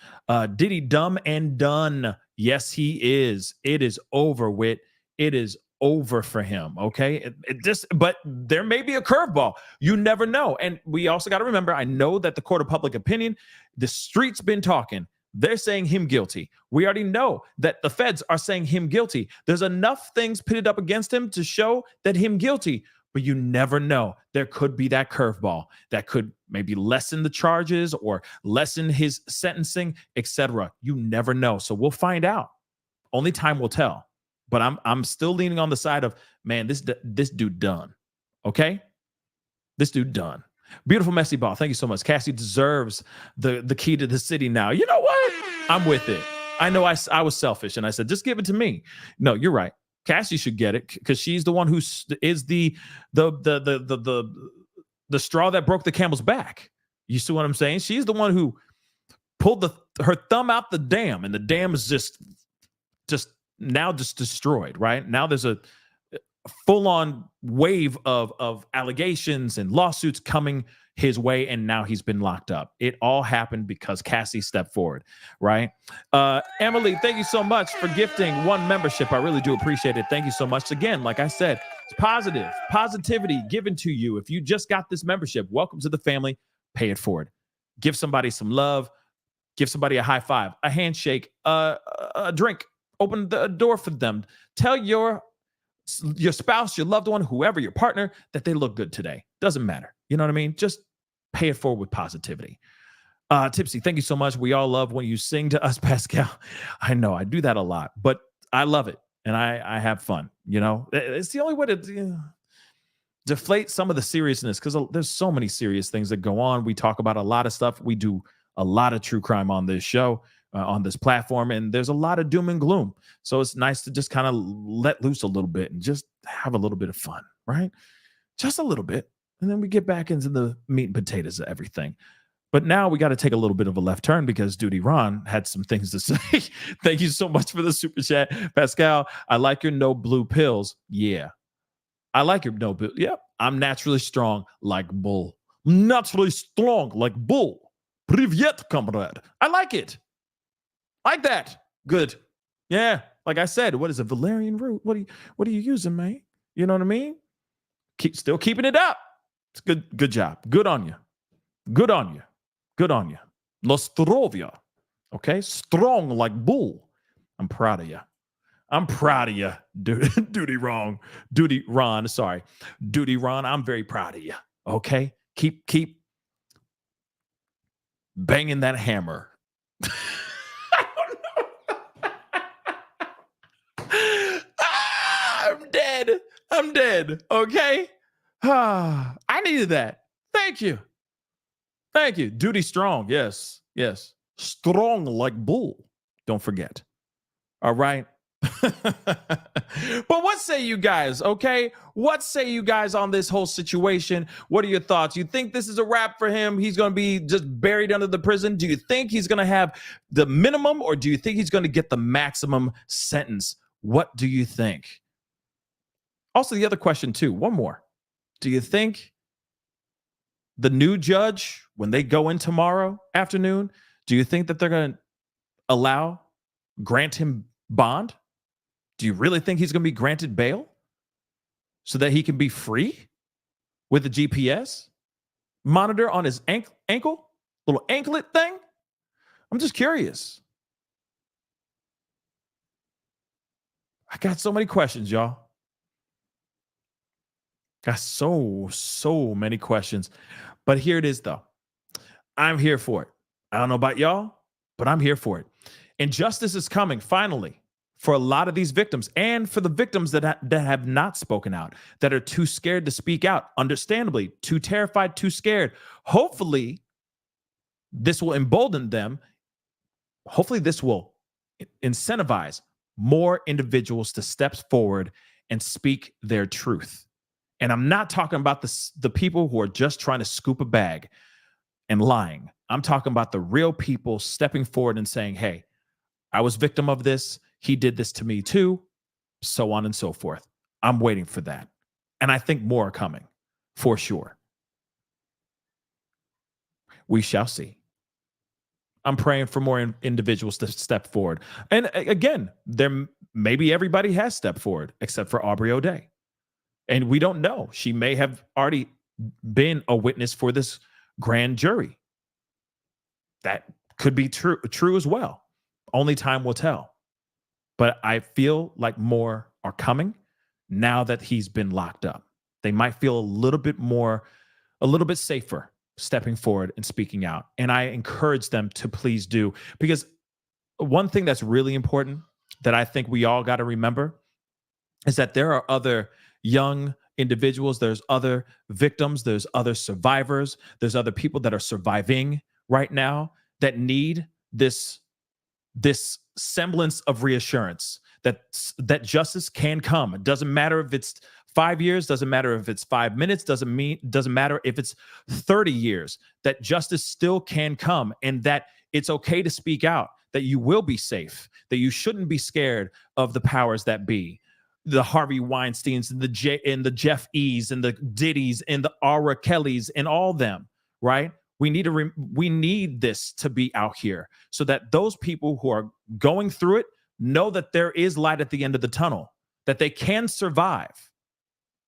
Diddy, dumb and done. Yes, he is. It is over, Wit. It is over for him. Okay. But there may be a curveball. You never know. And we also got to remember, I know that the court of public opinion, the street's been talking. They're saying him guilty. We already know that the feds are saying him guilty. There's enough things pitted up against him to show that him guilty. But you never know. There could be that curveball that could maybe lessen the charges or lessen his sentencing, etc. You never know. So we'll find out. Only time will tell. But I'm still leaning on the side of, man, this dude done. Okay? This dude done. Beautiful messy ball. Thank you so much. Cassie deserves the key to the city now. You know what? I'm with it. I know I was selfish and I said, just give it to me. No, you're right. Cassie should get it because she's the one who is the straw that broke the camel's back. You see what I'm saying? She's the one who pulled her thumb out the dam, and the dam is just now destroyed. Right now, there's a full-on wave of allegations and lawsuits coming his way, and now he's been locked up. It all happened because Cassie stepped forward, right? Emily, thank you so much for gifting 1 membership. I really do appreciate it. Thank you so much. Again, like I said, it's positivity given to you. If you just got this membership, welcome to the family. Pay it forward. Give somebody some love. Give somebody a high five, a handshake, a drink. Open the door for them. Tell your spouse, your loved one, whoever, your partner, that they look good today. Doesn't matter. You know what I mean? Just pay it forward with positivity. Tipsy, thank you so much. We all love when you sing to us, Pascal. I know I do that a lot, but I love it. And I have fun. You know, it's the only way to deflate some of the seriousness, because there's so many serious things that go on. We talk about a lot of stuff. We do a lot of true crime on this show, on this platform, and there's a lot of doom and gloom. So it's nice to just kind of let loose a little bit and just have a little bit of fun, right? Just a little bit. And then we get back into the meat and potatoes of everything. But now we got to take a little bit of a left turn because Duty Ron had some things to say. Thank you so much for the super chat. Pascal, I like your no blue pills. Yeah. I like your no blue. Yep. I'm naturally strong like bull. Naturally strong like bull. Privyet, comrade. I like it. Like that. Good. Yeah. Like I said, what is a valerian root? What are you using, man? You know what I mean? Still keeping it up. It's good. Good job. Good on you. Good on you. Good on you. Nostrovia. Okay? Strong like bull. I'm proud of you. I'm proud of you. Duty Ron. Duty Ron. Sorry. Duty Ron. I'm very proud of you. Okay? Keep banging that hammer. I'm dead. Okay? I needed that. Thank you. Duty strong. Yes. Strong like bull. Don't forget. All right? But what say you guys, okay? What say you guys on this whole situation? What are your thoughts? You think this is a wrap for him? He's going to be just buried under the prison? Do you think he's going to have the minimum, or do you think he's going to get the maximum sentence? What do you think? Also, the other question, too, one more. Do you think the new judge, when they go in tomorrow afternoon, do you think that they're going to grant him bond? Do you really think he's going to be granted bail so that he can be free with the GPS monitor on his ankle, little anklet thing? I'm just curious. I got so many questions, y'all. Got so many questions. But here it is, though. I'm here for it. I don't know about y'all, but I'm here for it. And justice is coming, finally. for a lot of these victims and for the victims that have not spoken out, that are too scared to speak out, understandably, too terrified, too scared. Hopefully, this will embolden them. Hopefully, this will incentivize more individuals to step forward and speak their truth. And I'm not talking about the people who are just trying to scoop a bag and lying. I'm talking about the real people stepping forward and saying, hey, I was victim of this. He did this to me too, so on and so forth. I'm waiting for that. And I think more are coming, for sure. We shall see. I'm praying for more individuals to step forward. And again, maybe everybody has stepped forward except for Aubrey O'Day. And we don't know. She may have already been a witness for this grand jury. That could be true as well. Only time will tell. But I feel like more are coming now that he's been locked up. They might feel a little bit safer stepping forward and speaking out. And I encourage them to please do, because one thing that's really important that I think we all got to remember is that there are other young individuals, there's other victims, there's other survivors, there's other people that are surviving right now that need this semblance of reassurance that justice can come. It doesn't matter if it's 5 years, doesn't matter if it's 5 minutes, doesn't matter if it's 30 years, that justice still can come, and that it's okay to speak out, that you will be safe, that you shouldn't be scared of the powers that be, the Harvey Weinsteins and the Jeff E's and the Diddy's and the Ara Kellys and all them, right? We need this to be out here so that those people who are going through it know that there is light at the end of the tunnel, that they can survive.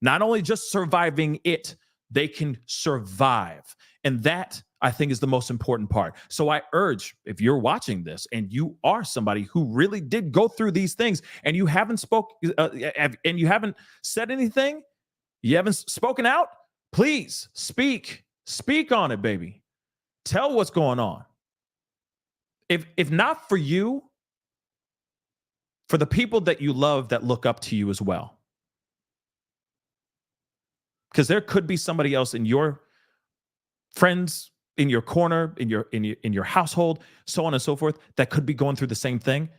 Not only just surviving it, they can survive. And that, I think, is the most important part. So I urge, if you're watching this and you are somebody who really did go through these things and you haven't and you haven't said anything, you haven't spoken out, please speak on it, baby. Tell what's going on. If not for you, for the people that you love that look up to you as well. Because there could be somebody else in your friends, in your corner, in your household, so on and so forth, that could be going through the same thing,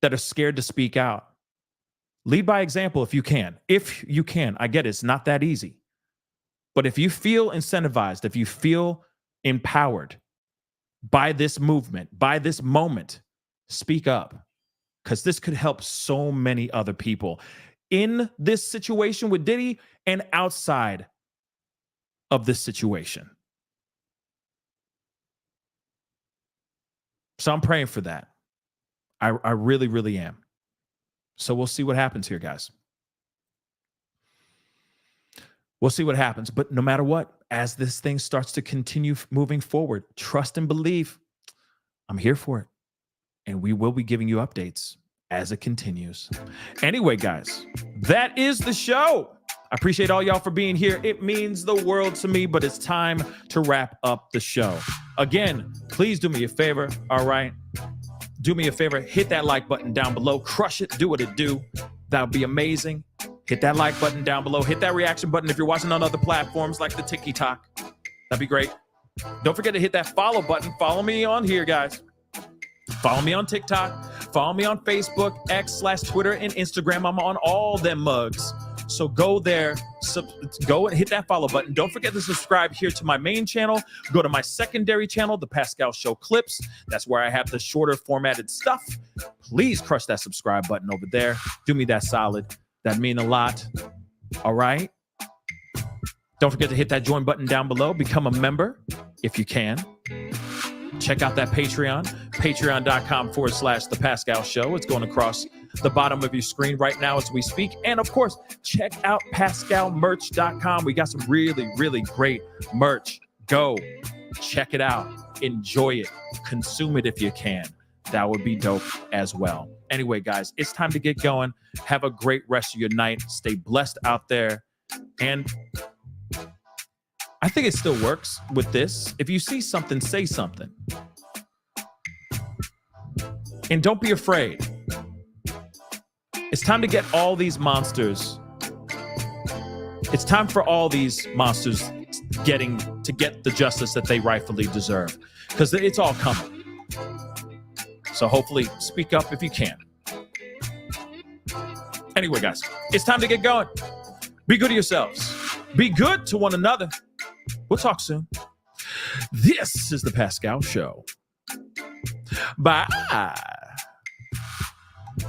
that are scared to speak out. Lead by example if you can. If you can. I get it, it's not that easy. But if you feel incentivized, if you feel empowered by this movement, by this moment, speak up. Because this could help so many other people in this situation with Diddy and outside of this situation. So I'm praying for that. I really, really am. So we'll see what happens here, guys. We'll see what happens. But no matter what, as this thing starts to continue moving forward, trust and believe. I'm here for it. And we will be giving you updates as it continues. Anyway, guys, that is the show. I appreciate all y'all for being here. It means the world to me, but it's time to wrap up the show. Again, please do me a favor, all right? Do me a favor, hit that like button down below. Crush it, do what it do. That would be amazing. Hit that like button down below. Hit that reaction button if you're watching on other platforms like the TikTok. That'd be great. Don't forget to hit that follow button. Follow me on here, guys. Follow me on TikTok. Follow me on Facebook, X/Twitter, and Instagram. I'm on all them mugs. So go there, go and hit that follow button. Don't forget to subscribe here to my main channel. Go to my secondary channel, The Pascal Show Clips. That's where I have the shorter formatted stuff. Please crush that subscribe button over there. Do me that solid. That mean a lot. All right. Don't forget to hit that join button down below. Become a member if you can. Check out that Patreon, patreon.com/The Pascal Show. It's going across the bottom of your screen right now as we speak. And of course, check out PascalMerch.com. We got some really, really great merch. Go check it out. Enjoy it. Consume it if you can. That would be dope as well. Anyway, guys, it's time to get going. Have a great rest of your night. Stay blessed out there. And I think it still works with this. If you see something, say something. And don't be afraid. It's time to get all these monsters. It's time for all these monsters get the justice that they rightfully deserve, because it's all coming. So hopefully speak up if you can. Anyway, guys, it's time to get going. Be good to yourselves. Be good to one another. We'll talk soon. This is the Pascal Show. Bye.